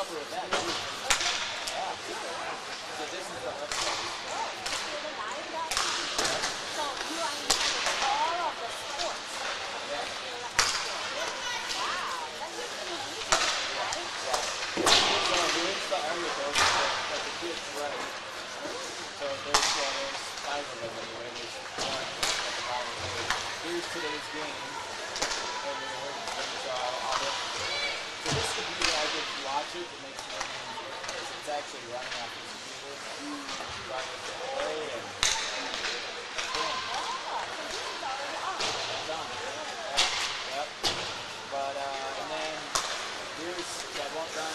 help her with that too. Yeah. So this is the left side. So you are in charge of all of the sports. Yeah. Wow, that's just amazing, right? So here's the articles that the kids write. So there's 5 of them anyway. There's one at the bottom of the page. Here's today's game. And there's all the. So this computer, I just watch it to make sure because it's actually running off this computer. So I just play and boom. It's done. Yep. But and then here's I've done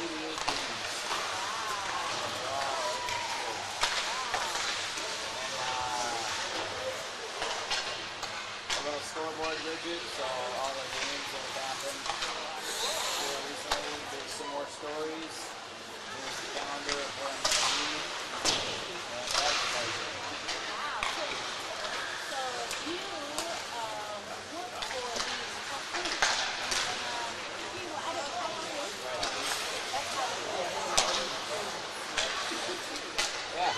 88 games. They're all good. And a little scoreboard widget, so all the games that have happened here recently. There's some more stories. There's the calendar of where I'm going to be. And advertising. Wow, so you work for these companies. You were at a company. That's how you work. Yeah.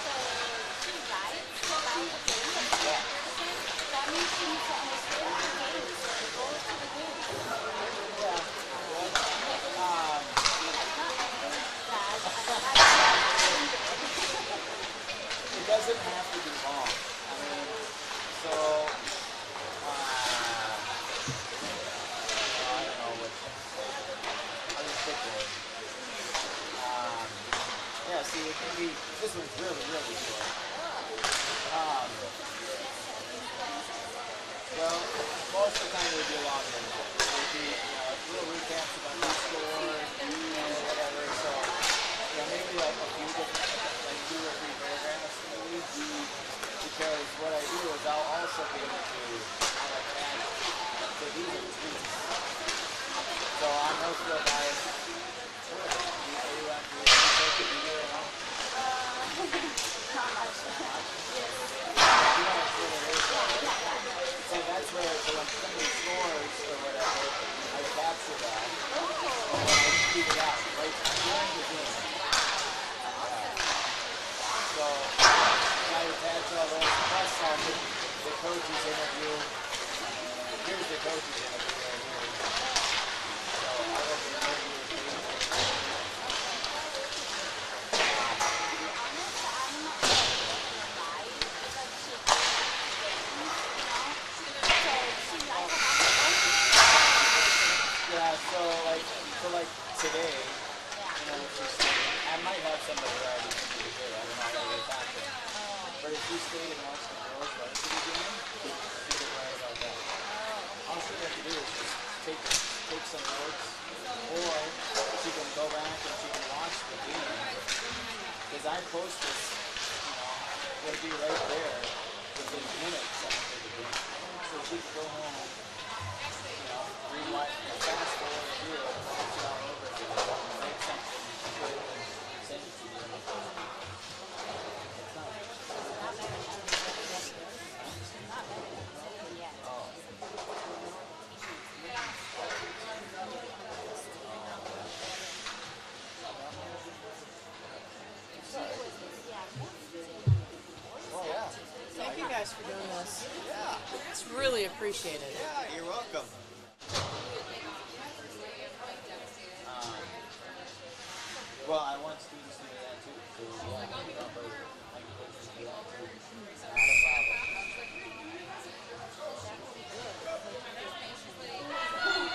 So you write about the game. Yeah. That means you need to understand the games. So go to the games. Yeah. It doesn't have to be long. I mean, so, I don't know which. I'll just pick one. Yeah, see, it can be, this one's really, really short. Well, most of the time it would be longer than that. It would be, little recaps about each score, whatever, so, maybe like a few different, like 2 or 3 paragraphs maybe. Because what I do is I'll also be able to add, so these are tweets. So on Northfield, guys, so that's where, so when somebody scores or whatever, I capture that. And then I tweet it out right during the game. So I attach all those, plus all the coach's interview. Here's the coach's interview right here. So I have the interview with me. Yeah, so like today, I might have somebody already today. I don't know how they talk to them. But if you stayed and watched the girls varsity game, you could write about that. All she has to do is just take some notes, or she can go back and she can watch the game. Because I post this, it'll be right there within minutes after the game. So she can go home, rewind, fast forward through it, watch it all over again, make something good, and send it to you. It's not. Thank you guys for doing this. Yeah. It's really appreciated. Yeah, you're welcome. Well, I want students to do that too. So yeah, I can put them to do that too. Not a problem.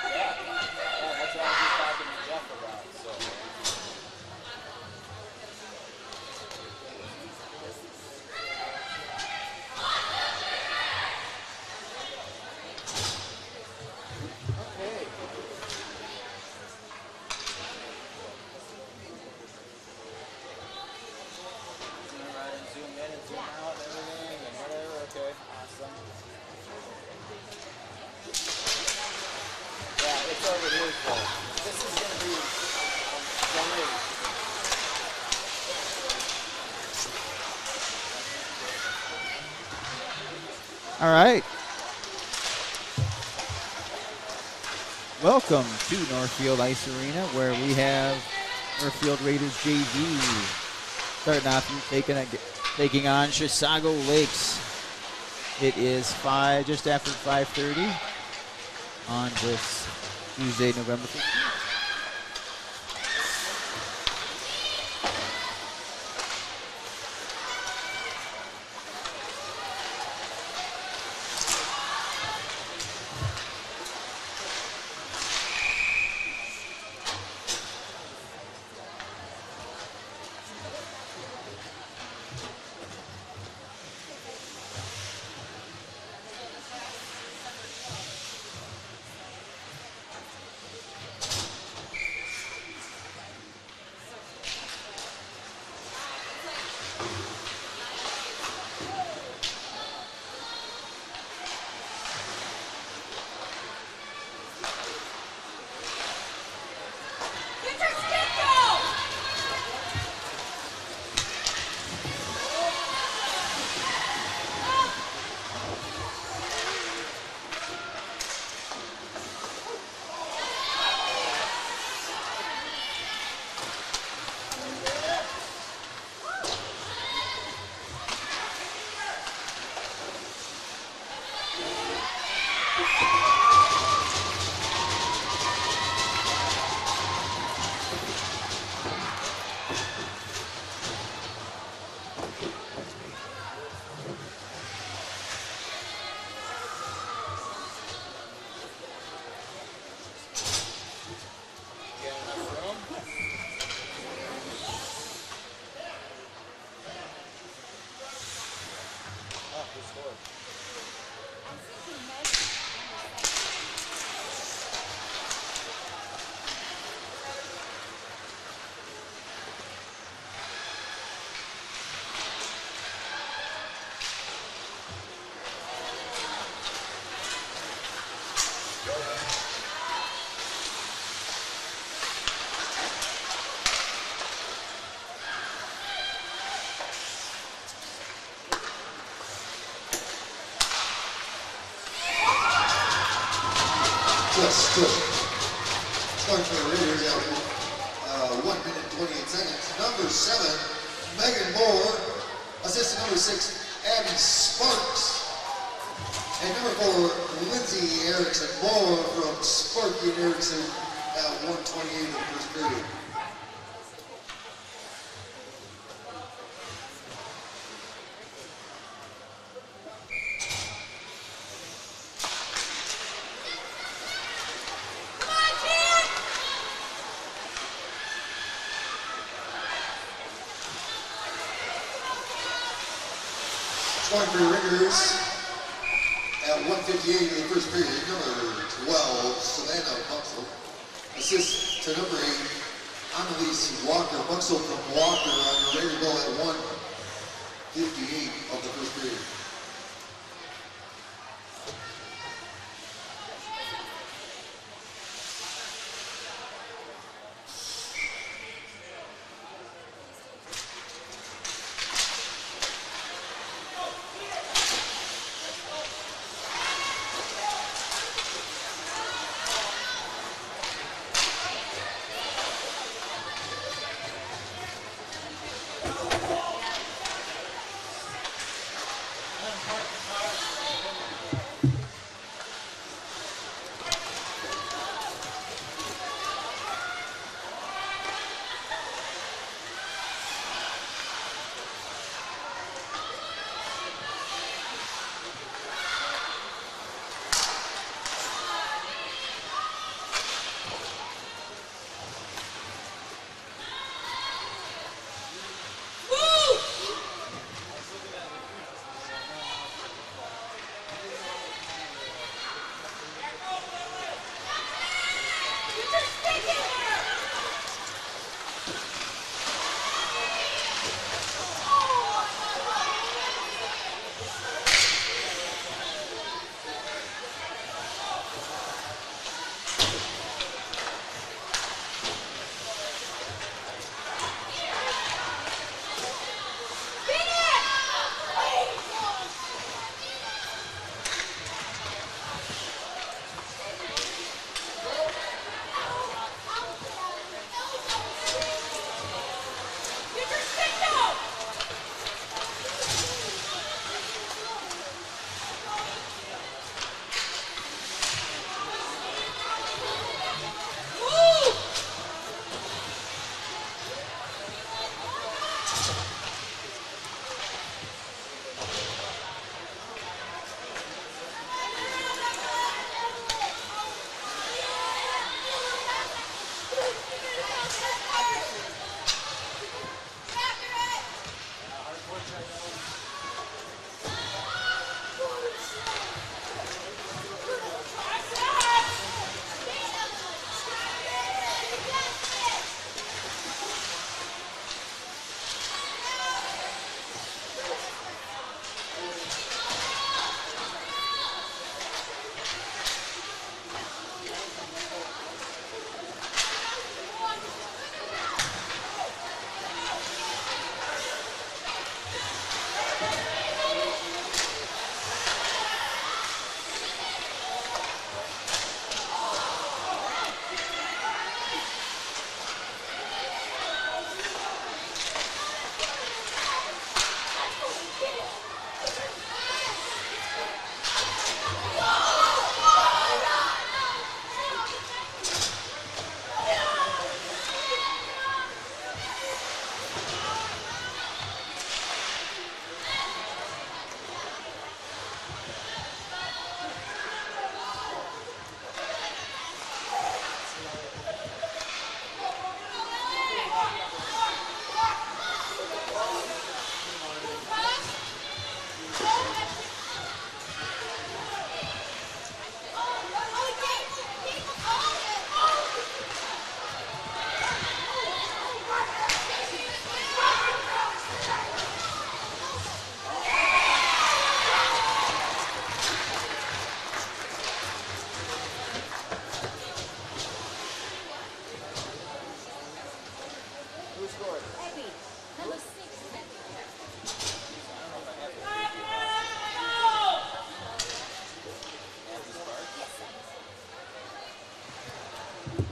Yeah, that's what I was just talking to Jeff about. So. All right. Welcome to Northfield Ice Arena, where we have Northfield Raiders JV starting off taking on Chisago Lakes. It is just after 5:30 on this Tuesday, November 15th. Start for the Raiders after 1 minute 28 seconds. Number 7, Megan Moore. Assistant number 6, Abby Sparks. And number 4, Lindsay Erickson. Moore from Sparky and Erickson at 1:28 in the first period. Going for Raiders at 1:58 in the first period. Number 12, Savannah Buxel. Assist to number 8, Annalise Walker. Buxel from Walker on your Raider goal at 1:58 of the first period.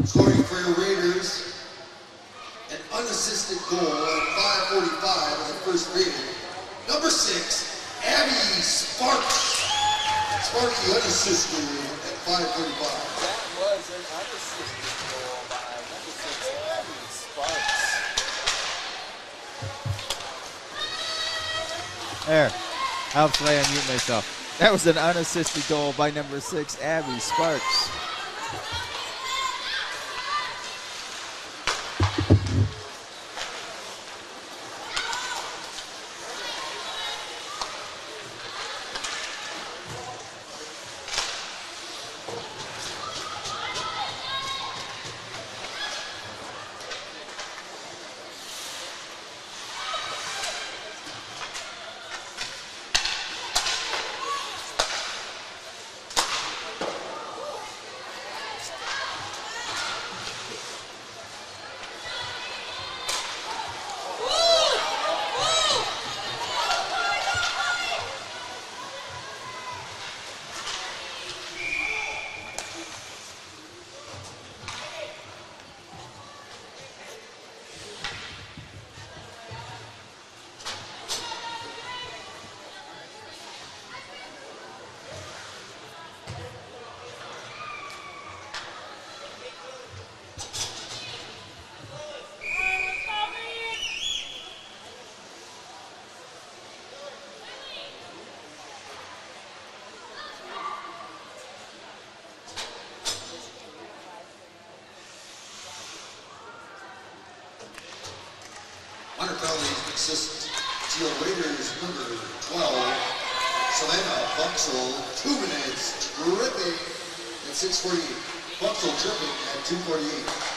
Scoring for your Raiders, an unassisted goal at 5:45 as a first period. Number 6, Abby Sparks. Sparky unassisted at 5:45. That was an unassisted goal by number 6, Abby Sparks. There. Helps me unmute myself. That was an unassisted goal by number 6, Abby Sparks. Minor penalties assist to your Raiders number 12, Savannah Buxel, 2 minutes, tripping at 6:48. Buxel tripping at 2:48.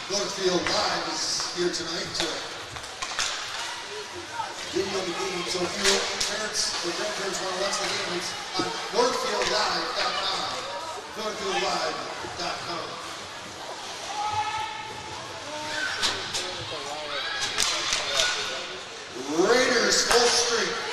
Northfield Live is here tonight to video the game. So if your parents or grandparents want to watch the game, it's on NorthfieldLive.com. NorthfieldLive.com. Raiders full strength.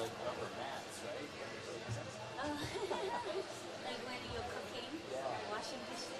like rubber mats, right? Like when you're cooking, washing dishes.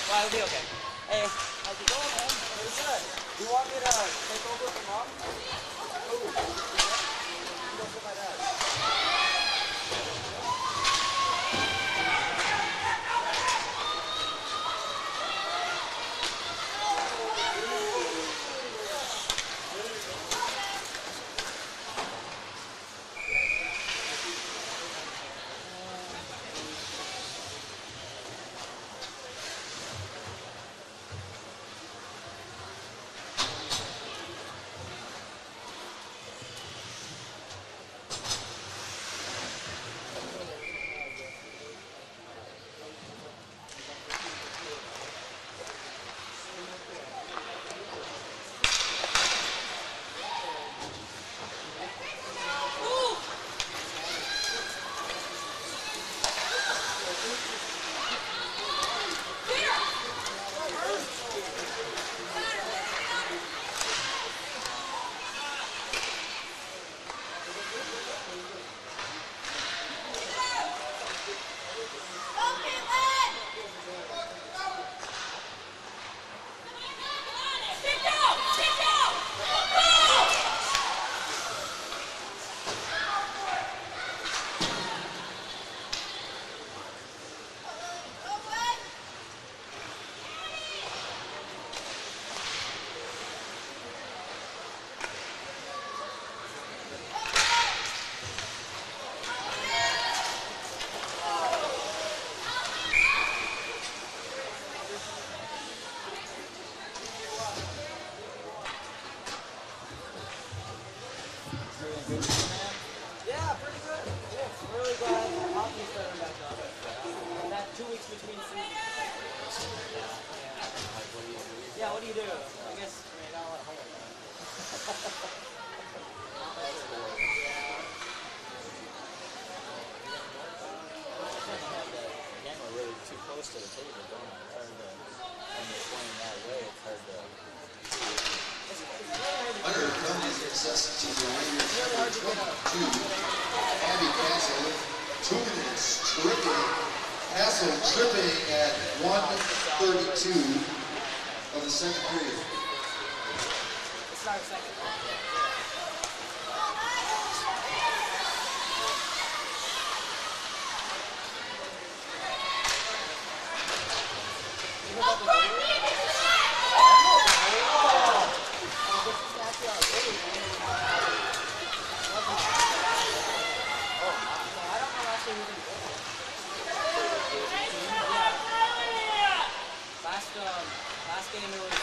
Well, it'll be okay. Hey, how's it going, man? Pretty good. Do you want me to take over for mom? Ooh. Go for my dad. Yeah, pretty good. Yeah, really glad hockey's starting back up. That 2 weeks between seasons. Yeah, what do you do? I guess I got a lot of homework. Camera really too close to the table, don't I? It's hard to, when you're pointing that way, it's hard to. Under penalty success to the Raiders, number 22, Abby Castle, 2 minutes, triple. Hassel tripping at 1:32 of the second period. It's not a second. Last game it was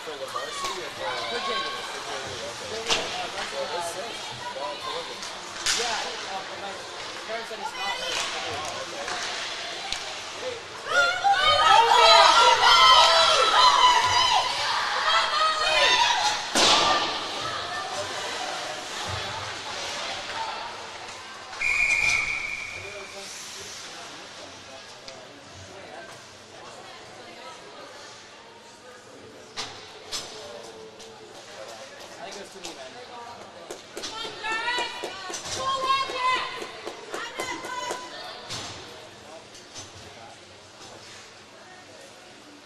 for the varsity or for JV? Yeah, but my parents said it's not hurt. I think it was to me, man.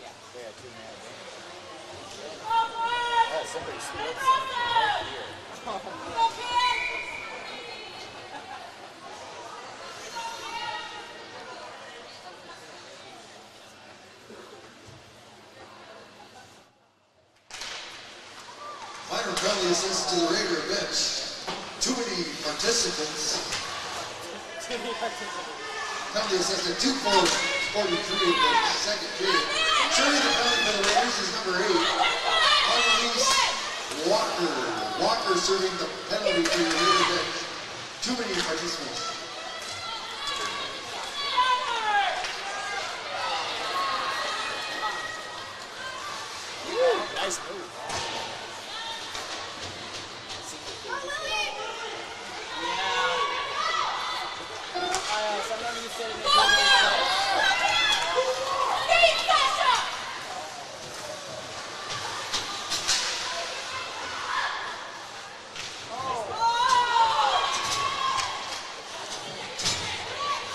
Yeah, 2-man. Oh, somebody spilled something right here. Minor penalty assist to the Raider bench. Too many participants. Penalty assist at 2:43 of the second period. Serving the penalty for the Raiders is number 8, Annalise Walker. Walker serving the penalty for the Raider bench. Too many participants. Nice move. Sometimes you sit in the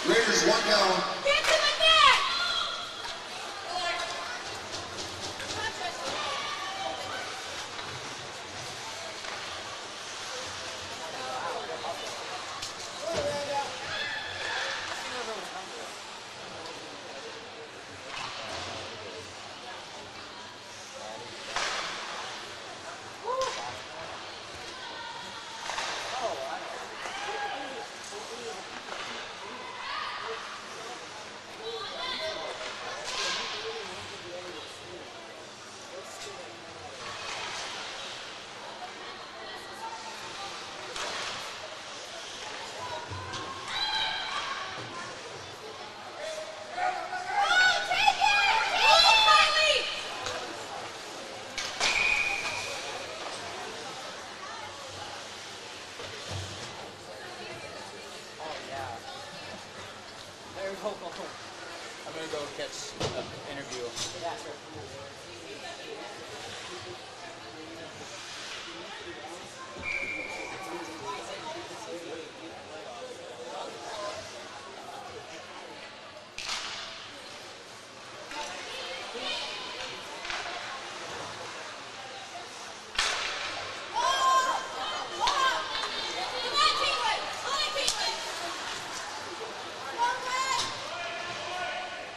Raiders one down. I'm gonna go catch an interview. Yeah, sure.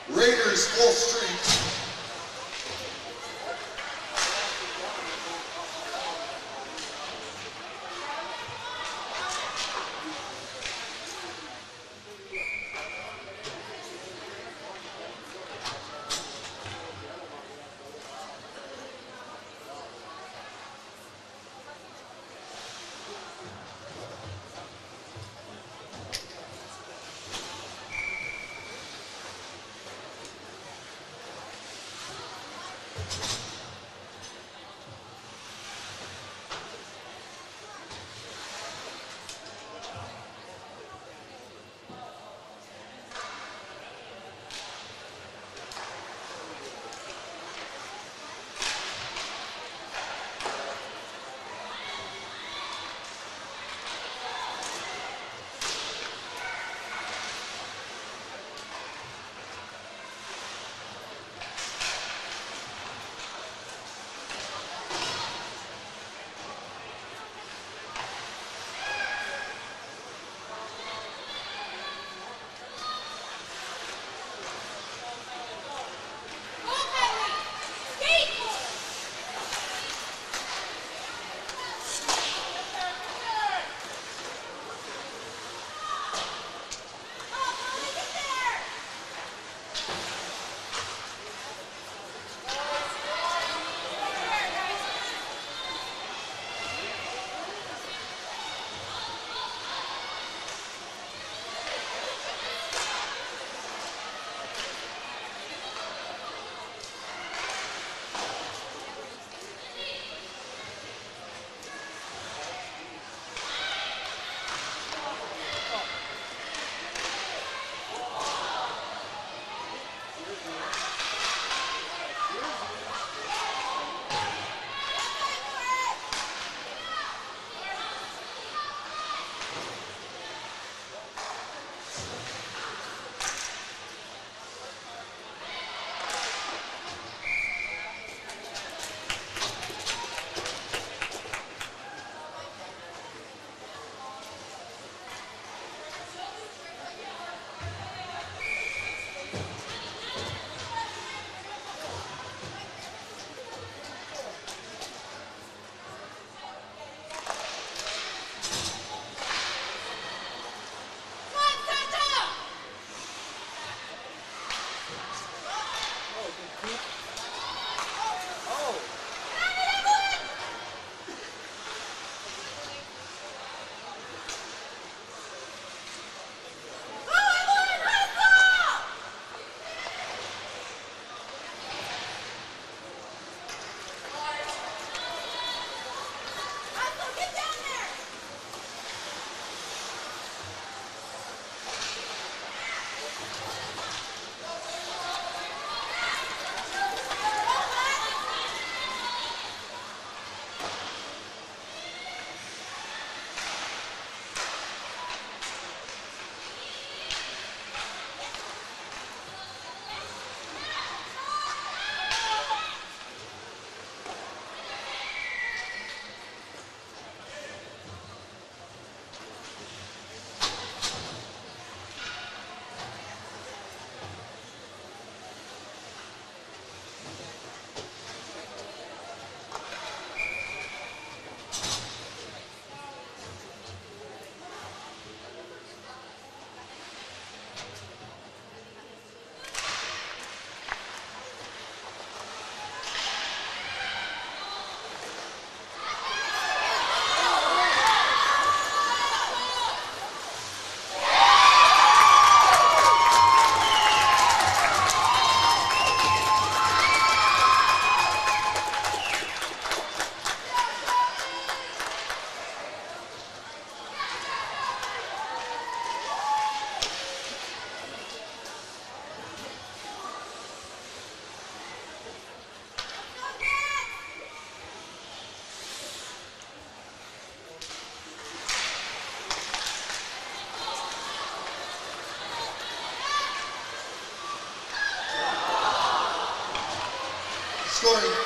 Raiders full strength.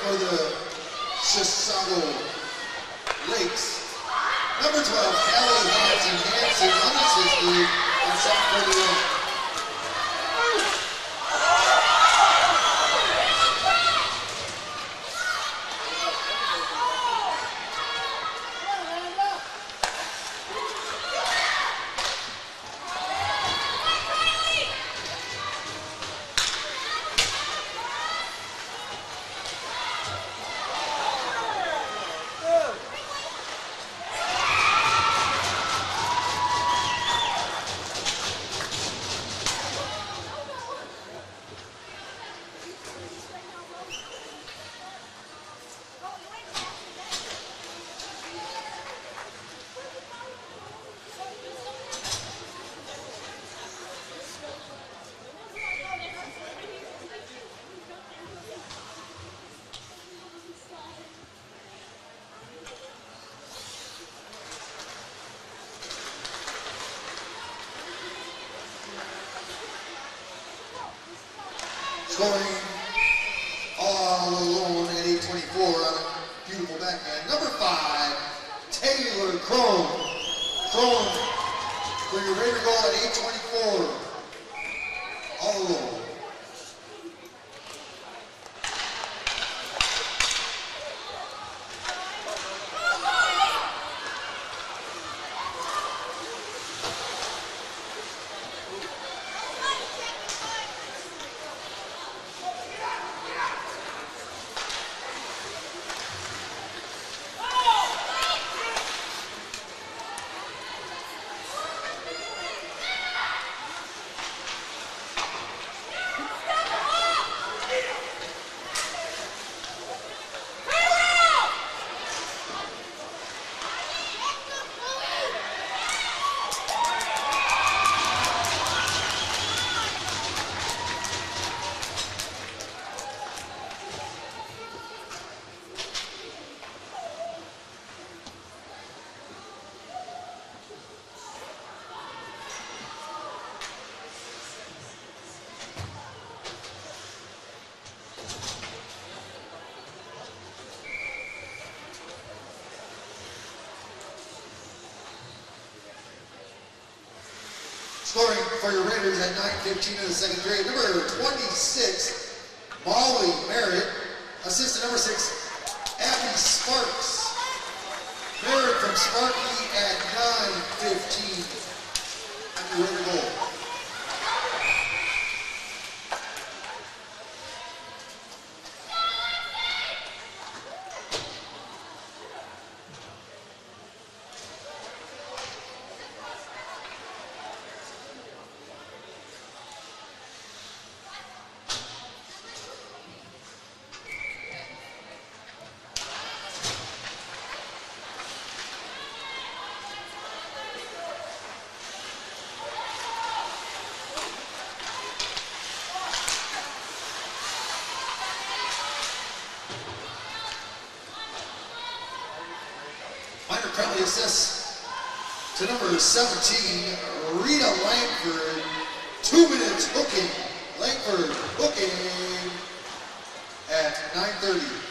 for the Chisago Lakes. Number 12, Hallie Hansen, unassisted, and set for the win. Scoring all alone at 8:24 on a beautiful backhand. Number 5, Taylor Crone. Crone for your Raider goal at 8:24. All alone. Scoring for your Raiders at 9:15 of the second period. Number 26, Molly Merritt. Assistant number 6, Abby Sparks. Merritt from Sparky at 9:15. And your Raider goal. Minor penalty assist to number 17, Rita Langford. 2 minutes hooking. Langford hooking at 9:30.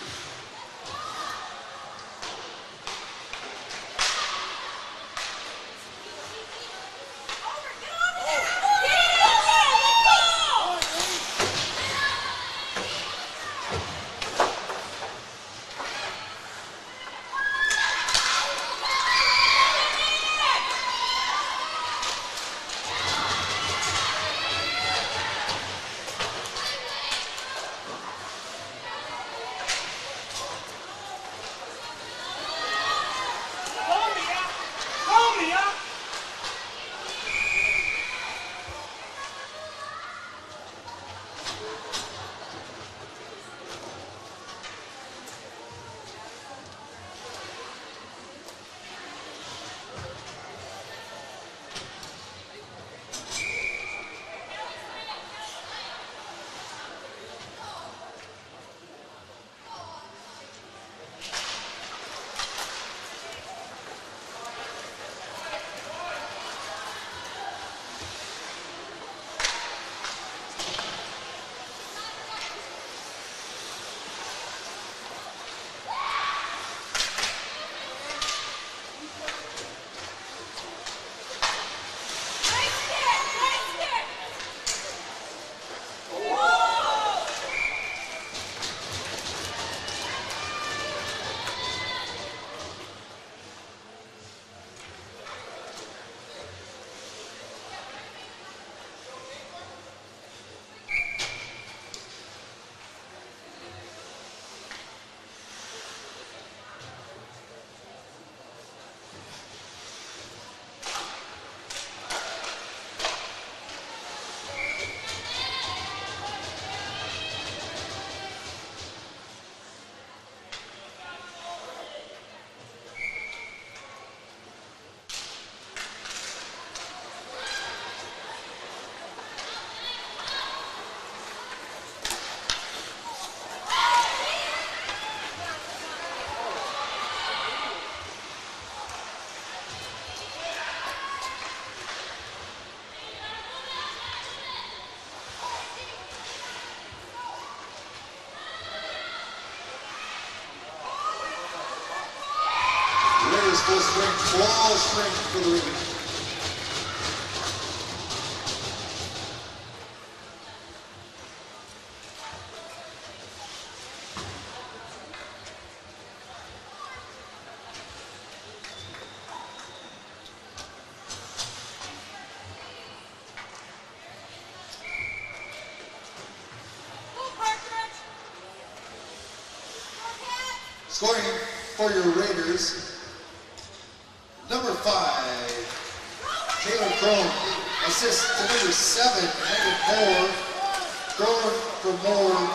Full strength for the Raiders. Scoring for your Raiders, number 5, Taylor Crone. Assist to number 7, Megan Moore. Crone for Moore.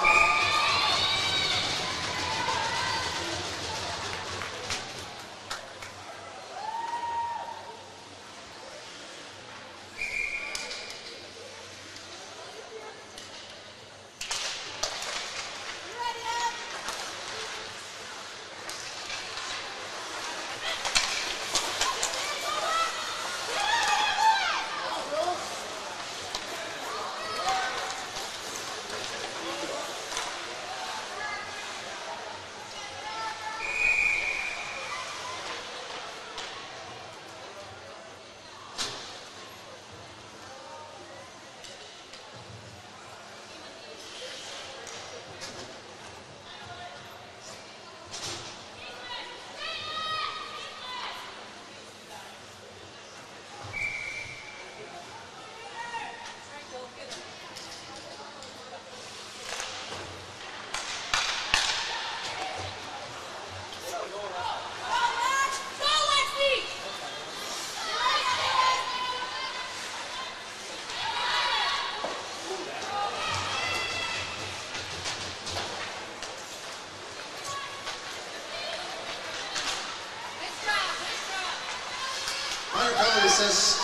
Minor penalty assist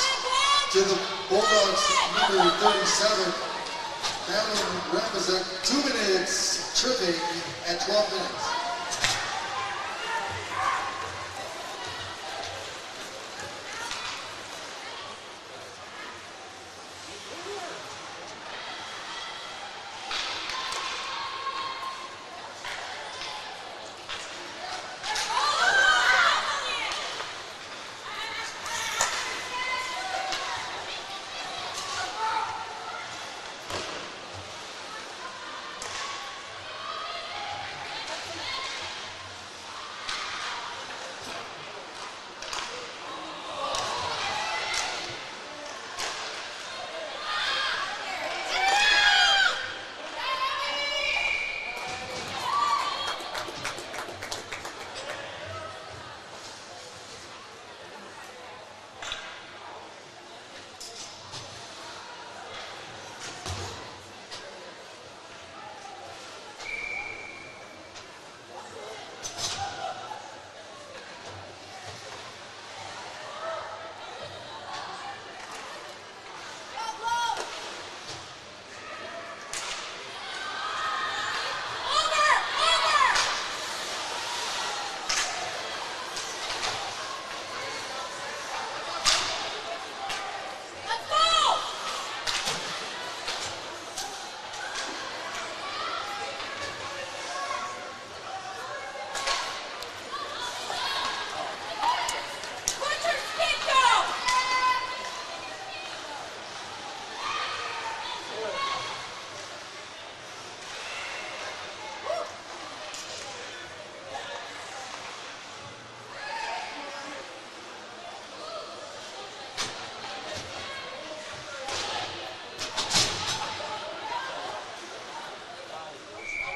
to the Bulldogs, number 37, Madeline Ramazek. 2 minutes tripping at 12 minutes.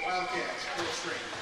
Wildcats, full strength.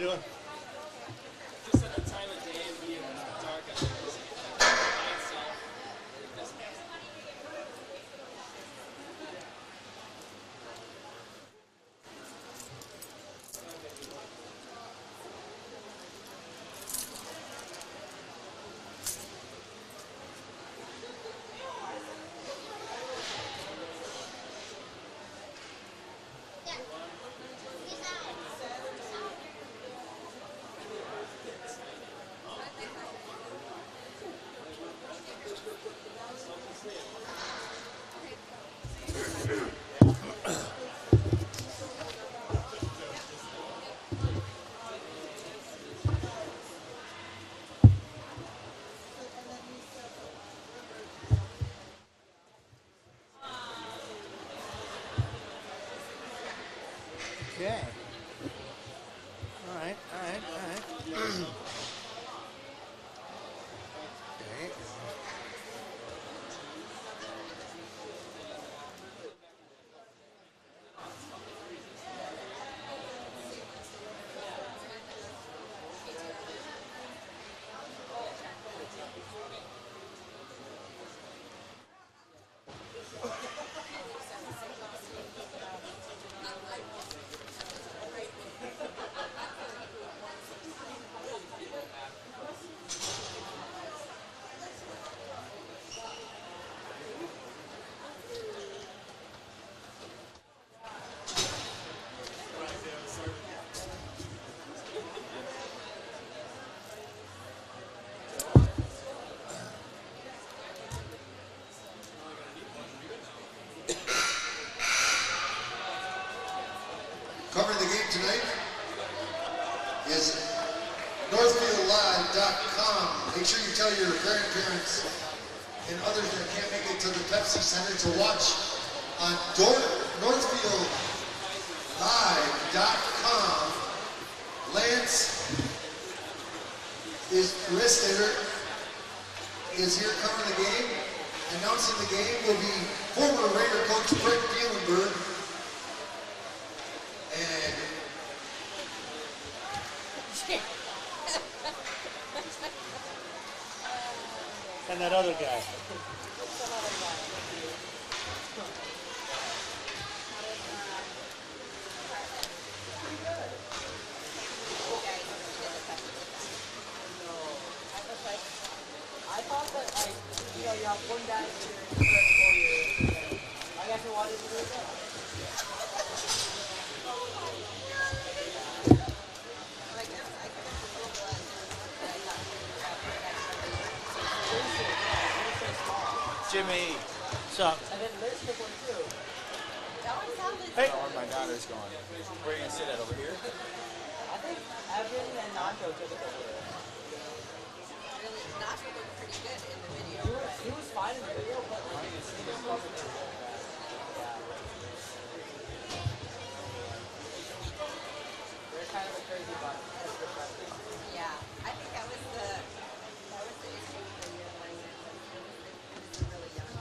doing? Just at the time of day and being dark, I think it's by itself. It doesn't have Okay. All right. Okay. Covering the game tonight is NorthfieldLive.com. Make sure you tell your grandparents and others that can't make it to the Pepsi Center to watch on NorthfieldLive.com. Lance Ristetter is here covering the game. Announcing the game will be former Raider coach Brett Bielenberg. And And that other guy. I thought that, like, you know, you have one guy that's here for 4 years. I guess why did you do that? Jimmy. What's up? And then Liz took one too. Hey. Oh, where my daughter's going. Where are you gonna sit at over here? I think Evan and Nacho took it over there. Nacho looked pretty good in the video. He was fine in the video, but like, he just wasn't there. Yeah. They're kind of a crazy bunch. Yeah, I think that was the issue with the young language. It was really young.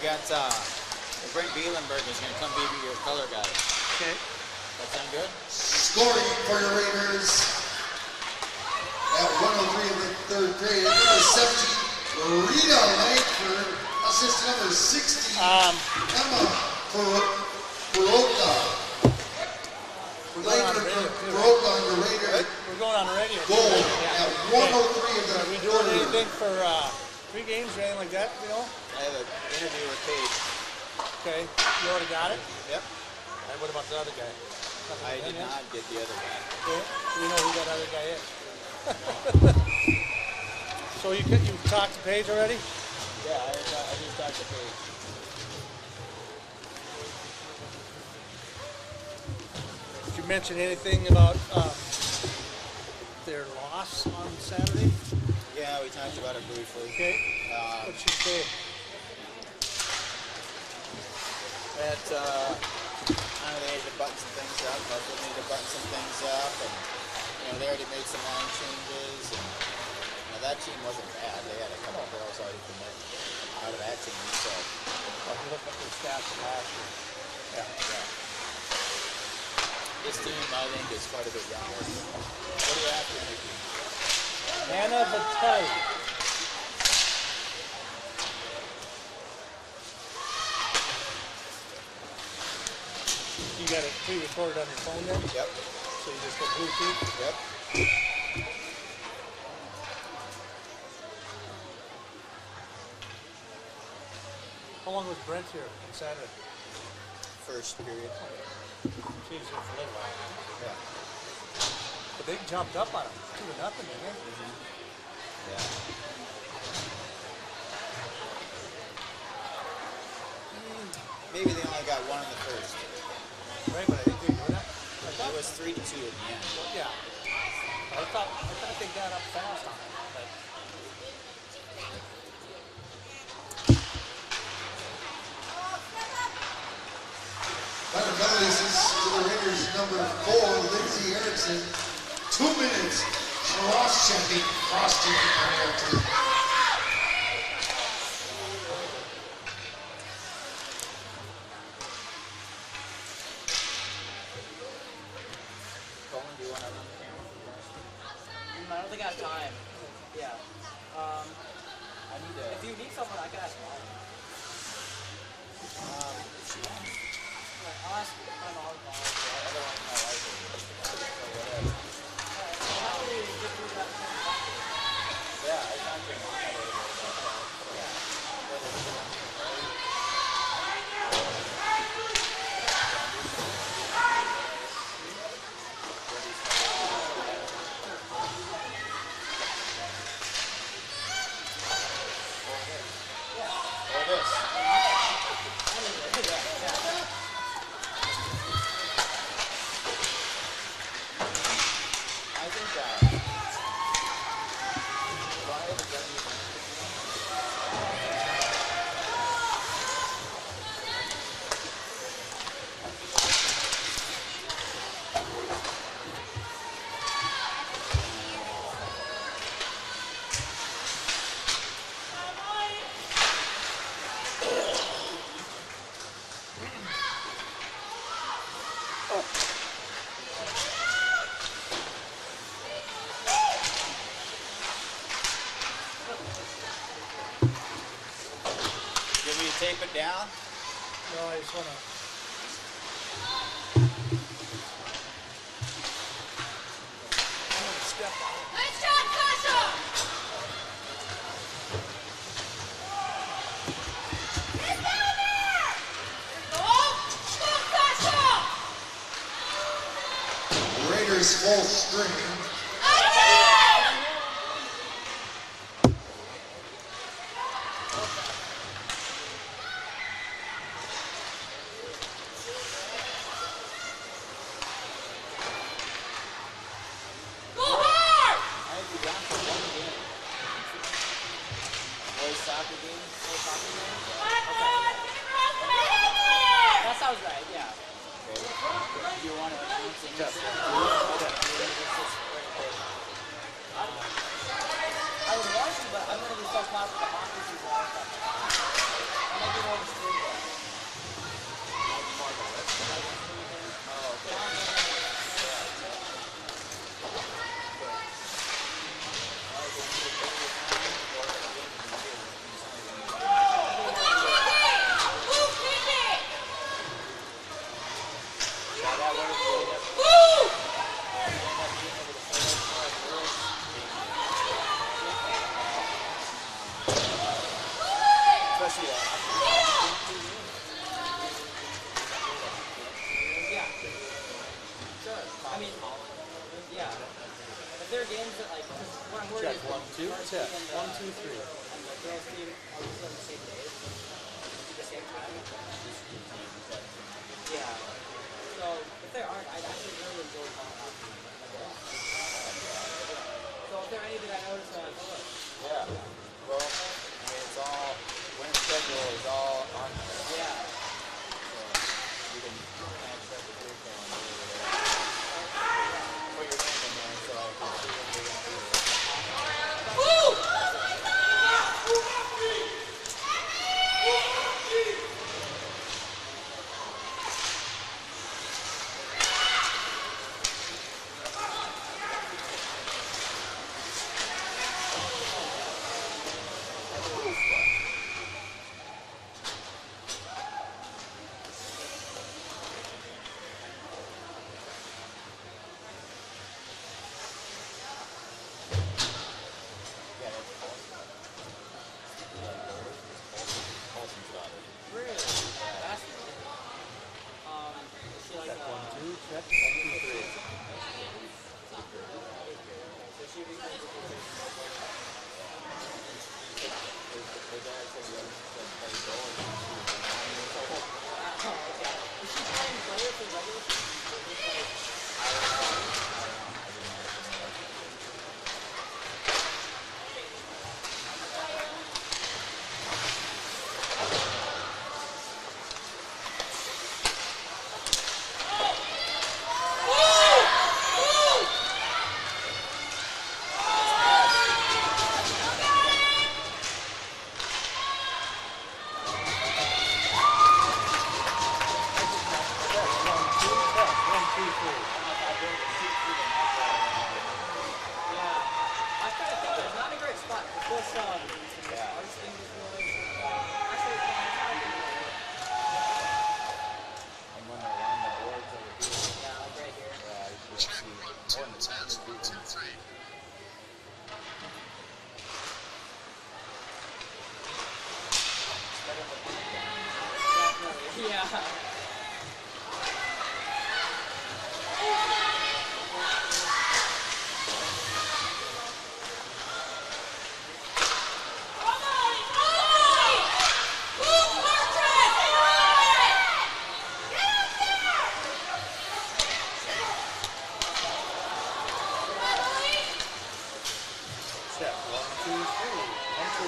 We got Brent Bielenberg is going to come be your color guy. Okay. That sound good? Scoring for your Raiders at 103 in the third period. Number 17, Rita Langford. Assist number 60, Emma Peroka. Langford Peroka on the Raiders. We're going on the radio. Goal at 103 in the Are we doing third. anything for free games or anything like that, you know? I have an interview with Paige. Okay. You already got it? Yep. And what about the other guy? Nothing I with did him yet? not get the other guy. Okay. We know who that other guy is. So you talked to Paige already? Yeah, I just talked to Paige. Did you mention anything about their loss on Saturday? Yeah, we talked about it briefly. Okay. What'd she say? That they had to button some things up. Buffalo needed to button some things up, and they already made some line changes. And that team wasn't bad. They had a couple of girls already from out of that team. So Well, if you look at their stats from last year. yeah. This team, I think, is quite a bit younger. What do you have to Nikki? Hannah Vitelli. You got it pre-recorded on your phone then? Yep. So you just go Bluetooth? Yep. How long was Brent here on Saturday? First period. She was here for a little while. Yeah. But they jumped up on him. 2-0, didn't they? Yeah. Maybe they only got one in the first. Right, but I think they were that. It was 3-2 in the end. Yeah. I thought they got up fast on it. But Minor penalties to the Raiders, number 4, Lindsay Erickson. 2 minutes. Cross-checking penalty. Colin, do you want to run the camera for the rest? I don't think I have time. Yeah. I need to. If you need someone, I can ask Molly. If she wants. I'll ask my mom. Otherwise, my wife will. So whatever. How do you get through that? Yeah, I talked to your mom a little bit about that. Or this. I think if I ever get anything. Give me to tape it down. no, I just want to. Step on it. Nice shot, Sasha! Get down there! Go! Go, Sasha! Raiders full string. Go hard! I'd be down for one game. Boys soccer game. That sounds right, yeah. Okay. Do you want to announce anything? I would want to, but I'm going to be so close with the hockey season. I might be more there games that like, cause what I'm worried Check is 1, 2, varsity check. and 1, 2, 3. and the girls team are usually on the same day, at the same time. Yeah. So if there aren't, I'd actually really enjoy playing hockey. So if there are any that I notice, look. Yeah. Well, I mean, it's all, winter schedule is all on there. Yeah. So you can kind of check with your calendar or whatever. Put your name in there so I can see what you're going to do. Yeah, that's awesome. Awesome stuff. Really? Fascinating. Is she like Check 1, 2, check. 1, 2, 3. so she becomes Her dad said he said play goal and she was 9 years old. okay. Is she playing player for regular season? Or just like, I don't know. I didn't know. yeah. I kind of think it's not a great spot. This, Yeah. artist thing is really, actually, it's And when they're on the boards over here, yeah, like right here. yeah, you should see more than 100 people. Definitely. Yeah. Check 1, 2, 3. 1, 2.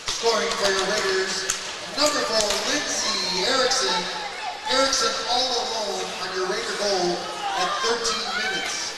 Scoring for your Raiders, number 4, Lindsey Erickson. Erickson all alone on your Raider goal at 13 minutes.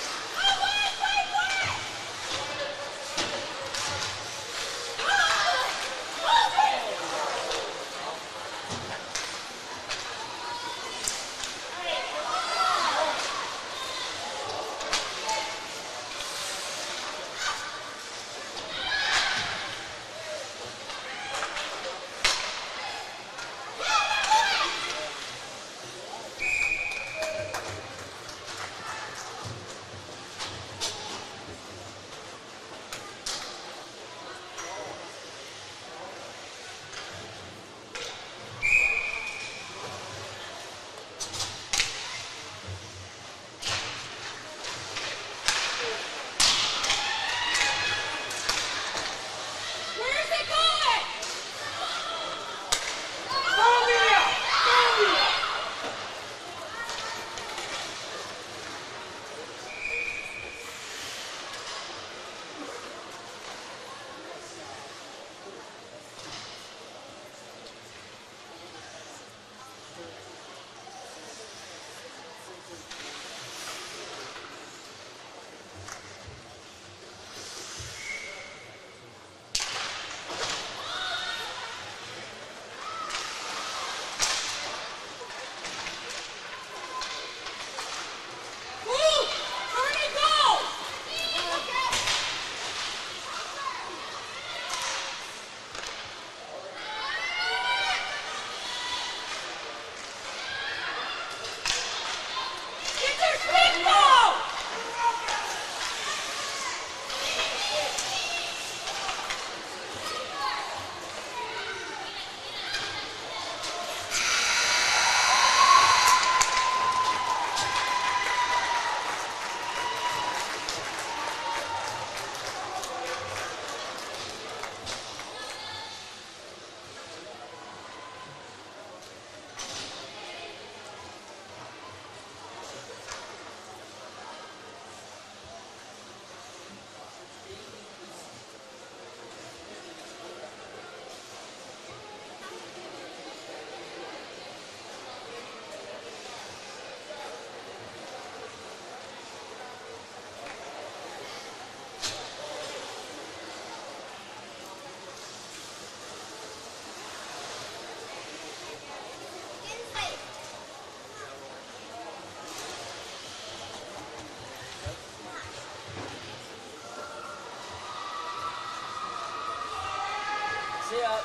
See ya.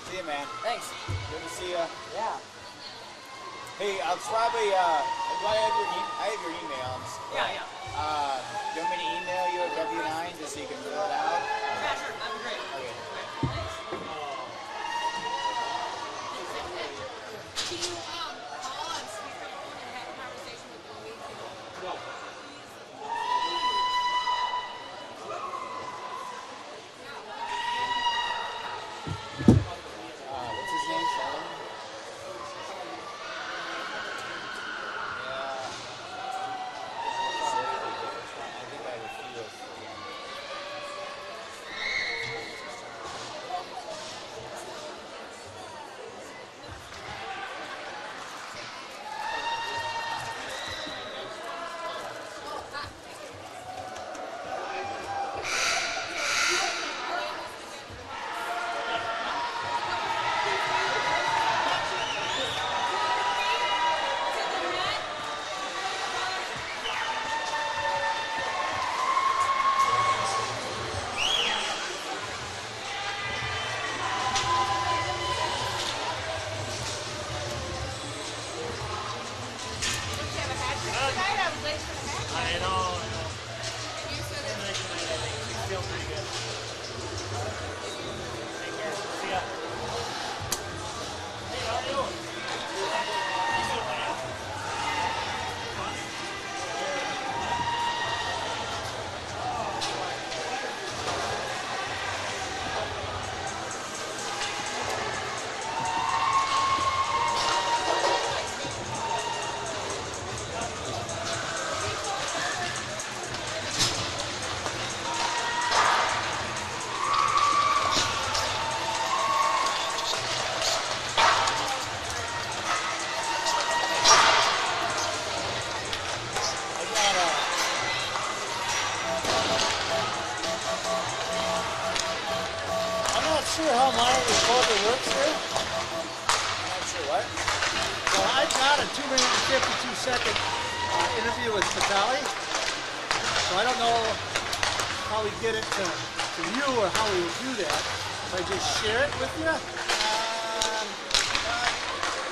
See ya, man. Thanks. Good to see ya. Yeah. Hey, I'll probably, do I have your email? Yeah. Do you want me to email you a W-9 just so you can fill it out? Yeah, sure. That'd be great. Okay. Can you call on speakerphone and have a conversation with the lead? No. What's his name? Sheldon? Yeah. I think I have a few of them. sure how my recorder works here? I'm not sure what. Well, I got a 2-minute and 52-second interview with Fatali. So I don't know how we get it to you or how we would do that. So I just share it with you?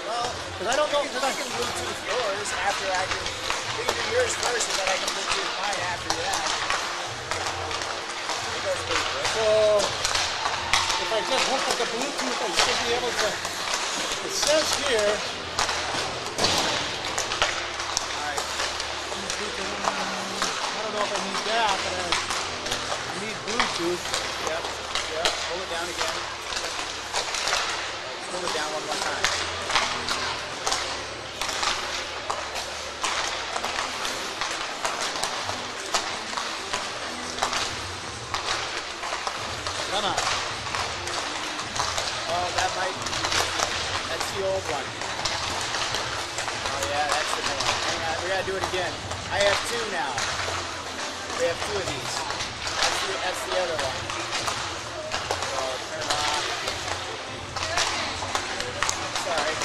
Well, Because I don't know. I can Bluetooth yours after I can. We can do yours first, and then I can Bluetooth mine after that. It goes pretty quick. So if I just hook up the Bluetooth, I should be able to. It says here. Alright. I don't know if I need that, but I need Bluetooth. Yep. Yep. Hold it down again. Hold it down one more time. Come on. Oh, that might. That's the old one. Oh yeah, that's the new one. Hang on, we gotta do it again. I have two now. We have two of these. That's the other one. So turn it on. Sorry.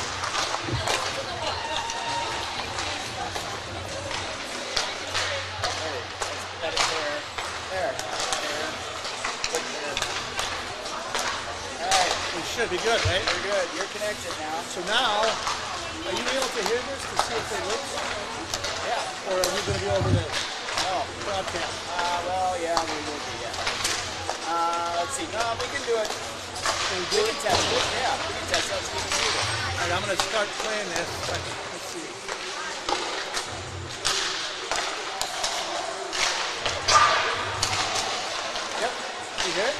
Hey, let's cut it there. There. There. Put it there. Alright. We should be good, right? You're good. You're connected now. So now, are you able to hear this to see if it works? Yeah. Or are we going to be over the Oh. broadcast? Well, yeah, we will be, yeah. Let's see. No, we can do it. Can we We do can it? test it. Yeah, we can test it. Let's see if we can do it. All right, I'm going to start playing this. Let's see. Yep. You hear it?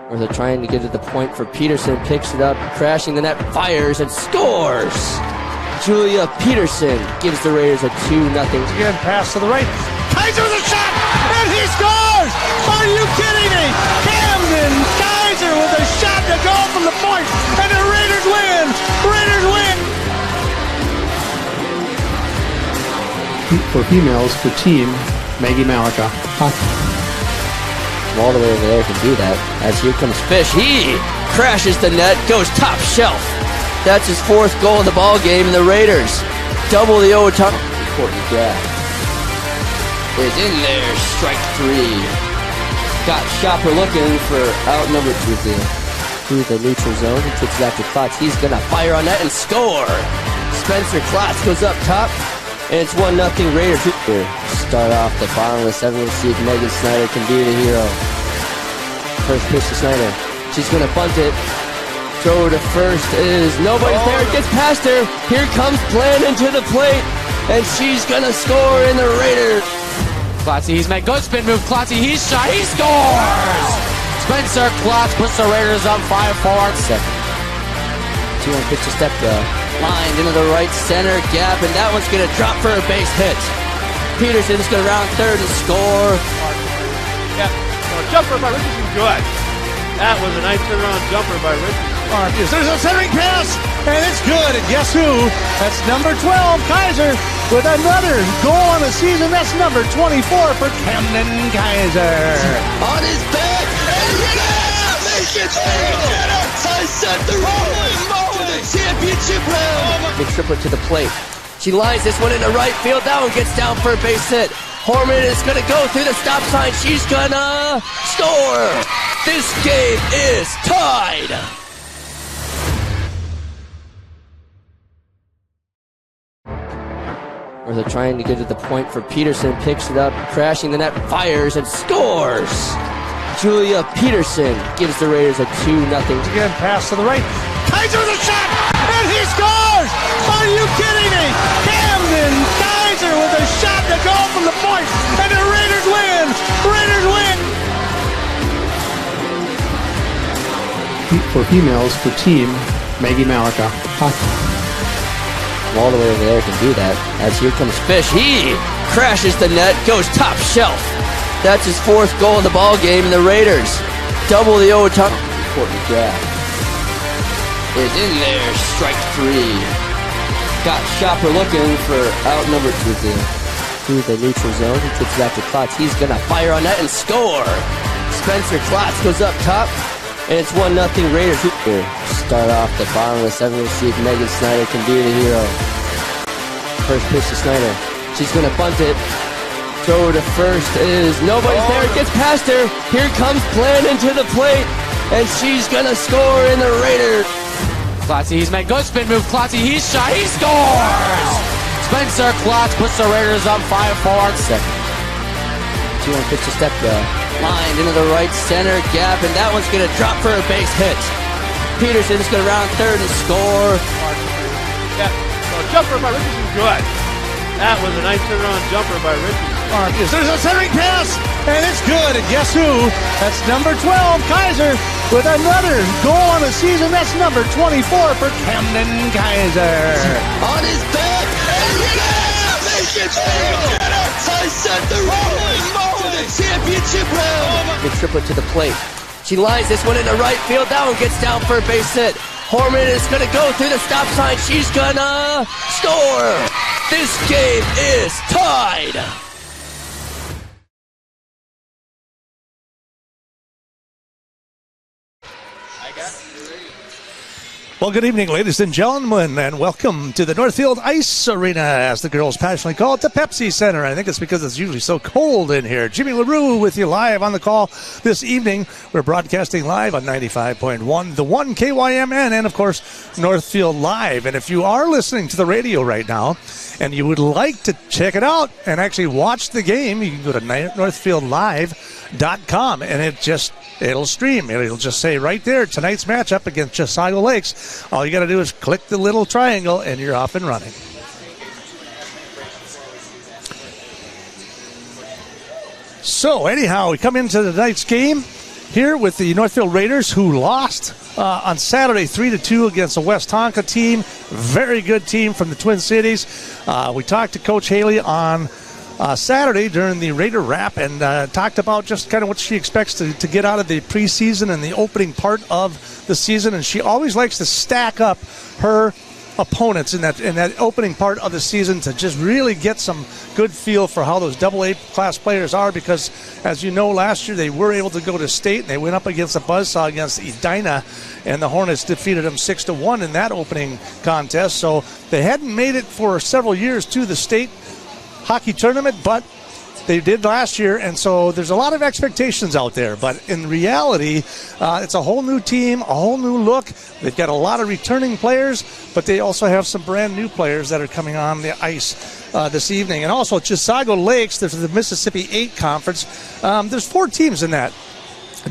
Where they're trying to get to the point for Peterson, picks it up, crashing the net, fires and scores. Julia Peterson gives the Raiders a 2-0. Again, pass to the right. Kaiser with a shot, and he scores! Are you kidding me? Camden Kaiser with a shot to go from the point, and the Raiders win! Raiders win! For females, for team, Maggie Malika. All the way over there can do that. As here comes Fish. He crashes the net, goes top shelf. That's his 4th goal of the ball game, and the Raiders double the overtime. Important grab. Is in there, strike 3. Got Shopper looking for out number 2 through the neutral zone. He kicks it out to Klotz. He's gonna fire on that and score. Spencer Klotz goes up top, and it's 1-0 Raiders. Here, start off the bottom of the 7th. We'll see if Megan Snyder can be the hero. First pitch to Snyder. She's gonna bunt it. Throw to first is nobody's there. It gets past her. Here comes Blandon to the plate, and she's gonna score in the Raiders. Klotz, he's made good spin move. Klotz, he's shot. He scores! Spencer Klotz puts the Raiders up 5-4. Second. 2-1 pitch to Stepka. Lined into the right center gap, and that one's gonna drop for a base hit. Peterson's gonna round third and score. Yeah, no, jumper by Richardson, good. That was a nice turnaround jumper by Richardson. There's a centering pass, and it's good. And guess who? That's number 12, Kaiser, with another goal on the season. That's number 24 for Camden Kaiser. On his back, and makes it I set the to the championship round. Big triplet to the plate. She lines this one into right field. That one gets down for a base hit. Horman is going to go through the stop sign. She's going to score. This game is tied. Where they're trying to get to the point for Peterson, picks it up, crashing the net, fires and scores. Julia Peterson gives the Raiders a 2-0. Again, pass to the right. Kaiser with a shot, and he scores! Are you kidding me? Camden Kaiser with a shot to go from the point, and the Raiders win! Raiders win! For females, for team, Maggie Malika. All the way over there can do that. As here comes Fish. He crashes the net, goes top shelf. That's his 4th goal of the ball game, and the Raiders double the overtime. Important grab. Is in there, strike 3. Got Shopper looking for out number 2 through the neutral zone. He kicks it out to Klotz. He's gonna fire on that and score. Spencer Klotz goes up top, and it's 1-0 Raiders. Here, start off the bottom of the 7th. We'll see if Megan Snyder can be the hero. First pitch to Snyder. She's gonna bunt it. Throw to first is nobody's there. It gets past her. Here comes Blandon to the plate, and she's gonna score in the Raiders. Klotz, he's made good spin move. Klotz, he's shot. He scores! Spencer Klotz puts the Raiders up 5-4. Second. 2-1 pitch to Stepka. Lined into the right center gap, and that one's gonna drop for a base hit. Peterson's gonna round third and score. Yeah, no, jumper by Richardson, good. That was a nice turnaround jumper by Richardson. There's a centering pass, and it's good. And guess who? That's number 12, Kaiser, with another goal on the season. That's number 24 for Camden Kaiser. On his back, and makes it I set the to the championship round. Big triplet to the plate. She lines this one into right field. That one gets down for a base hit. Horman is going to go through the stop sign. She's going to score. This game is tied. Well, good evening, ladies and gentlemen, and welcome to the Northfield Ice Arena, as the girls passionately call it, the Pepsi Center. I think it's because it's usually so cold in here. Jimmy LaRue with you live on the call this evening. We're broadcasting live on 95.1, the 1 KYMN, and, of course, Northfield Live. And if you are listening to the radio right now and you would like to check it out and actually watch the game, you can go to northfieldlive.com, and it'll stream. It'll just say right there, tonight's matchup against Chisago Lakes. All you got to do is click the little triangle, and you're off and running. So, anyhow, we come into tonight's game, here with the Northfield Raiders, who lost on Saturday 3-2 against a West Tonka team. Very good team from the Twin Cities. We talked to Coach Haley on Saturday during the Raider Wrap and talked about just kind of what she expects to get out of the preseason and the opening part of the season. And she always likes to stack up her opponents in that opening part of the season to just really get some good feel for how those AA class players are, because as you know, last year they were able to go to state and they went up against the Buzzsaw against Edina, and the Hornets defeated them 6-1 in that opening contest. So they hadn't made it for several years to the state hockey tournament, but they did last year, and so there's a lot of expectations out there. But in reality, it's a whole new team, a whole new look. They've got a lot of returning players, but they also have some brand new players that are coming on the ice this evening. And also Chisago Lakes, there's the Mississippi 8 Conference. There's 4 teams in that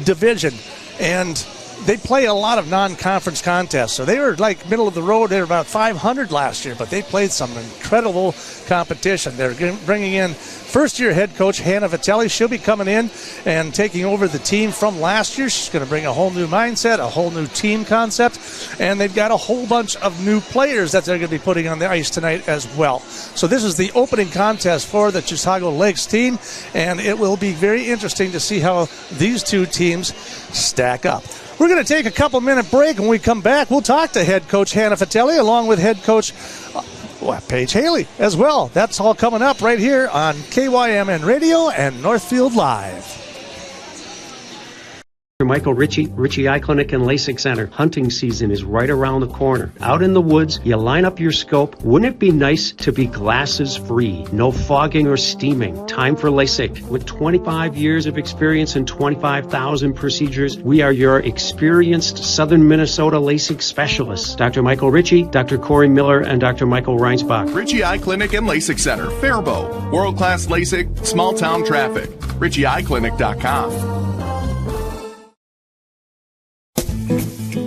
division, and they play a lot of non-conference contests. So they were like middle of the road. They were about 500 last year, but they played some incredible competition. They're bringing in first-year head coach Hannah Vitelli. She'll be coming in and taking over the team from last year. She's going to bring a whole new mindset, a whole new team concept, and they've got a whole bunch of new players that they're going to be putting on the ice tonight as well. So this is the opening contest for the Chisago Lakes team, and it will be very interesting to see how these two teams stack up. We're going to take a couple-minute break. When we come back, we'll talk to head coach Hannah Vitelli along with head coach Paige Haley as well. That's all coming up right here on KYMN Radio and Northfield Live. Michael Ritchie Eye Clinic and LASIK Center. Hunting season is right around the corner. Out in the woods, you line up your scope. Wouldn't it be nice to be glasses free? No fogging or steaming. Time for LASIK. With 25 years of experience and 25,000 procedures, we are your experienced Southern Minnesota LASIK specialists. Dr. Michael Ritchie, Dr. Corey Miller, and Dr. Michael Reinsbach. Ritchie Eye Clinic and LASIK Center, Faribault. World-class LASIK, small-town traffic. RitchieEyeClinic.com.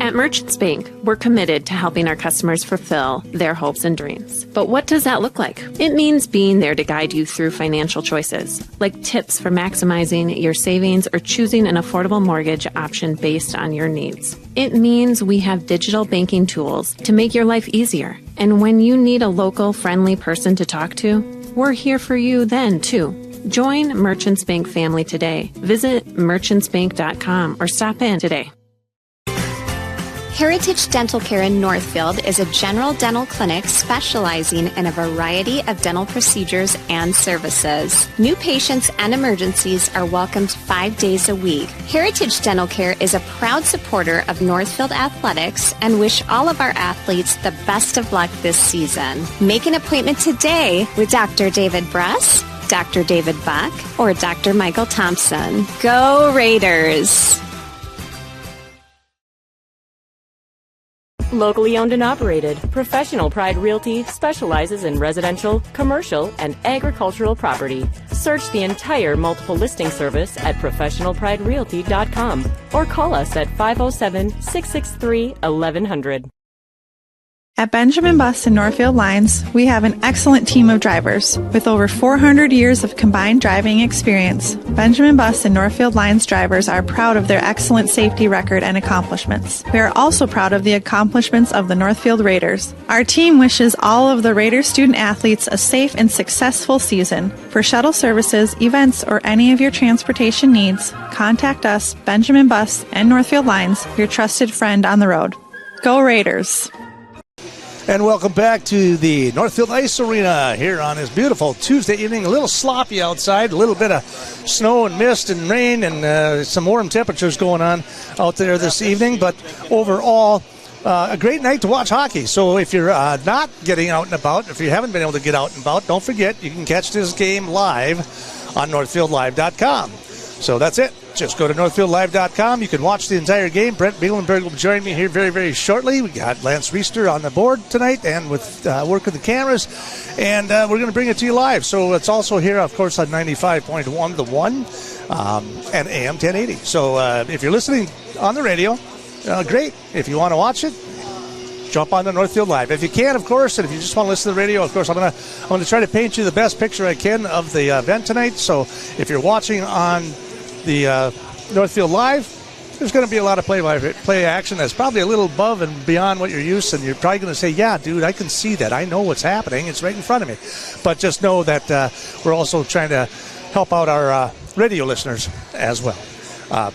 At Merchants Bank, we're committed to helping our customers fulfill their hopes and dreams. But what does that look like? It means being there to guide you through financial choices, like tips for maximizing your savings or choosing an affordable mortgage option based on your needs. It means we have digital banking tools to make your life easier. And when you need a local, friendly person to talk to, we're here for you then, too. Join Merchants Bank family today. Visit merchantsbank.com or stop in today. Heritage Dental Care in Northfield is a general dental clinic specializing in a variety of dental procedures and services. New patients and emergencies are welcomed 5 days a week. Heritage Dental Care is a proud supporter of Northfield Athletics and wish all of our athletes the best of luck this season. Make an appointment today with Dr. David Bress, Dr. David Buck, or Dr. Michael Thompson. Go Raiders! Locally owned and operated, Professional Pride Realty specializes in residential, commercial, and agricultural property. Search the entire multiple listing service at professionalpriderealty.com or call us at 507-663-1100. At Benjamin Bus and Northfield Lines, we have an excellent team of drivers. With over 400 years of combined driving experience, Benjamin Bus and Northfield Lines drivers are proud of their excellent safety record and accomplishments. We are also proud of the accomplishments of the Northfield Raiders. Our team wishes all of the Raiders student athletes a safe and successful season. For shuttle services, events, or any of your transportation needs, contact us, Benjamin Bus and Northfield Lines, your trusted friend on the road. Go Raiders! And welcome back to the Northfield Ice Arena here on this beautiful Tuesday evening. A little sloppy outside, a little bit of snow and mist and rain and some warm temperatures going on out there this evening. But overall, a great night to watch hockey. So if you're not getting out and about, if you haven't been able to get out and about, don't forget you can catch this game live on NorthfieldLive.com. So that's it. Just go to NorthfieldLive.com. You can watch the entire game. Brent Bielenberg will join me here very, very shortly. We got Lance Reister on the board tonight and with working the cameras. And we're going to bring it to you live. So it's also here, of course, on 95.1 The One and AM 1080. So if you're listening on the radio, great. If you want to watch it, jump on the Northfield Live. If you can, of course, and if you just want to listen to the radio, of course, I'm going to try to paint you the best picture I can of the event tonight. So if you're watching on the Northfield Live, there's going to be a lot of play action that's probably a little above and beyond what you're used to, and you're probably going to say, yeah, dude, I can see that. I know what's happening. It's right in front of me. But just know that we're also trying to help out our radio listeners as well.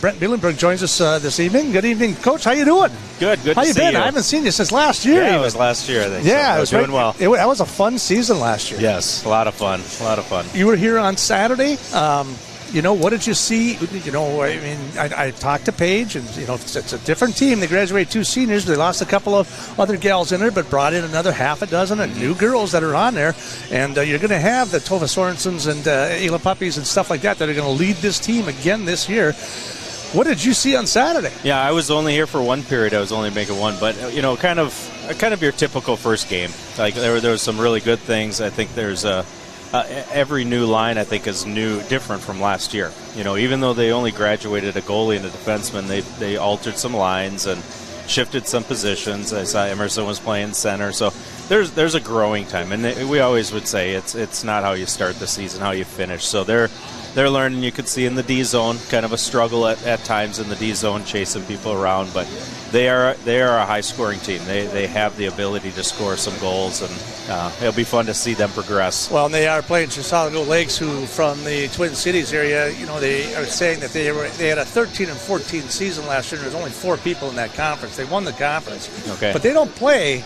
Brent Bielenberg joins us this evening. Good evening, Coach. How you doing? Good How you to see been? you. I haven't seen you since last year. Yeah, it was last year, I think. Yeah, so. I was doing well. That was a fun season last year. Yes, a lot of fun. You were here on Saturday. What did you see? I talked to Paige, and it's a different team. They graduated 2 seniors. They lost a couple of other gals in there, but brought in another half a dozen of new girls that are on there. And you're going to have the Tova Sorensens and Ayla Puppies and stuff like that are going to lead this team again this year. What did you see on Saturday? Yeah, I was only here for one period. I was only making one, but kind of your typical first game. Like there was some really good things. I think there's every new line I think is different from last year. Even though they only graduated a goalie and a defenseman, they altered some lines and shifted some positions. I saw Emerson was playing center, so there's a growing time, and we always would say it's not how you start the season, how you finish. So they're learning. You could see in the D zone kind of a struggle at times in the D zone, chasing people around, but they are a high scoring team. They have the ability to score some goals, and it'll be fun to see them progress. Well, and they are playing Chisago Lakes, who from the Twin Cities area. They are saying that they had a 13-14 season last year. And there's only 4 people in that conference. They won the conference, but they don't play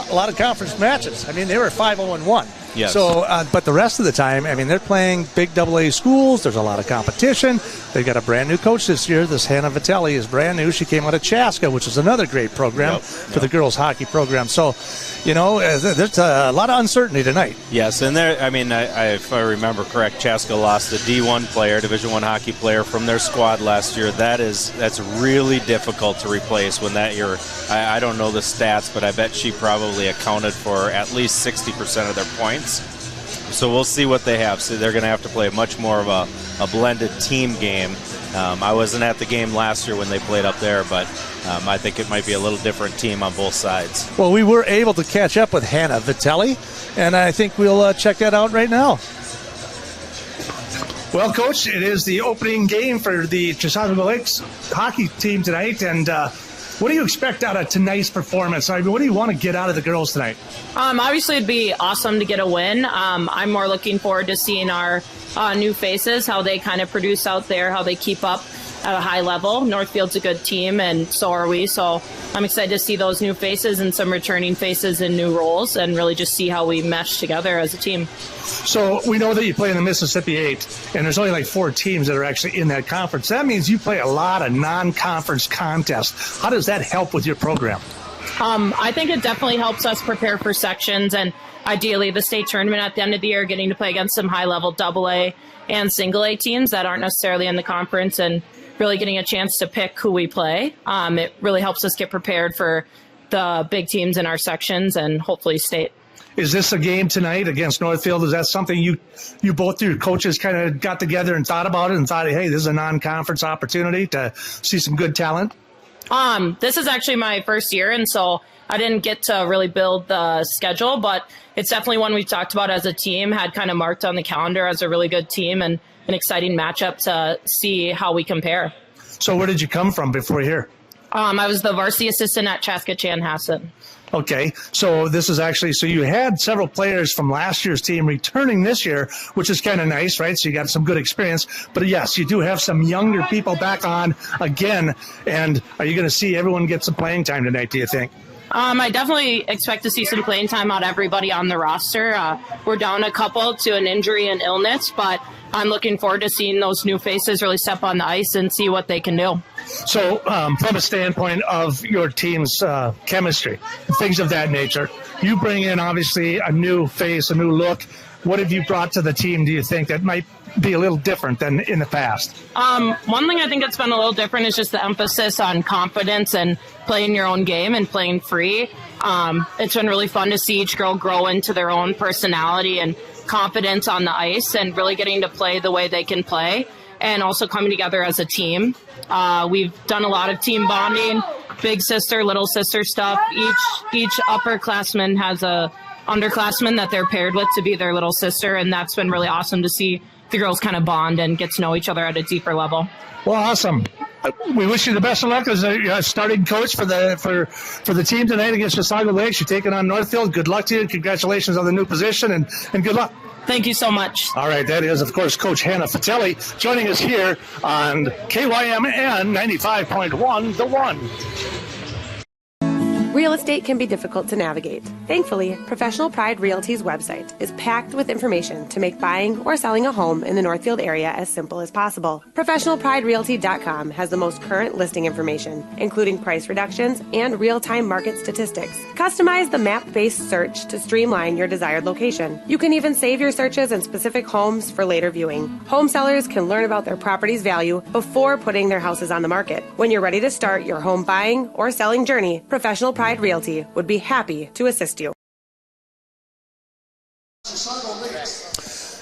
a lot of conference matches. They were 5-0-1. Yes. So, but the rest of the time, they're playing big AA schools. There's a lot of competition. They've got a brand new coach this year. This Hannah Vitelli is brand new. She came out of Chaska, which is another great program for the girls hockey program. So, there's a lot of uncertainty tonight. Yes, and if I remember correct, Chaska lost a D1 player, Division I hockey player from their squad last year. That's really difficult to replace when that year. I don't know the stats, but I bet she probably accounted for at least 60% of their points. So we'll see what they have. So they're going to have to play much more of a blended team game. I wasn't at the game last year when they played up there, but I think it might be a little different team on both sides. Well, we were able to catch up with Hannah Vitelli, and I think we'll check that out right now. Well, Coach, it is the opening game for the Chisago Lakes hockey team tonight, and what do you expect out of tonight's performance? What do you want to get out of the girls tonight? Obviously, it'd be awesome to get a win. I'm more looking forward to seeing our new faces, how they kind of produce out there, how they keep up at a high level. Northfield's a good team, and so are we. So I'm excited to see those new faces and some returning faces in new roles, and really just see how we mesh together as a team. So we know that you play in the Mississippi 8, and there's only like 4 teams that are actually in that conference. That means you play a lot of non-conference contests. How does that help with your program? I think it definitely helps us prepare for sections, and ideally the state tournament at the end of the year, getting to play against some high-level AA and single A teams that aren't necessarily in the conference, and really getting a chance to pick who we play. It really helps us get prepared for the big teams in our sections and hopefully state. Is this a game tonight against Northfield? Is that something you both your coaches kind of got together and thought about it and thought, hey, this is a non-conference opportunity to see some good talent? This is actually my first year, and so I didn't get to really build the schedule, but it's definitely one we've talked about as a team, had kind of marked on the calendar as a really good team and an exciting matchup to see how we compare. So where did you come from before here? I was the varsity assistant at Chaska Chanhassen. Okay, so this is actually, so you had several players from last year's team returning this year, which is kind of nice, right? So you got some good experience. But yes, you do have some younger people back on again. And are you going to see everyone get some playing time tonight, do you think? I definitely expect to see some playing time out of everybody on the roster. We're down a couple to an injury and illness, but I'm looking forward to seeing those new faces really step on the ice and see what they can do. So from a standpoint of your team's chemistry, things of that nature, you bring in obviously a new face, a new look. What have you brought to the team, do you think, that might be a little different than in the past? One thing I think that's been a little different is just the emphasis on confidence and playing your own game and playing free. It's been really fun to see each girl grow into their own personality and confidence on the ice and really getting to play the way they can play and also coming together as a team. We've done a lot of team bonding, big sister, little sister stuff. Each upperclassman has a underclassmen that they're paired with to be their little sister, and that's been really awesome to see the girls kind of bond and get to know each other at a deeper level. Well, awesome. We wish you the best of luck as a starting coach for the team tonight against Chisago Lakes. You're taking on Northfield. Good luck to you. Congratulations on the new position, and good luck. Thank you so much. All right, that is, of course, Coach Hannah Fatelli joining us here on KYMN 95.1 The One. Real estate can be difficult to navigate. Thankfully, Professional Pride Realty's website is packed with information to make buying or selling a home in the Northfield area as simple as possible. ProfessionalPrideRealty.com has the most current listing information, including price reductions and real-time market statistics. Customize the map-based search to streamline your desired location. You can even save your searches in specific homes for later viewing. Home sellers can learn about their property's value before putting their houses on the market. When you're ready to start your home buying or selling journey, Professional Pride Realty would be happy to assist you.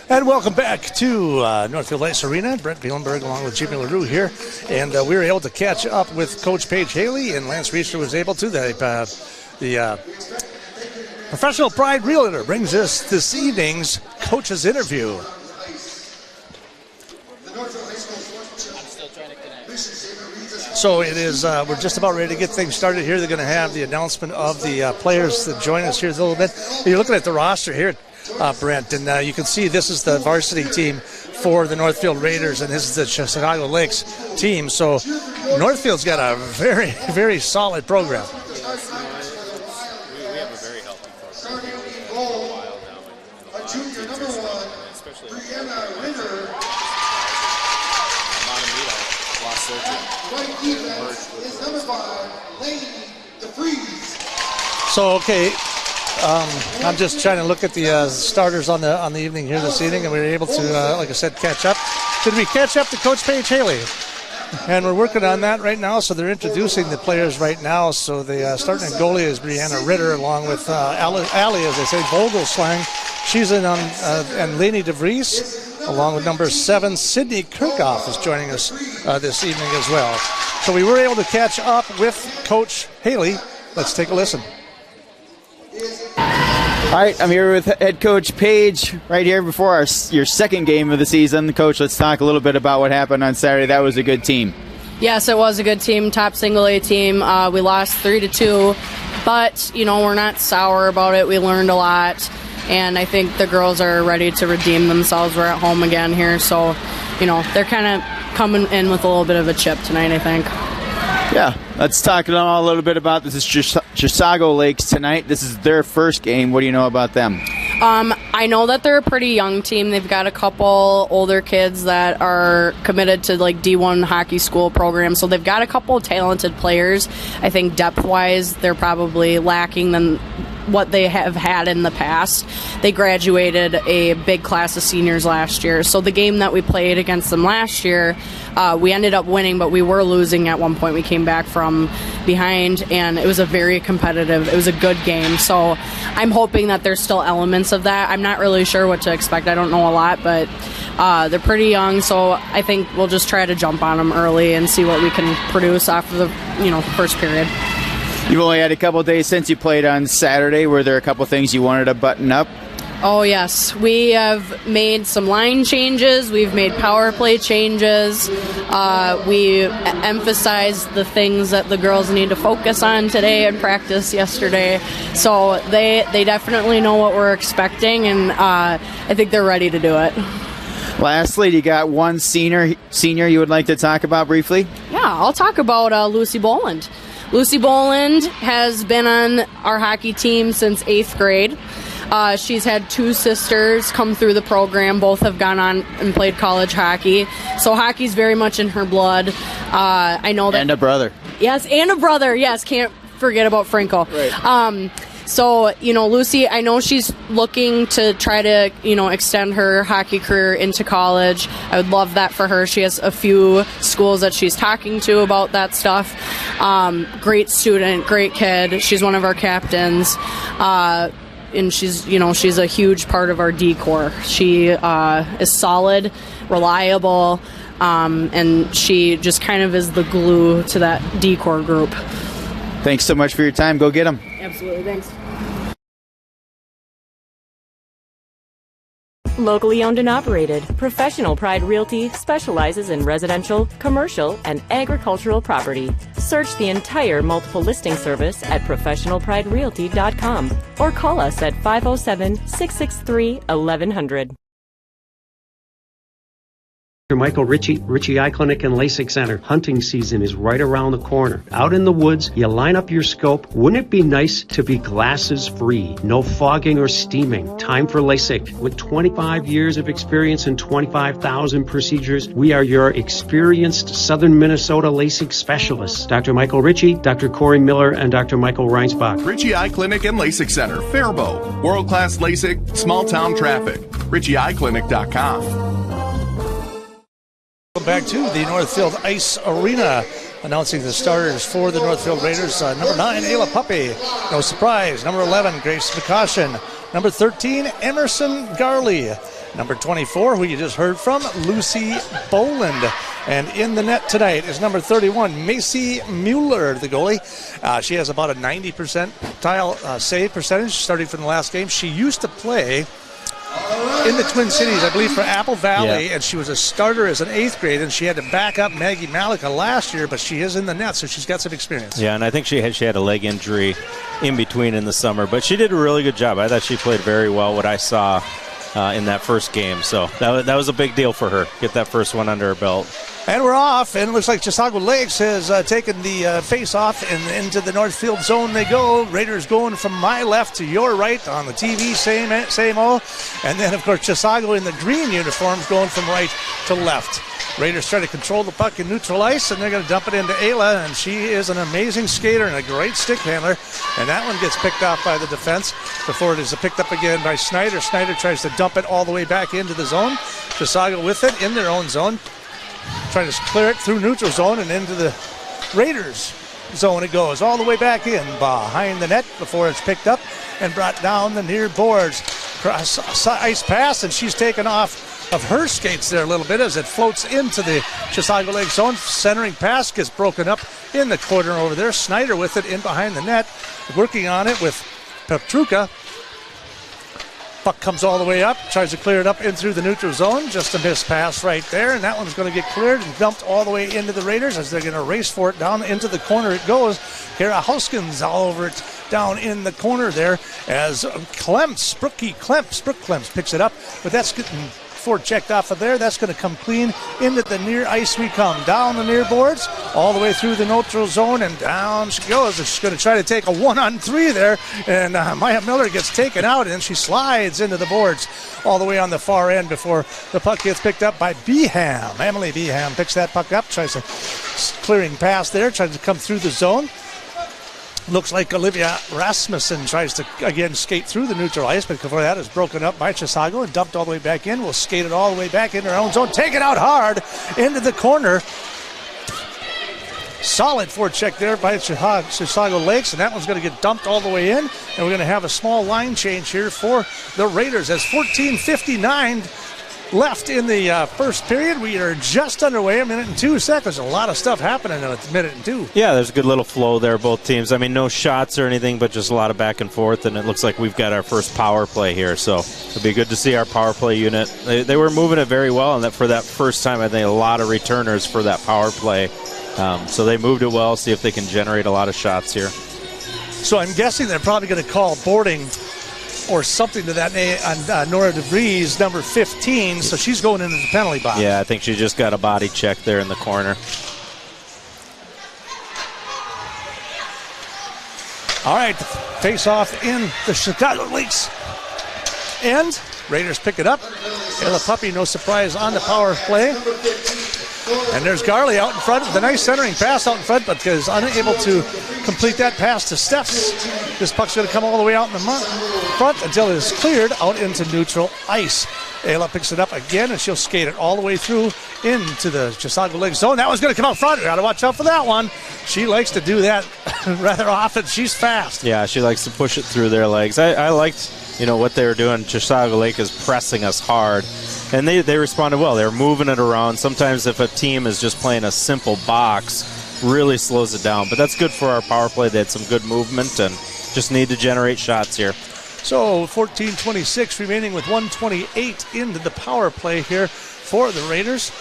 And welcome back to Northfield Ice Arena. Brent Bielenberg along with Jimmy LaRue here. And we were able to catch up with Coach Paige Haley, and Lance Reeser was able to. The Professional Pride Realtor brings us this evening's coach's interview. So it is, we're just about ready to get things started here. They're going to have the announcement of the players that join us here in a little bit. You're looking at the roster here, Brent, and you can see this is the varsity team for the Northfield Raiders, and this is the Chisago Lakes team. So Northfield's got a very, very solid program. We have a very healthy program for a while now. And junior number 1, especially Brianna Ritter. Lost their team. Right defense is number 5, Lane DeFreeze. So, okay, I'm just trying to look at the starters on the evening here this evening, and we were able to, like I said, catch up. Did we catch up to Coach Paige Haley? And we're working on that right now, so they're introducing the players right now. So the starting goalie is Brianna Ritter, along with Allie, as they say, Vogel slang. She's in on, and Lane DeVries, along with number 7, Sydney Kirchhoff, is joining us this evening as well. So we were able to catch up with Coach Haley. Let's take a listen. All right, I'm here with head coach Paige right here before your second game of the season. Coach, let's talk a little bit about what happened on Saturday. That was a good team. Yes, it was a good team, top single A team. We lost 3-2, but, we're not sour about it. We learned a lot, and I think the girls are ready to redeem themselves. We're at home again here, so, they're kind of coming in with a little bit of a chip tonight, I think. Yeah, let's talk a little bit about this. Is Chisago Lakes tonight. This is their first game. What do you know about them? I know that they're a pretty young team. They've got a couple older kids that are committed to D1 hockey school program, so they've got a couple of talented players. I think depth-wise, they're probably lacking than what they have had in the past. They graduated a big class of seniors last year, so the game that we played against them last year, we ended up winning, but we were losing at one point. We came back from behind, and it was a very competitive, it was a good game, so I'm hoping that there's still elements of that. I'm not really sure what to expect. I don't know a lot, but they're pretty young, so I think we'll just try to jump on them early and see what we can produce off of the first period. You've only had a couple of days since you played on Saturday. Were there a couple of things you wanted to button up? Oh, yes. We have made some line changes. We've made power play changes. We emphasized the things that the girls need to focus on today and practice yesterday. So they definitely know what we're expecting, and I think they're ready to do it. Lastly, you got one senior you would like to talk about briefly? Yeah, I'll talk about Lucy Boland. Lucy Boland has been on our hockey team since 8th grade. She's had 2 sisters come through the program. Both have gone on and played college hockey. So hockey's very much in her blood. I know that. And a brother. Yes, and a brother. Yes, can't forget about Franco. Right. So, Lucy, I know she's looking to try to, extend her hockey career into college. I would love that for her. She has a few schools that she's talking to about that stuff. Great student, great kid. She's one of our captains. And she's a huge part of our D corps. She is solid, reliable, and she just kind of is the glue to that D corps group. Thanks so much for your time. Go get them. Absolutely, thanks. Locally owned and operated, Professional Pride Realty specializes in residential, commercial, and agricultural property. Search the entire multiple listing service at professionalpriderealty.com or call us at 507-663-1100. Dr. Michael Ritchie Eye Clinic and LASIK Center. Hunting season is right around the corner. Out in the woods, you line up your scope. Wouldn't it be nice to be glasses free? No fogging or steaming. Time for LASIK. With 25 years of experience and 25,000 procedures, we are your experienced Southern Minnesota LASIK specialists. Dr. Michael Ritchie, Dr. Corey Miller, and Dr. Michael Reinsbach. Ritchie Eye Clinic and LASIK Center, Faribault. World-class LASIK, small town traffic. RitchieEyeClinic.com. Welcome back to the Northfield Ice Arena. Announcing the starters for the Northfield Raiders. Number 9, Ayla Puppy. No surprise. Number 11, Grace McCaution. Number 13, Emerson Garley. Number 24, who you just heard from, Lucy Boland. And in the net tonight is number 31, Macy Mueller, the goalie. She has about a 90% save percentage starting from the last game. She used to play in the Twin Cities, I believe, for Apple Valley, and she was a starter as an 8th grade, and she had to back up Maggie Malika last year, but she is in the net, so she's got some experience. Yeah, and I think she had a leg injury in between in the summer, but she did a really good job. I thought she played very well, what I saw in that first game, so that was a big deal for her, get that first one under her belt. And we're off, and it looks like Chisago Lakes has taken the face-off, and into the Northfield zone they go. Raiders going from my left to your right on the TV, same old. And then, of course, Chisago in the green uniforms going from right to left. Raiders try to control the puck in neutral ice, and they're going to dump it into Ayla, and she is an amazing skater and a great stick handler. And that one gets picked off by the defense before it is picked up again by Snyder. Snyder tries to dump it all the way back into the zone. Chisago with it in their own zone. Trying to clear it through neutral zone and into the Raiders zone it goes. All the way back in behind the net before it's picked up and brought down the near boards. Cross ice pass, and she's taken off of her skates there a little bit as it floats into the Chisago Lake zone. Centering pass gets broken up in the corner over there. Snyder with it in behind the net. Working on it with Petruka. Puck comes all the way up, tries to clear it up in through the neutral zone. Just a missed pass right there, and that one's going to get cleared and dumped all the way into the Raiders as they're going to race for it. Down into the corner it goes. Kara Houskins all over it down in the corner there as Brooke Klemps picks it up, but that's getting checked off of there. That's going to come clean into the near ice. We come down the near boards all the way through the neutral zone, and down she goes. She's going to try to take a 1-on-3 there, and Maya Miller gets taken out, and she slides into the boards all the way on the far end before the puck gets picked up by Beham. Emily Beham picks that puck up, tries a clearing pass there, tries to come through the zone. Looks like Olivia Rasmussen tries to, again, skate through the neutral ice, but before that is broken up by Chisago and dumped all the way back in. We'll skate it all the way back into our own zone. Take it out hard into the corner. Solid forecheck there by Chisago Lakes, and that one's going to get dumped all the way in. And we're going to have a small line change here for the Raiders as 14:59 left in the first period. We are just underway, 1 minute and 2 seconds. A lot of stuff happening in a minute and 2. Yeah, there's a good little flow there, both teams. I mean, no shots or anything, but just a lot of back and forth, and it looks like we've got our first power play here. So it'll be good to see our power play unit. They were moving it very well, and that for that first time, I think a lot of returners for that power play. So they moved it well, see if they can generate a lot of shots here. So I'm guessing they're probably going to call boarding or something to that name on Nora DeVries, number 15, so she's going into the penalty box. Yeah, I think she just got a body check there in the corner. All right, face-off in the Chicago Lakes end. Raiders pick it up. Ayla Puppy, no surprise, on the power play. And there's Garley out in front with a nice centering pass out in front, but is unable to complete that pass to Steffs. This puck's going to come all the way out in the front until it is cleared out into neutral ice. Ayla picks it up again, and she'll skate it all the way through into the Chisago Lake zone. That one's going to come out front. Got to watch out for that one. She likes to do that rather often. She's fast. Yeah, she likes to push it through their legs. I liked, what they were doing. Chisago Lake is pressing us hard, and they responded well. They were moving it around. Sometimes if a team is just playing a simple box, really slows it down. But that's good for our power play. They had some good movement and just need to generate shots here. So 14:26 remaining with 1:28 into the power play here for the Raiders.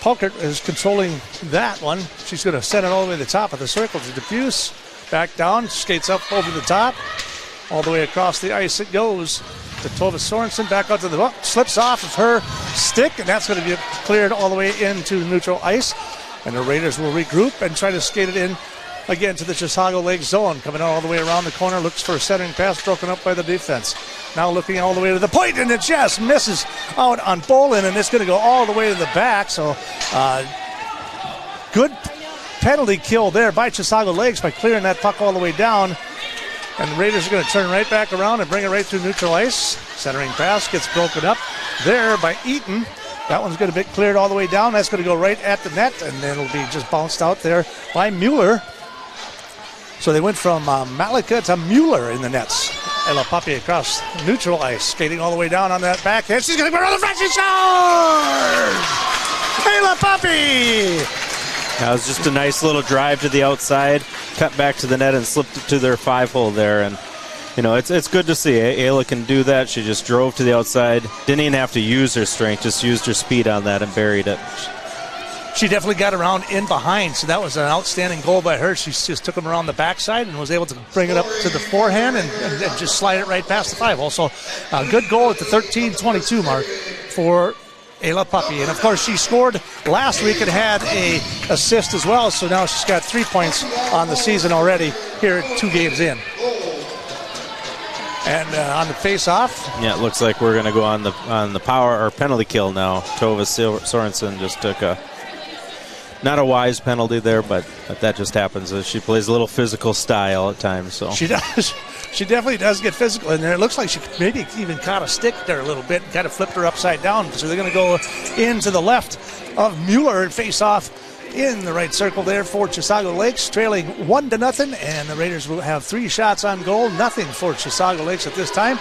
Pulkert is controlling that one. She's going to send it all the way to the top of the circle to Diffuse. Back down, skates up over the top. All the way across the ice it goes to Tova Sorensen. Back out to the hook. Slips off of her stick, and that's going to be cleared all the way into neutral ice. And the Raiders will regroup and try to skate it in again to the Chisago Lake zone. Coming out all the way around the corner. Looks for a centering pass broken up by the defense. Now looking all the way to the point, and it just misses out on Bolin, and it's going to go all the way to the back. So good penalty kill there by Chisago Lakes by clearing that puck all the way down. And the Raiders are going to turn right back around and bring it right through neutral ice. Centering pass gets broken up there by Eaton. That one's going to be cleared all the way down. That's going to go right at the net, and then it'll be just bounced out there by Mueller. So they went from Malika to Mueller in the nets. Ella Puppy across neutral ice, skating all the way down on that backhand. She's going to go around the front. She scores! Ella Puppy! That was just a nice little drive to the outside, cut back to the net and slipped it to their 5-hole there. And, you know, it's good to see. Ayla can do that. She just drove to the outside. Didn't even have to use her strength, just used her speed on that and buried it. She definitely got around in behind, so that was an outstanding goal by her. She just took them around the backside and was able to bring it up to the forehand and just slide it right past the 5-hole. So a good goal at the 13:22 mark for Ayla Puppy. And, of course, she scored last week and had a assist as well, so now she's got 3 points on the season already here 2 games in. And on the face-off. Yeah, it looks like we're going to go on the power or penalty kill now. Tova Sorensen just took not a wise penalty there, but that just happens. She plays a little physical style at times. So she does. She definitely does get physical in there. It looks like she maybe even caught a stick there a little bit and kind of flipped her upside down. So they're going to go into the left of Mueller and face off in the right circle there for Chisago Lakes, trailing 1-0, and the Raiders will have 3 shots on goal, nothing for Chisago Lakes at this time.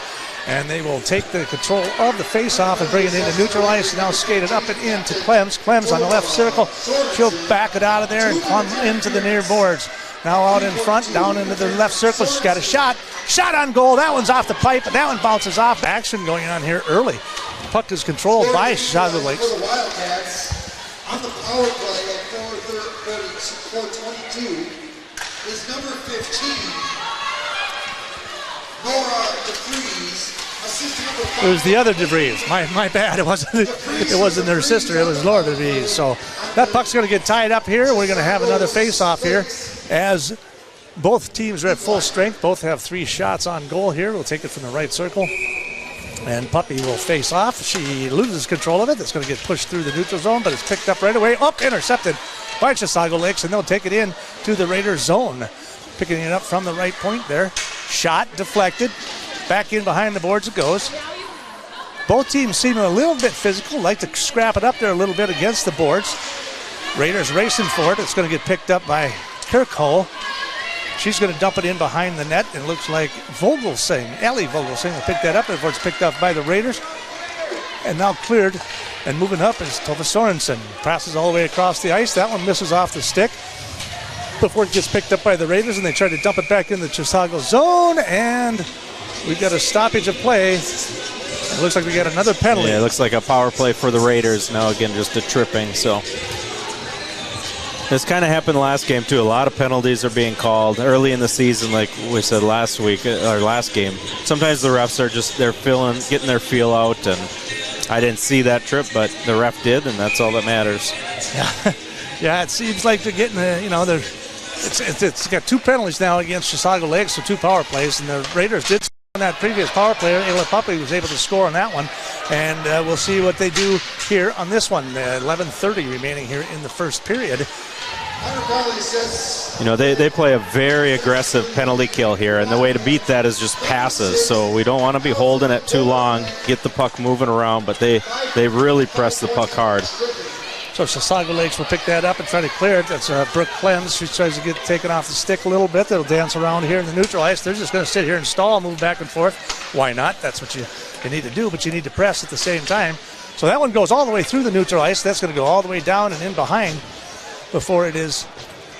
And they will take the control of the face-off and bring it into neutral ice. Now skate it up and into Clems. Clems on the left circle. She'll back it out of there and come into the near boards. Now out in front, down into the left circle. She's got a shot. Shot on goal. That one's off the pipe, but that one bounces off. Action going on here early. Puck is controlled by Chisago Lakes. For the Wildcats, on the power play at 4:22 is number 15, Nora DeVries. It was the other DeVries. My bad. It wasn't their sister. It was Laura DeVries. So that puck's going to get tied up here. We're going to have another face-off here as both teams are at full strength. Both have 3 shots on goal here. We'll take it from the right circle. And Puppy will face off. She loses control of it. It's going to get pushed through the neutral zone, but it's picked up right away. Intercepted by Chisago Lakes, and they'll take it in to the Raiders zone. Picking it up from the right point there. Shot deflected. Back in behind the boards it goes. Both teams seem a little bit physical, like to scrap it up there a little bit against the boards. Raiders racing for it. It's going to get picked up by Kirkhull. She's going to dump it in behind the net, and it looks like Ellie Vogelsing will pick that up before it's picked up by the Raiders. And now cleared and moving up is Tova Sorensen. Passes all the way across the ice. That one misses off the stick before it gets picked up by the Raiders, and they try to dump it back in the Chisago zone, and we've got a stoppage of play. It looks like we got another penalty. Yeah, it looks like a power play for the Raiders. Now again, just a tripping. So this kind of happened last game too. A lot of penalties are being called early in the season, like we said last week, or last game. Sometimes the refs are just getting their feel out, and I didn't see that trip, but the ref did, and that's all that matters. Yeah, it seems like they're getting it's got 2 penalties now against Chisago Lakes, so 2 power plays, and the Raiders did on that previous power play. Ayla Puppy was able to score on that one, and we'll see what they do here on this one. 11:30 remaining here in the first period. You know, they play a very aggressive penalty kill here, and the way to beat that is just passes. So we don't want to be holding it too long, get the puck moving around, but they really press the puck hard. So Chisago Lakes will pick that up and try to clear it. That's Brooke Clems. She tries to get taken off the stick a little bit. They'll dance around here in the neutral ice. They're just going to sit here and stall, move back and forth. Why not? That's what you need to do, but you need to press at the same time. So that one goes all the way through the neutral ice. That's going to go all the way down and in behind before it is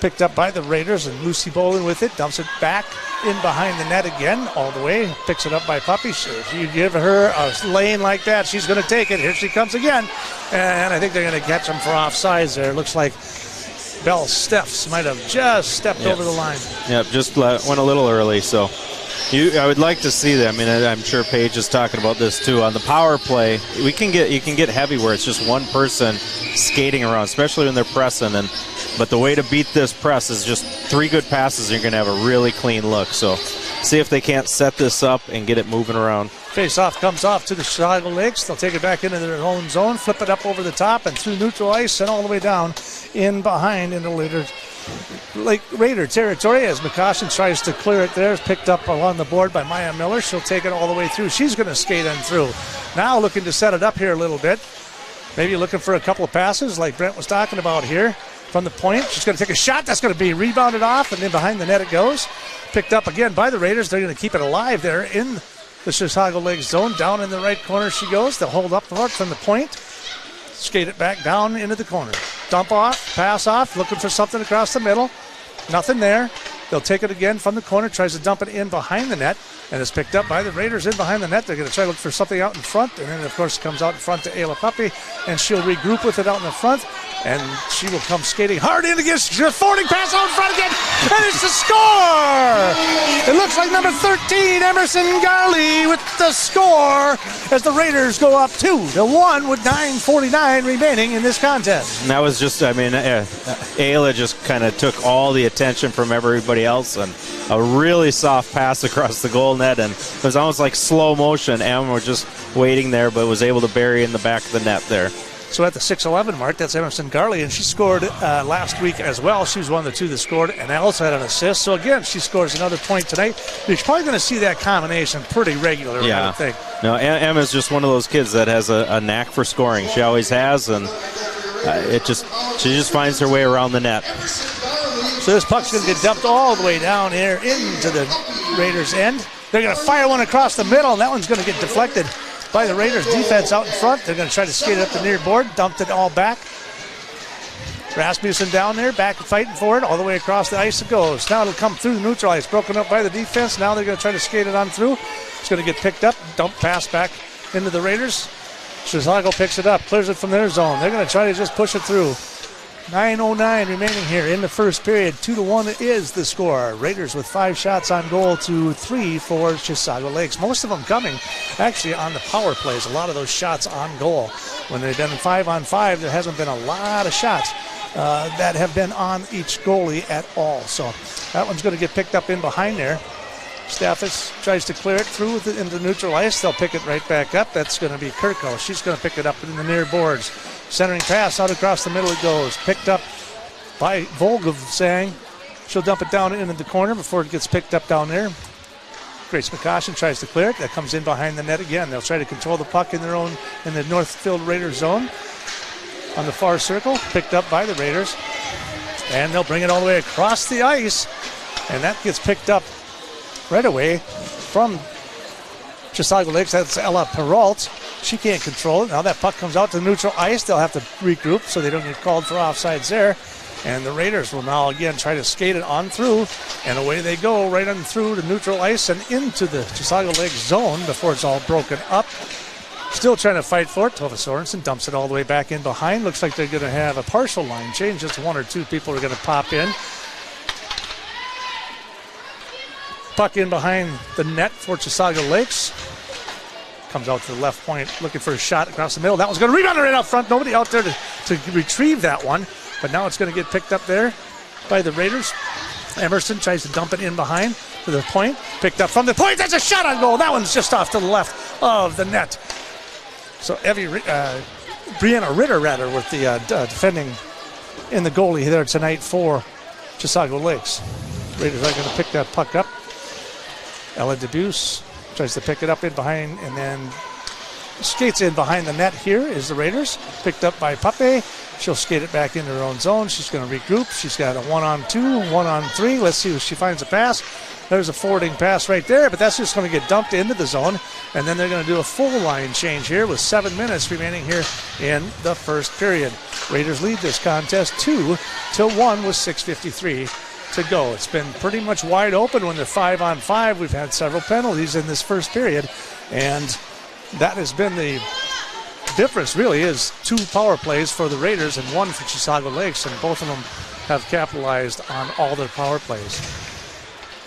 Picked up by the Raiders, and Lucy Bolin with it. Dumps it back in behind the net again, all the way. Picks it up by Puppy. If you give her a lane like that, she's going to take it. Here she comes again. And I think they're going to catch them for offsides there. Looks like Belle Steffs might have just stepped over the line. Yep, just went a little early, so I would like to see that. I mean, I'm sure Paige is talking about this too. On the power play, you can get heavy where it's just one person skating around, especially when they're pressing. But the way to beat this press is just 3 good passes, and you're going to have a really clean look. So see if they can't set this up and get it moving around. Face-off comes off to the Chisago Lakes. They'll take it back into their own zone, flip it up over the top and through neutral ice and all the way down in behind into Raider territory as McCoshen tries to clear it there. It's picked up along the board by Maya Miller. She'll take it all the way through. She's going to skate on through. Now looking to set it up here a little bit. Maybe looking for a couple of passes like Brent was talking about here. From the point, she's going to take a shot. That's going to be rebounded off, and then behind the net it goes. Picked up again by the Raiders. They're going to keep it alive there in the Chisago Lakes zone. Down in the right corner she goes. They'll hold up from the point. Skate it back down into the corner. Dump off, pass off, looking for something across the middle. Nothing there. They'll take it again from the corner, tries to dump it in behind the net, and it's picked up by the Raiders in behind the net. They're going to try to look for something out in front, and then, of course, it comes out in front to Ayla Puppy, and she'll regroup with it out in the front, and she will come skating hard in against the forwarding pass out in front again, and it's the score! It looks like number 13, Emerson Garley, with the score as the Raiders go up 2-1 with 9:49 remaining in this contest. And that was just, Ayla just kind of took all the attention from everybody else, and a really soft pass across the goal net, and it was almost like slow motion. Em was just waiting there, but was able to bury in the back of the net there. So at the 6:11 mark, that's Emerson Garley, and she scored last week as well. She was one of the 2 that scored, and also had an assist. So again, she scores another point tonight. You're probably going to see that combination pretty regularly, I would think. No, Em is just one of those kids that has a knack for scoring. She always has, and she just finds her way around the net. So this puck's going to get dumped all the way down here into the Raiders' end. They're going to fire one across the middle, and that one's going to get deflected by the Raiders' defense out in front. They're going to try to skate it up the near board, dumped it all back. Rasmussen down there, back fighting for it, all the way across the ice it goes. Now it'll come through the neutral ice, broken up by the defense. Now they're going to try to skate it on through. It's going to get picked up, dumped pass back into the Raiders. Chisago picks it up, clears it from their zone. They're going to try to just push it through. 9:09 remaining here in the first period. 2-1 is the score. Raiders with 5 shots on goal to 3 for Chisago Lakes. Most of them coming actually on the power plays. A lot of those shots on goal. When they've been 5-on-5, there hasn't been a lot of shots that have been on each goalie at all. So that one's going to get picked up in behind there. Staffis tries to clear it through into neutral ice. They'll pick it right back up. That's going to be Kirko. She's going to pick it up in the near boards. Centering pass out across the middle it goes. Picked up by Volgov. She'll dump it down into the corner before it gets picked up down there. Grace McCoshen tries to clear it. That comes in behind the net again. They'll try to control the puck in the Northfield Raiders zone. On the far circle, picked up by the Raiders. And they'll bring it all the way across the ice. And that gets picked up right away from Chisago Lakes. That's Ella Peralt. She can't control it. Now that puck comes out to neutral ice. They'll have to regroup so they don't get called for offsides there. And the Raiders will now again try to skate it on through. And away they go right on through the neutral ice and into the Chisago Lakes zone before it's all broken up. Still trying to fight for it. Tova Sorensen dumps it all the way back in behind. Looks like they're going to have a partial line change. Just 1 or 2 people are going to pop in. Puck in behind the net for Chisago Lakes. Comes out to the left point, looking for a shot across the middle. That one's going to rebound right out front. Nobody out there to retrieve that one. But now it's going to get picked up there by the Raiders. Emerson tries to dump it in behind to the point. Picked up from the point. That's a shot on goal. That one's just off to the left of the net. So Brianna Ritter, with the defending in the goalie there tonight for Chisago Lakes. Raiders are going to pick that puck up. Ella DeBuse tries to pick it up in behind, and then skates in behind the net here is the Raiders. Picked up by Pape. She'll skate it back into her own zone. She's going to regroup. She's got a 1-on-2, 1-on-3. Let's see if she finds a pass. There's a forwarding pass right there, but that's just going to get dumped into the zone. And then they're going to do a full line change here with 7 minutes remaining here in the first period. Raiders lead this contest 2-1 with 6:53 to go. It's been pretty much wide open when they're 5-on-5. We've had several penalties in this first period, and that has been the difference. Really is 2 power plays for the Raiders and 1 for Chisago Lakes, and both of them have capitalized on all their power plays.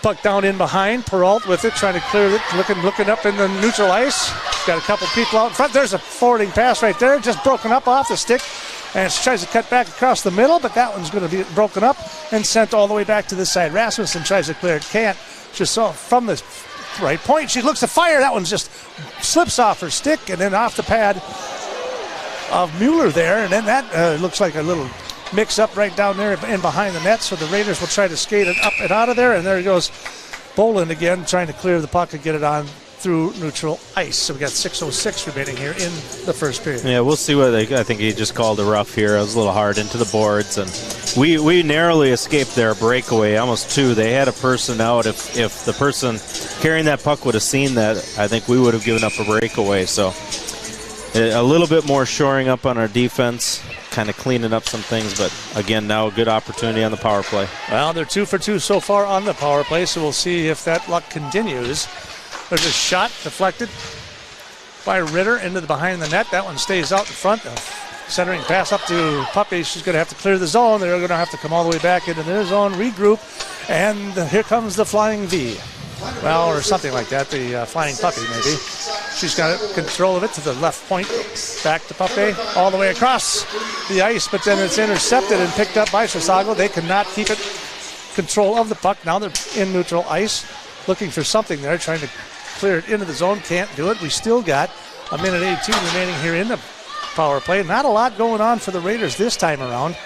Puck down in behind, Peralt with it, trying to clear it, looking up in the neutral ice. Got a couple people out in front. There's a forwarding pass right there, just broken up off the stick. And she tries to cut back across the middle, but that one's going to be broken up and sent all the way back to this side. Rasmussen tries to clear it, can't. Just saw from the right point. She looks to fire. That one just slips off her stick and then off the pad of Mueller there. And then that looks like a little mix-up right down there in behind the net. So the Raiders will try to skate it up and out of there. And there goes Boland again, trying to clear the puck and get it on through neutral ice. So we got 6:06 remaining here in the first period. Yeah, we'll see what I think he just called a rough here. It was a little hard into the boards, and we narrowly escaped their breakaway, almost 2. They had a person out. If the person carrying that puck would have seen that, I think we would have given up a breakaway. So a little bit more shoring up on our defense, kind of cleaning up some things, but again, now a good opportunity on the power play. Well, they're 2 for 2 so far on the power play, so we'll see if that luck continues. There's a shot deflected by Ritter into the behind the net. That one stays out in front. Centering pass up to Puppy. She's going to have to clear the zone. They're going to have to come all the way back into their zone, regroup, and here comes the flying V. Well, or something like that, the flying Puppy maybe. She's got control of it to the left point. Back to Puppy, all the way across the ice, but then it's intercepted and picked up by Chisago. They cannot keep it control of the puck. Now they're in neutral ice, looking for something there, trying to clear it into the zone. Can't do it. We still got a minute 18 remaining here in the power play. Not a lot going on for the Raiders this time around.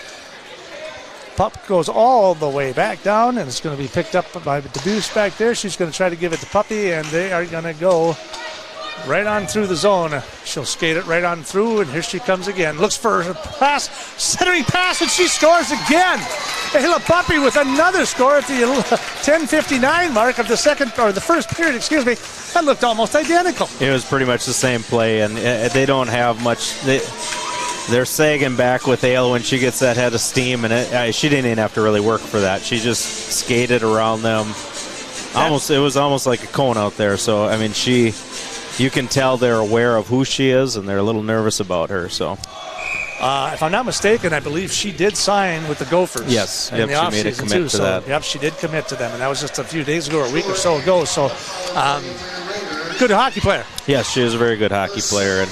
Puck goes all the way back down, and it's going to be picked up by DeBuse back there. She's going to try to give it to Puppy, and they are going to go right on through the zone. She'll skate it right on through, and here she comes again. Looks for a pass, centering pass, and she scores again. Ayla Puppy with another score at the 10:59 mark of the first period, excuse me. That looked almost identical. It was pretty much the same play, and they don't have much. They're sagging back with Ayla when she gets that head of steam, and she didn't even have to really work for that. She just skated around them. It was almost like a cone out there. So I mean, you can tell they're aware of who she is, and they're a little nervous about her. So, if I'm not mistaken, I believe she did sign with the Gophers. Yes, in the she made a commit to that. Yep, she did commit to them, and that was just a few days ago, or a week or so ago. So, good hockey player. Yes, she is a very good hockey player.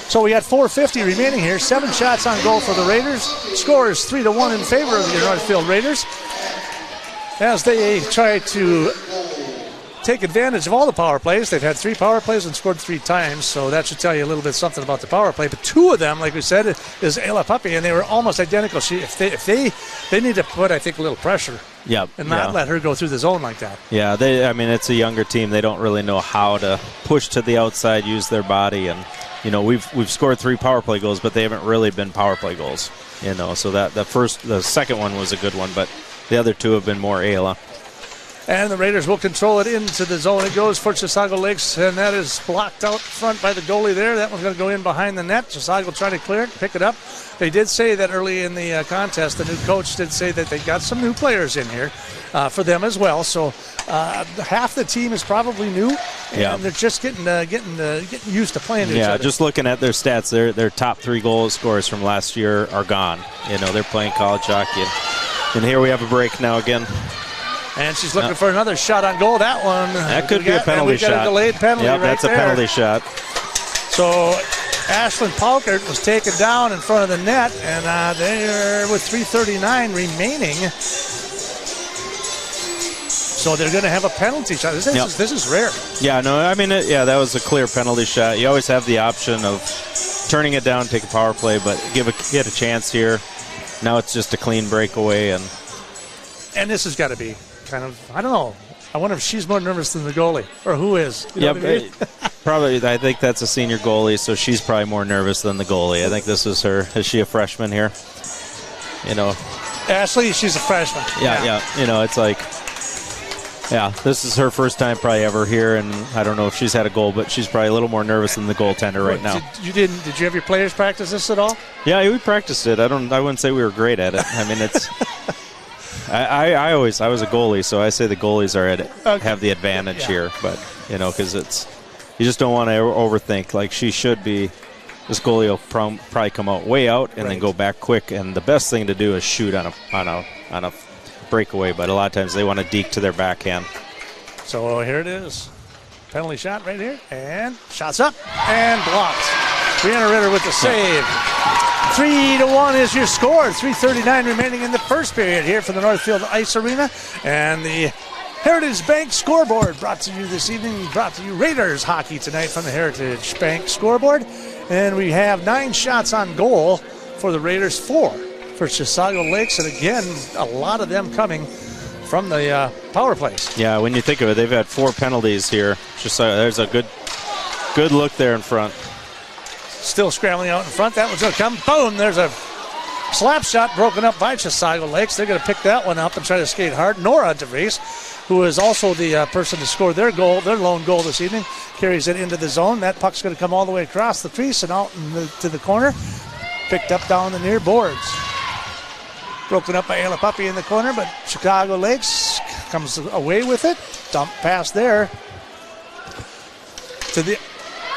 So we had 4:50 remaining here. 7 shots on goal for the Raiders. Score is 3-1 in favor of the Northfield Raiders, as they try to take advantage of all the power plays. They've had 3 power plays and scored 3 times, so that should tell you a little bit something about the power play. But 2 of them, like we said, is Ayla Puppy, and they were almost identical. If they need to put, I think, a little pressure. Yep, and not let her go through the zone like that. Yeah, it's a younger team. They don't really know how to push to the outside, use their body, and we've scored 3 power play goals, but they haven't really been power play goals. So the second one was a good one, but the other 2 have been more Ayla. And the Raiders will control it into the zone. It goes for Chisago Lakes, and that is blocked out front by the goalie there. That one's going to go in behind the net. Chisago trying to clear it, pick it up. They did say that early in the contest, the new coach did say that they got some new players in here for them as well. So half the team is probably new, and they're just getting used to playing each other. Just looking at their stats, their top 3 goal scorers from last year are gone. They're playing college hockey. And here we have a break now again. And she's looking for another shot on goal. That could be a penalty shot. We got a delayed penalty right there. That's a penalty shot. So Ashlyn Palkert was taken down in front of the net, and they're with 3:39 remaining. So they're going to have a penalty shot. This is rare. Yeah, no, I mean, that was a clear penalty shot. You always have the option of turning it down, take a power play, but get a chance here. Now it's just a clean breakaway, and this has got to be kind of, I don't know, I wonder if she's more nervous than the goalie, or who is. You know what I mean? Probably. I think that's a senior goalie, so she's probably more nervous than the goalie. I think this is her. Is she a freshman here? You know. Ashley, she's a freshman. Yeah. You know, it's like, this is her first time probably ever here, and I don't know if she's had a goal, but she's probably a little more nervous than the goaltender right now. Did you have your players practice this at all? Yeah, we practiced it. I wouldn't say we were great at it. I mean, it's. I was a goalie, so I say the goalies have the advantage here, but you know, because you just don't want to overthink. Like she should be. This goalie will probably come out way out and then go back quick. And the best thing to do is shoot on a breakaway. But a lot of times they want to deke to their backhand. So here it is, penalty shot right here, and shots up and blocked. Brianna Ritter with the save. 3-1 is your score. 3:39 remaining in the first period here from the Northfield Ice Arena, and the Heritage Bank scoreboard brought to you this evening. Brought to you Raiders hockey tonight from the Heritage Bank scoreboard. And we have 9 shots on goal for the Raiders, 4 for Chisago Lakes. And again, a lot of them coming from the power plays. Yeah, when you think of it, they've had 4 penalties here. There's a good look there in front. Still scrambling out in front. That one's going to come. Boom, there's a slap shot broken up by Chisago Lakes. They're going to pick that one up and try to skate hard. Nora DeVries, who is also the person to score their lone goal this evening, carries it into the zone. That puck's going to come all the way across the crease and out to the corner. Picked up down the near boards. Broken up by Ayla Puppy in the corner, but Chisago Lakes comes away with it. Dump pass there to the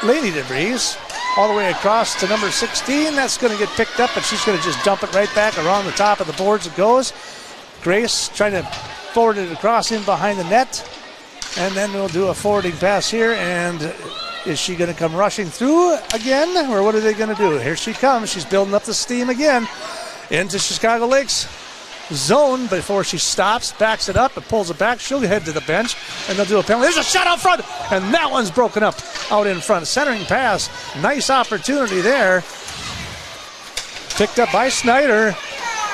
Lady DeVries. All the way across to number 16. That's going to get picked up, but she's going to just dump it right back around the top of the boards. It goes. Grace trying to forward it across in behind the net. And then we'll do a forwarding pass here. And is she going to come rushing through again? Or what are they going to do? Here she comes. She's building up the steam again into Chisago Lakes zone before she stops, backs it up, and pulls it back. She'll head to the bench, and they'll do a penalty. There's a shot out front, and that one's broken up out in front. Centering pass. Nice opportunity there. Picked up by Snyder.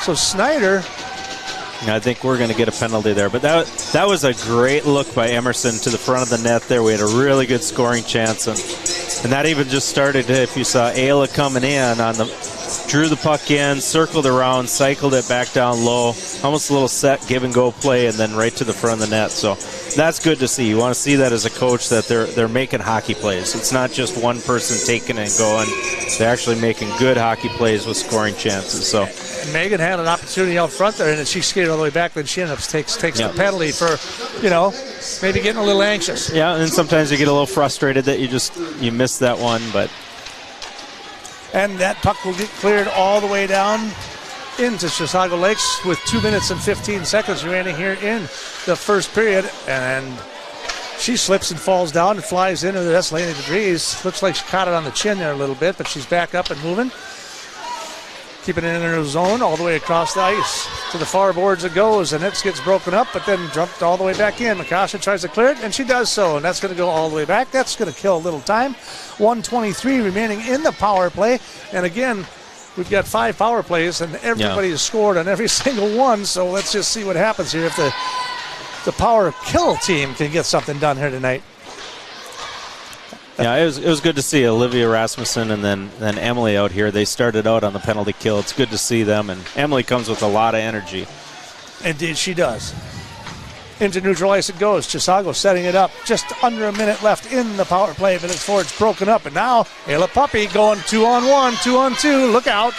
So Snyder. I think we're going to get a penalty there. But that was a great look by Emerson to the front of the net there. We had a really good scoring chance. And that even just started, if you saw Ayla coming in drew the puck in, circled around, cycled it back down low. Almost a little set give-and-go play, and then right to the front of the net. So that's good to see. You want to see that as a coach, that they're making hockey plays. It's not just one person taking it and going. They're actually making good hockey plays with scoring chances. So Megan had an opportunity out front there, and then she skated all the way back. Then she takes the penalty for, maybe getting a little anxious. Yeah, and then sometimes you get a little frustrated that you missed that one, but. And that puck will get cleared all the way down into Chisago Lakes with 2 minutes and 15 seconds remaining here in the first period. And she slips and falls down and flies into the Lady DeVries. Looks like she caught it on the chin there a little bit, but she's back up and moving. Keeping it in her zone all the way across the ice. To the far boards it goes, and it gets broken up, but then jumped all the way back in. Makasha tries to clear it, and she does so, and that's going to go all the way back. That's going to kill a little time. 1:23 remaining in the power play, and again, we've got 5 power plays, and everybody has scored on every single one, so let's just see what happens here if the power kill team can get something done here tonight. Yeah, it was good to see Olivia Rasmussen and then Emily out here. They started out on the penalty kill. It's good to see them, and Emily comes with a lot of energy. Indeed, she does. Into neutral ice it goes. Chisago setting it up. Just under a minute left in the power play, but it's broken up. And now Ayla Puppy going 2-on-1, 2-on-2. Look out.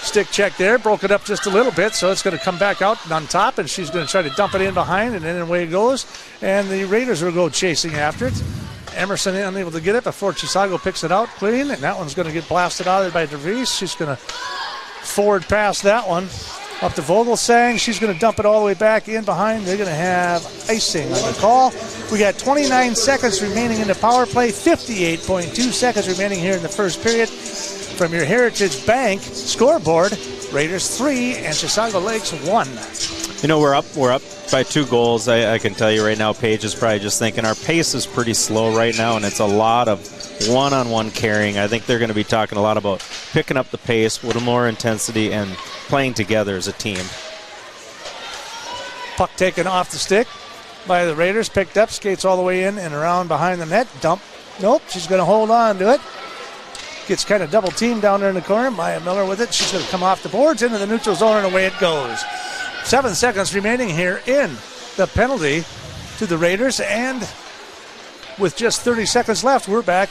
Stick check there, broke it up just a little bit, so it's going to come back out and on top, and she's going to try to dump it in behind, and then away it goes. And the Raiders will go chasing after it. Emerson unable to get it before Chisago picks it out clean, and that one's going to get blasted out of there by DeVries. She's going to forward pass that one up to Vogelsang. She's going to dump it all the way back in behind. They're going to have icing on the call. We got 29 seconds remaining in the power play, 58.2 seconds remaining here in the first period. From your Heritage Bank scoreboard, Raiders 3 and Chisago Lakes 1. We're up by 2 goals. I can tell you right now, Paige is probably just thinking our pace is pretty slow right now, and it's a lot of one-on-one carrying. I think they're going to be talking a lot about picking up the pace with more intensity and playing together as a team. Puck taken off the stick by the Raiders, picked up, skates all the way in and around behind the net. Dump. Nope, she's going to hold on to it. Gets kind of double teamed down there in the corner. Maya Miller with it. She's going to come off the boards into the neutral zone, and away it goes. 7 seconds remaining here in the penalty to the Raiders, and with just 30 seconds left, we're back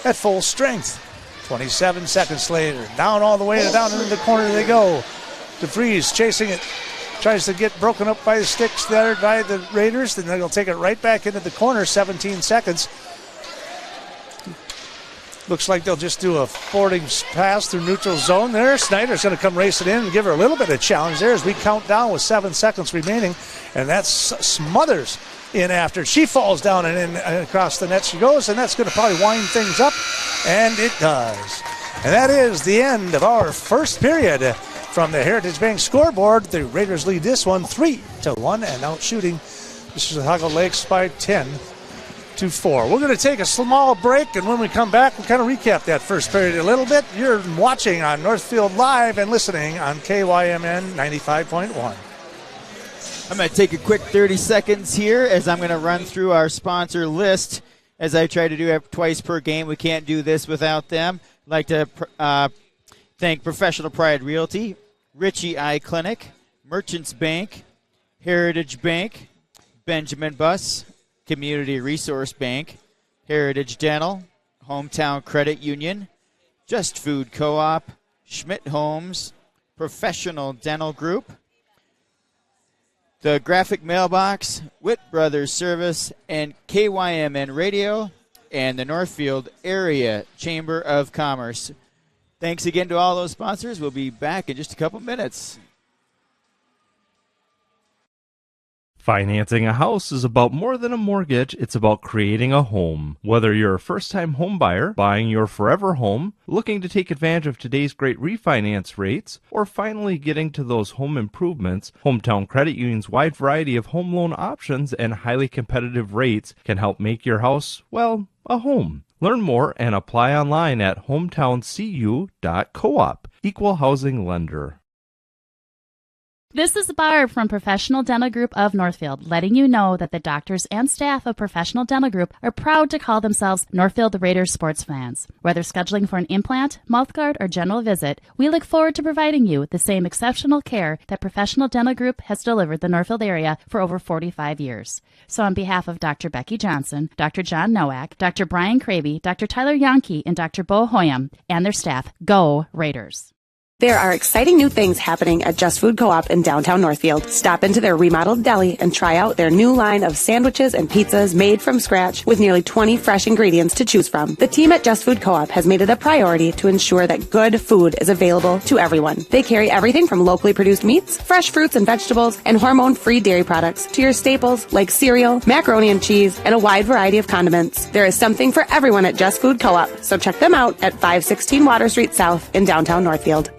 at full strength. 27 seconds later, down all the way to down into the corner they go. DeVries chasing it, tries to get broken up by the sticks there by the Raiders, then they'll take it right back into the corner. 17 seconds. Looks like they'll just do a forwarding pass through neutral zone there. Snyder's going to come racing in and give her a little bit of challenge there as we count down with 7 seconds remaining, and that's Smothers in after. She falls down and in across the net she goes, and that's going to probably wind things up, and it does. And that is the end of our first period. From the Heritage Bank scoreboard, the Raiders lead this one 3-1 and out shooting the Chisago Lakes by 10-4. We're going to take a small break, and when we come back, we'll kind of recap that first period a little bit. You're watching on Northfield Live and listening on KYMN 95.1. I'm going to take a quick 30 seconds here as I'm going to run through our sponsor list. As I try to do twice per game, we can't do this without them. I'd like to thank Professional Pride Realty, Ritchie Eye Clinic, Merchants Bank, Heritage Bank, Benjamin Bus, Community Resource Bank, Heritage Dental, Hometown Credit Union, Just Food Co-op, Schmidt Homes, Professional Dental Group, the Graphic Mailbox, Witt Brothers Service, and KYMN Radio, and the Northfield Area Chamber of Commerce. Thanks again to all those sponsors. We'll be back in just a couple minutes. Financing a house is about more than a mortgage. It's about creating a home. Whether you're a first-time home buyer, buying your forever home, looking to take advantage of today's great refinance rates, or finally getting to those home improvements, Hometown Credit Union's wide variety of home loan options and highly competitive rates can help make your house, well, a home. Learn more and apply online at hometowncu.coop. Equal housing lender. This is Barb from Professional Dental Group of Northfield, letting you know that the doctors and staff of Professional Dental Group are proud to call themselves Northfield Raiders sports fans. Whether scheduling for an implant, mouthguard, or general visit, we look forward to providing you the same exceptional care that Professional Dental Group has delivered the Northfield area for over 45 years. So on behalf of Dr. Becky Johnson, Dr. John Nowak, Dr. Brian Craby, Dr. Tyler Yonke, and Dr. Bo Hoyam, and their staff, go Raiders! There are exciting new things happening at Just Food Co-op in downtown Northfield. Stop into their remodeled deli and try out their new line of sandwiches and pizzas made from scratch with nearly 20 fresh ingredients to choose from. The team at Just Food Co-op has made it a priority to ensure that good food is available to everyone. They carry everything from locally produced meats, fresh fruits and vegetables, and hormone-free dairy products to your staples like cereal, macaroni and cheese, and a wide variety of condiments. There is something for everyone at Just Food Co-op, so check them out at 516 Water Street South in downtown Northfield.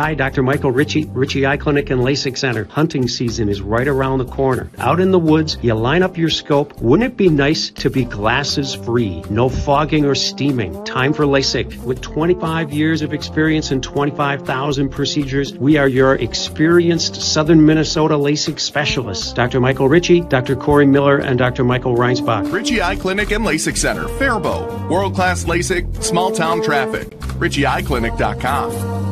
Hi, Dr. Michael Ritchie, Ritchie Eye Clinic and LASIK Center. Hunting season is right around the corner. Out in the woods, you line up your scope. Wouldn't it be nice to be glasses free? No fogging or steaming. Time for LASIK. With 25 years of experience and 25,000 procedures, we are your experienced Southern Minnesota LASIK specialists. Dr. Michael Ritchie, Dr. Corey Miller, and Dr. Michael Reinsbach. Ritchie Eye Clinic and LASIK Center, Faribault. World-class LASIK, small town traffic. RitchieEyeClinic.com.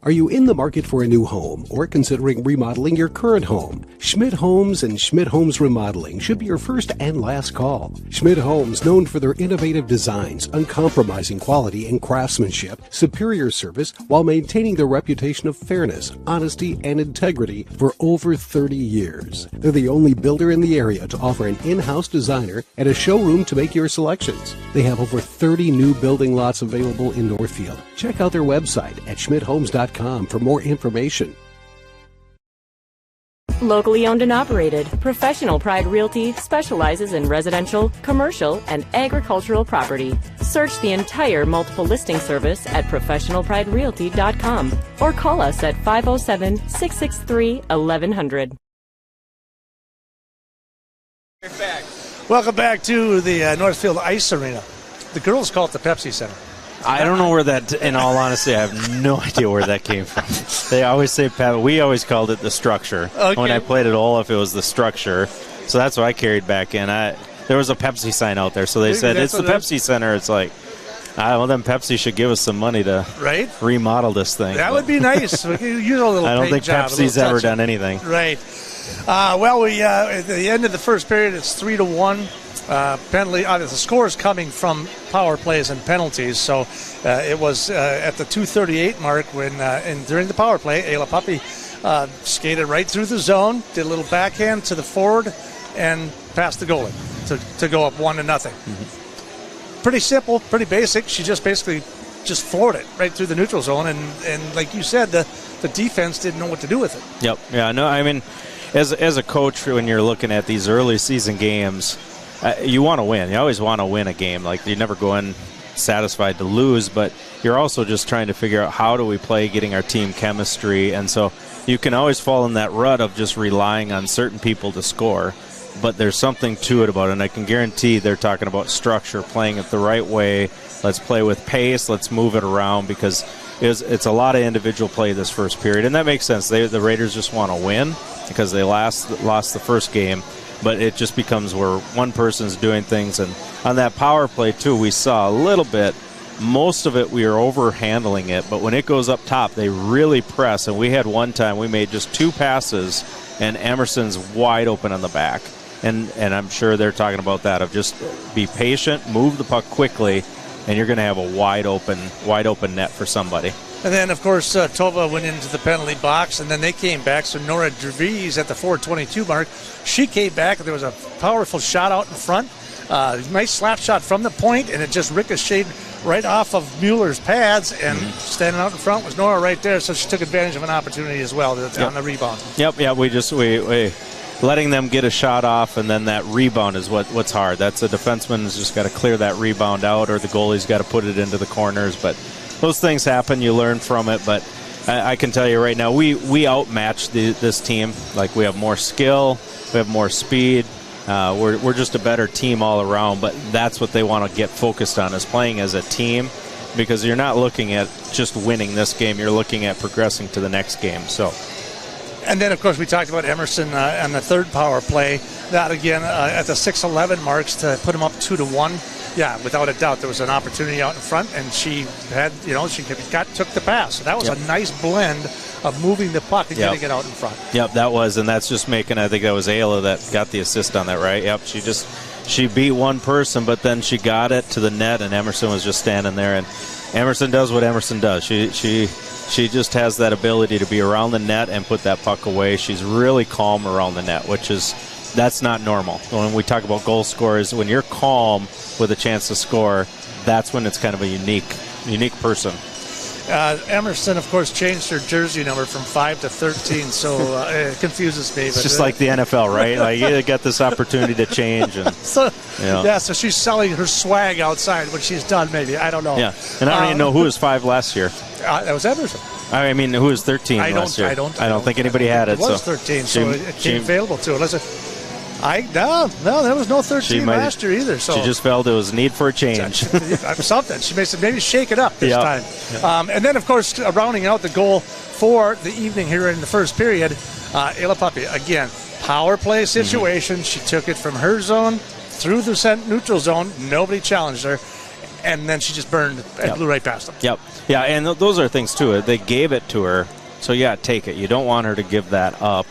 Are you in the market for a new home or considering remodeling your current home? Schmidt Homes and Schmidt Homes Remodeling should be your first and last call. Schmidt Homes, known for their innovative designs, uncompromising quality and craftsmanship, superior service, while maintaining their reputation of fairness, honesty, and integrity for over 30 years. They're the only builder in the area to offer an in-house designer and a showroom to make your selections. They have over 30 new building lots available in Northfield. Check out their website at schmidthomes.com for more information. Locally owned and operated, Professional Pride Realty specializes in residential, commercial, and agricultural property. Search the entire multiple listing service at professionalpriderealty.com or call us at 507-663-1100. Welcome back to the Northfield Ice Arena. The girls call it the Pepsi Center. I don't know where that, in all honesty, I have no idea where that came from. They always say, we always called it the structure. Okay. When I played at Olaf, it was the structure. So that's what I carried back in. There was a Pepsi sign out there, so they said, it's the Pepsi Center. It's like, well, then Pepsi should give us some money to remodel this thing. That would be nice. We could use a little I don't think job, Pepsi's ever done anything. Right. Well, we at the end of the first period, it's 3-1. Penalty. The score is coming from power plays and penalties. So it was at the 2:38 mark when, during the power play, Ayla Puppy skated right through the zone, did a little backhand to the forward, and passed the goalie to go up 1-0. Mm-hmm. Pretty simple, pretty basic. She just basically floored it right through the neutral zone, and like you said, the defense didn't know what to do with it. Yep. Yeah. No. I mean, as a coach, when you're looking at these early season games, you want to win. You always want to win a game. Like, you never go in satisfied to lose, but you're also just trying to figure out how do we play, getting our team chemistry, and so you can always fall in that rut of just relying on certain people to score. But there's something to it about it, and I can guarantee they're talking about structure, playing it the right way. Let's play with pace. Let's move it around, because it's a lot of individual play this first period, and that makes sense. The Raiders just want to win because they lost the first game, but it just becomes where one person's doing things. And on that power play, too, we saw a little bit. Most of it, we are overhandling it, but when it goes up top, they really press, and we had one time we made just 2 passes, and Emerson's wide open on the back. And I'm sure they're talking about that, of just be patient, move the puck quickly, and you're going to have a wide open net for somebody. And then, of course, Tova went into the penalty box, and then they came back. So Nora Dreves at the 4:22 mark, she came back, and there was a powerful shot out in front. Nice slap shot from the point, and it just ricocheted right off of Mueller's pads, and standing out in front was Nora right there, so she took advantage of an opportunity as well on the rebound. Yep, we letting them get a shot off, and then that rebound is what's hard. That's a defenseman's just got to clear that rebound out, or the goalie's got to put it into the corners. But those things happen. You learn from it. But I can tell you right now, we outmatch this team. Like, we have more skill, we have more speed. We're just a better team all around. But that's what they want to get focused on, is playing as a team, because you're not looking at just winning this game. You're looking at progressing to the next game. So. And then, of course, we talked about Emerson on the third power play. That, again, at the 6:11 marks to put him up 2-1. Yeah, without a doubt, there was an opportunity out in front, and she had, she took the pass. So that was a nice blend of moving the puck and getting it out in front. Yep, that was, and that's just making, I think that was Ayla that got the assist on that, right? Yep, she beat one person, but then she got it to the net, and Emerson was just standing there. And Emerson does what Emerson does. She just has that ability to be around the net and put that puck away. She's really calm around the net, that's not normal. When we talk about goal scorers, when you're calm with a chance to score, that's when it's kind of a unique person. Emerson, of course, changed her jersey number from 5 to 13, so it confuses me. It's just like the NFL, right? Like, you get this opportunity to change. And, so she's selling her swag outside when she's done, maybe. I don't know. Yeah, and I don't even know who was 5 last year. That was Emerson. I mean, who was 13 last year? I don't think anybody had it. It was 13, so it came available to her. No, there was no 13 last year either. So she just felt it was a need for a change. Something. She may say, maybe shake it up this time. Yep. And then, of course, rounding out the goal for the evening here in the first period, Ayla Puppy, again, power play situation. She took it from her zone through the neutral zone. Nobody challenged her. And then she just burned and blew right past them. Yep. Yeah, and those are things, too. They gave it to her, so, take it. You don't want her to give that up.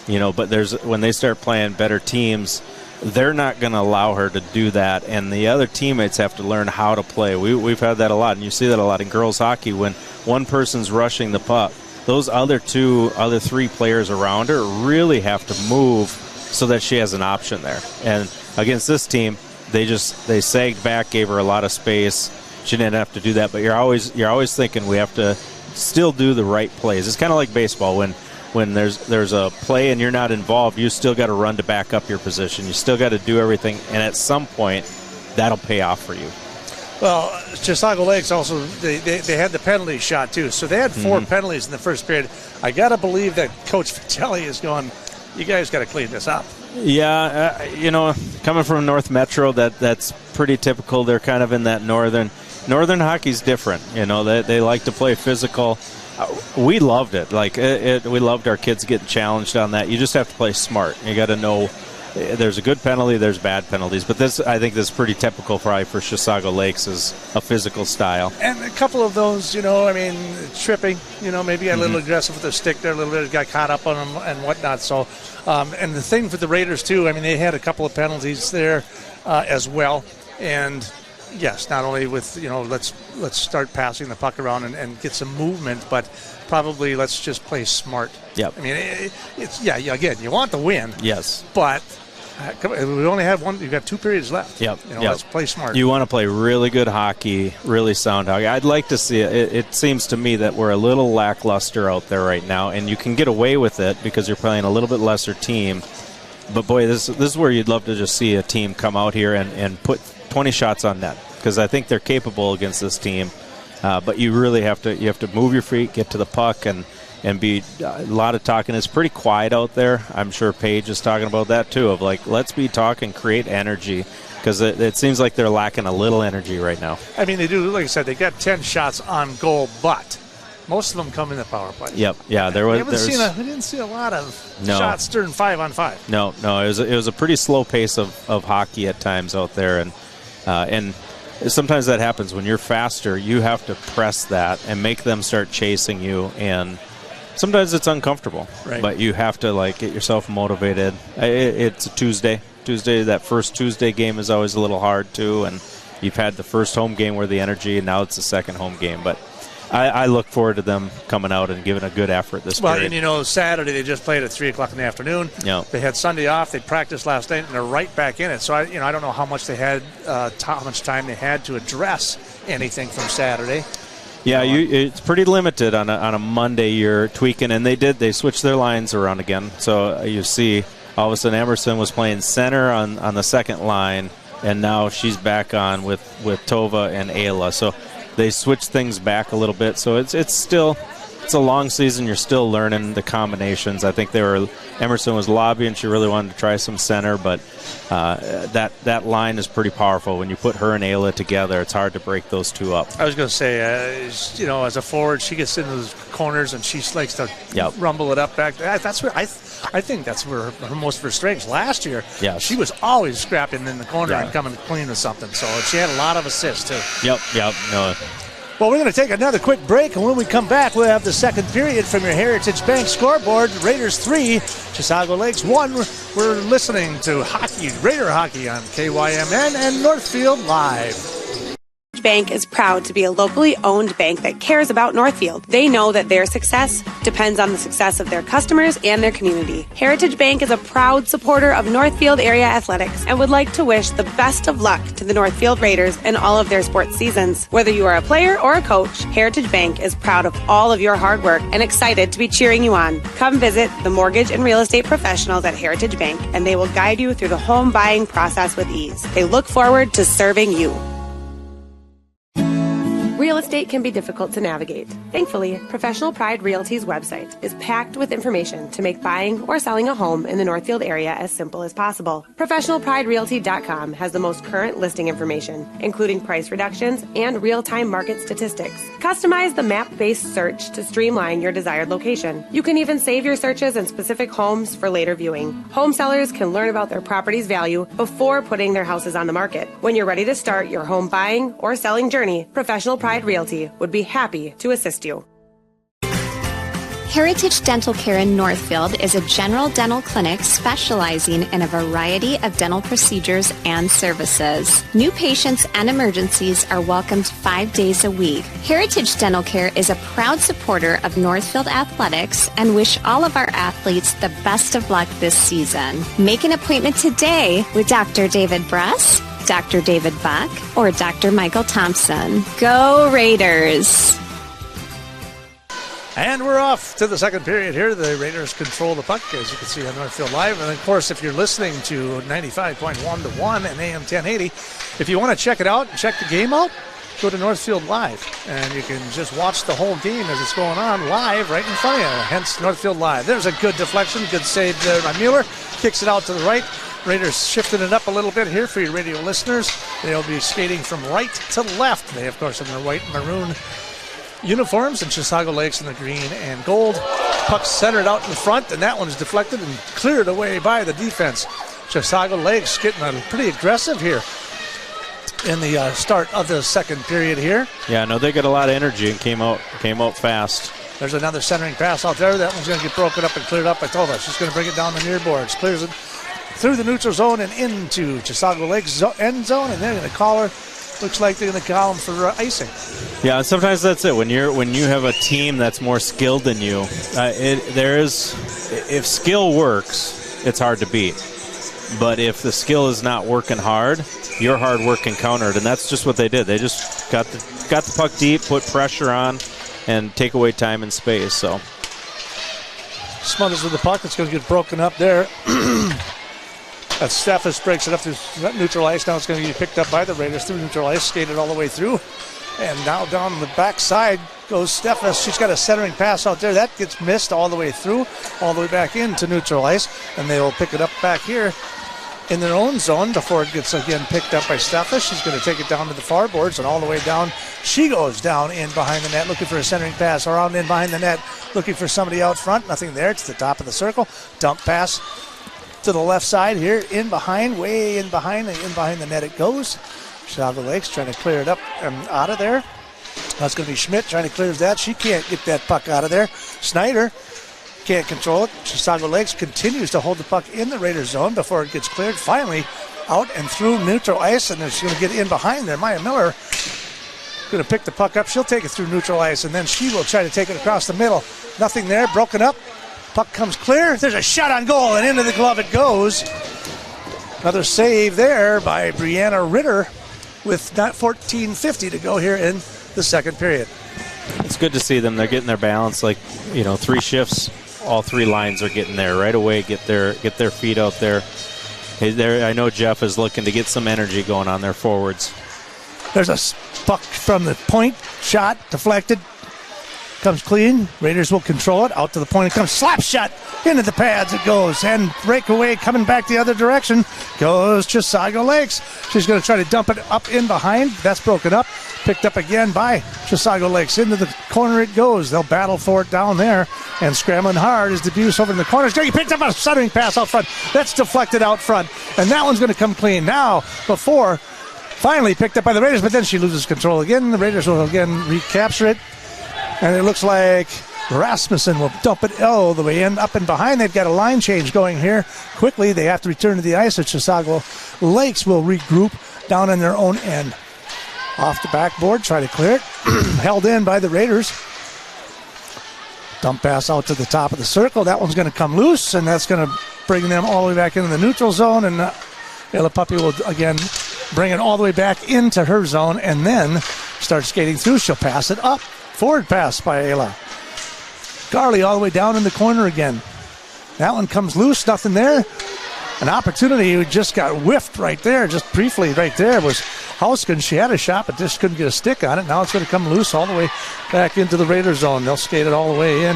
But when they start playing better teams, they're not going to allow her to do that, and the other teammates have to learn how to play. We've had that a lot, and you see that a lot in girls hockey. When one person's rushing the puck, those other 3 players around her really have to move so that she has an option there. And against this team, they sagged back, gave her a lot of space. She didn't have to do that, but you're always thinking we have to still do the right plays. It's kind of like baseball. When there's a play and you're not involved, you still got to run to back up your position. You still got to do everything, and at some point, that'll pay off for you. Well, Chisago Lakes also, they had the penalty shot, too. So they had 4 penalties in the first period. I got to believe that Coach Vitelli is going, you guys got to clean this up. Yeah, coming from North Metro, that's pretty typical. They're kind of in that northern Northern hockey's different. They like to play physical. We loved it. We loved our kids getting challenged on that. You just have to play smart. You got to know there's a good penalty, there's bad penalties. But I think this is pretty typical probably for Chisago Lakes is a physical style. And a couple of those, tripping, maybe a little aggressive with their stick there, a little bit, got caught up on them and whatnot. So, and the thing for the Raiders, too, they had a couple of penalties there as well. And yes, not only with, let's start passing the puck around and get some movement, but probably let's just play smart. Yep. Again, you want the win. Yes. But we only have one. You've got 2 periods left. Yep. Let's play smart. You want to play really good hockey, really sound hockey. I'd like to see it. It seems to me that we're a little lackluster out there right now, and you can get away with it because you're playing a little bit lesser team. But boy, this is where you'd love to just see a team come out here and put 20 shots on net, because I think they're capable against this team. But you really have to move your feet, get to the puck, and be a lot of talking. It's pretty quiet out there. I'm sure Paige is talking about that too, of let's be talking, create energy, because it seems like they're lacking a little energy right now. They do, like I said, they got 10 shots on goal, but most of them come in the power play. Yep, yeah. We didn't see a lot of shots during 5-on-5. No, it was a pretty slow pace of hockey at times out there, and sometimes that happens when you're faster. You have to press that and make them start chasing you, and sometimes it's uncomfortable. Right. But you have to get yourself motivated. It's a Tuesday. That first Tuesday game is always a little hard too, and you've had the first home game where the energy, and now it's the second home game. But I look forward to them coming out and giving a good effort this period. And Saturday they just played at 3:00 in the afternoon. Yeah. They had Sunday off. They practiced last night, and they're right back in it. So I don't know how much they had, how much time they had to address anything from Saturday. Yeah, it's pretty limited on a Monday. You're tweaking, and they switched their lines around again. So you see, all of a sudden Emerson was playing center on the second line, and now she's back on with Tova and Ayla. So they switched things back a little bit. So it's a long season. You're still learning the combinations. I think Emerson was lobbying. She really wanted to try some center, but that line is pretty powerful. When you put her and Ayla together, it's hard to break those two up. I was going to say, as a forward, she gets into those corners and she likes to rumble it up back. That's where I think that's where her most of her strengths. Last year, she was always scrapping in the corner and coming clean with something. So she had a lot of assists too. Yep. No. Well, we're going to take another quick break, and when we come back, we'll have the second period from your Heritage Bank scoreboard. Raiders 3, Chisago Lakes 1. We're listening to Raider Hockey on KYMN and Northfield Live. Bank is proud to be a locally owned bank that cares about Northfield. They know that their success depends on the success of their customers and their community. Heritage Bank is a proud supporter of Northfield area athletics and would like to wish the best of luck to the Northfield Raiders in all of their sports seasons. Whether you are a player or a coach, Heritage Bank is proud of all of your hard work and excited to be cheering you on. Come visit the mortgage and real estate professionals at Heritage Bank, and they will guide you through the home buying process with ease. They look forward to serving you. Real estate can be difficult to navigate. Thankfully, Professional Pride Realty's website is packed with information to make buying or selling a home in the Northfield area as simple as possible. ProfessionalPrideRealty.com has the most current listing information, including price reductions and real-time market statistics. Customize the map-based search to streamline your desired location. You can even save your searches in specific homes for later viewing. Home sellers can learn about their property's value before putting their houses on the market. When you're ready to start your home buying or selling journey, Professional Pride Realty would be happy to assist you. Heritage Dental Care in Northfield is a general dental clinic specializing in a variety of dental procedures and services. New patients and emergencies are welcomed 5 days a week. Heritage Dental Care is a proud supporter of Northfield athletics and wish all of our athletes the best of luck this season. Make an appointment today with Dr. David Bress, Dr. David Buck, or Dr. Michael Thompson. Go Raiders! And we're off to the second period here. The Raiders control the puck, as you can see on Northfield Live. And, of course, if you're listening to 95.1 to 1 and AM 1080, if you want to check it out, check the game out, go to Northfield Live. And you can just watch the whole game as it's going on live right in front of you, hence Northfield Live. There's a good deflection, good save there by Mueller. Kicks it out to the right. Raiders shifting it up a little bit here for your radio listeners. They'll be skating from right to left. They, of course, in their white and maroon uniforms, and Chisago Lakes in the green and gold. Puck centered out in front, and that one's deflected and cleared away by the defense. Chisago Lakes getting pretty aggressive here in the start of the second period here. Yeah, no, they got a lot of energy and came out fast. There's another centering pass out there. That one's going to get broken up and cleared up by Tova. She's going to bring it down the near boards. Clears it through the neutral zone and into Chisago Lakes end zone, and they're going to call her. Looks like they're going to call them for icing. Yeah, and sometimes that's it. When you have a team that's more skilled than you, if skill works, it's hard to beat. But if the skill is not working hard, your hard work can counter it, and that's just what they did. They just got the puck deep, put pressure on, and take away time and space. So Smothers with the puck. It's going to get broken up there. As Steffes breaks it up through neutral ice. Now it's going to be picked up by the Raiders through neutral ice, skated all the way through. And now down the backside goes Steffes. She's got a centering pass out there. That gets missed all the way through, all the way back into neutral ice. And they will pick it up back here in their own zone before it gets again picked up by Steffes. She's going to take it down to the far boards and all the way down. She goes down in behind the net looking for a centering pass. Around in behind the net looking for somebody out front. Nothing there. It's the top of the circle. Dump pass to the left side here, in behind, way in behind the net it goes. Chisago Lakes trying to clear it up and out of there. That's going to be Schmidt trying to clear that. She can't get that puck out of there. Snyder can't control it. Chisago Lakes continues to hold the puck in the Raiders zone before it gets cleared. Finally out and through neutral ice, and then she's going to get in behind there. Maya Miller going to pick the puck up. She'll take it through neutral ice, and then she will try to take it across the middle. Nothing there, broken up. Puck comes clear. There's a shot on goal, and into the glove it goes. Another save there by Brianna Ritter with not 14:50 to go here in the second period. It's good to see them. They're getting their balance. Like, 3 shifts, all 3 lines are getting there right away. Get their feet out there. I know Jeff is looking to get some energy going on their forwards. There's a puck from the point, shot deflected. Comes clean. Raiders will control it. Out to the point. It comes slap shot into the pads. It goes. And breakaway coming back the other direction goes Chisago Lakes. She's going to try to dump it up in behind. That's broken up. Picked up again by Chisago Lakes. Into the corner it goes. They'll battle for it down there. And scrambling hard is Debuse over in the corner. He picked up a centering pass out front. That's deflected out front. And that one's going to come clean. Now, before finally picked up by the Raiders, but then she loses control again. The Raiders will again recapture it. And it looks like Rasmussen will dump it all the way in, up and behind. They've got a line change going here. Quickly, they have to return to the ice. Chisago Lakes will regroup down on their own end. Off the backboard, try to clear it. Held in by the Raiders. Dump pass out to the top of the circle. That one's going to come loose, and that's going to bring them all the way back into the neutral zone. And Ayla Puppy will again bring it all the way back into her zone and then start skating through. She'll pass it up. Forward pass by Ayla. Garley all the way down in the corner again. That one comes loose, nothing there. An opportunity who just got whiffed right there, just briefly right there, was Hauskin. She had a shot, but just couldn't get a stick on it. Now it's going to come loose all the way back into the Raider zone. They'll skate it all the way in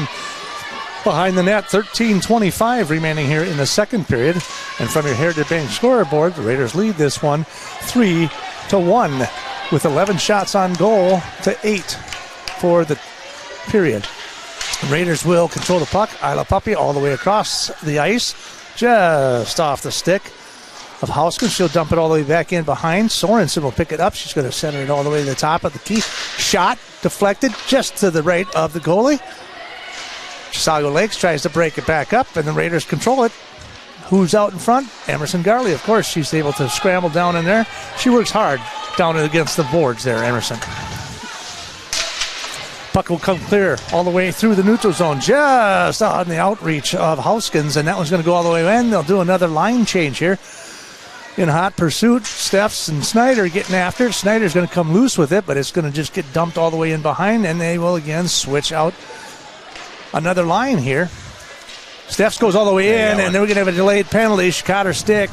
behind the net. 13:25 remaining here in the second period. And from your Heritage Bank scoreboard, the Raiders lead this one 3-1 with 11 shots on goal to 8 for the period. Raiders will control the puck. Ayla Puppy all the way across the ice, just off the stick of Hauskin. She'll dump it all the way back in behind. Sorensen will pick it up. She's going to center it all the way to the top of the key. Shot deflected just to the right of the goalie. Chisago Lakes tries to break it back up, and the Raiders control it. Who's out in front? Emerson Garley, of course. She's able to scramble down in there. She works hard down against the boards there, Emerson. Puck will come clear all the way through the neutral zone, just on the outreach of Hauskins, and that one's going to go all the way in. They'll do another line change here. In hot pursuit, Steffs and Snyder getting after it. Snyder's going to come loose with it, but it's going to just get dumped all the way in behind, and they will again switch out another line here. Steffs goes all the way in, and then we're going to have a delayed penalty. She caught her stick.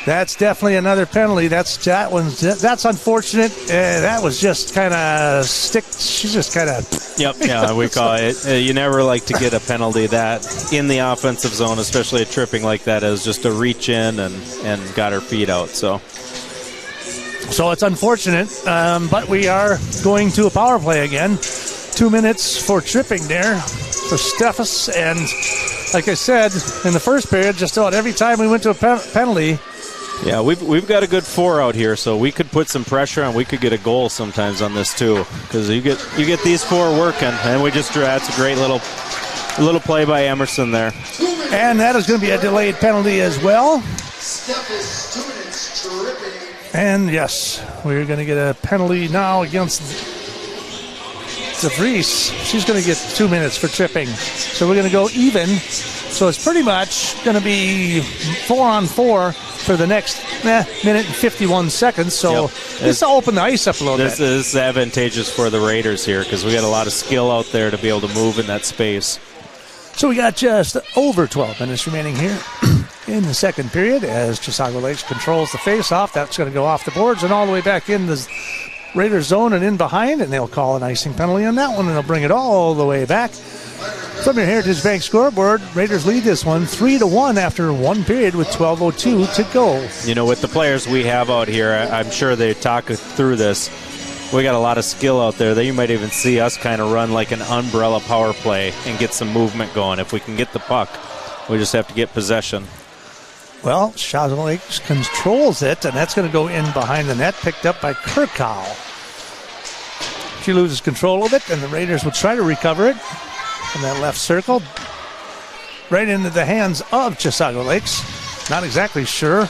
That's definitely another penalty. That's unfortunate. That was just kind of She's just kind of. Yep. Yeah, we call it. You never like to get a penalty that in the offensive zone, especially a tripping like that. It was just a reach in and got her feet out. So it's unfortunate, but we are going to a power play again. 2 minutes for tripping there for Steffes, and like I said in the first period, just about every time we went to a penalty. Yeah, we've got a good 4 out here, so we could put some pressure on. We could get a goal sometimes on this too, because you get these 4 working, and we just drew. That's a great little play by Emerson there. And that is going to be a delayed penalty as well. And yes, we're going to get a penalty now against DeVries. She's going to get 2 minutes for tripping, so we're going to go even. So it's pretty much going to be 4-on-4 for the next minute and 51 seconds. So this will open the ice up a little bit. This is advantageous for the Raiders here because we got a lot of skill out there to be able to move in that space. So we got just over 12 minutes remaining here in the second period as Chisago Lakes controls the face-off. That's going to go off the boards and all the way back in the Raiders zone and in behind, and they'll call an icing penalty on that one, and they'll bring it all the way back. From your Heritage Bank scoreboard, Raiders lead this one 3-1 after one period with 12:02 to go. You know, with the players we have out here, I'm sure they talk through this. We got a lot of skill out there. You might even see us kind of run like an umbrella power play and get some movement going. If we can get the puck, we just have to get possession. Well, Chisago Lakes controls it, and that's going to go in behind the net, picked up by Kirkow. She loses control of it, and the Raiders will try to recover it from that left circle. Right into the hands of Chisago Lakes. Not exactly sure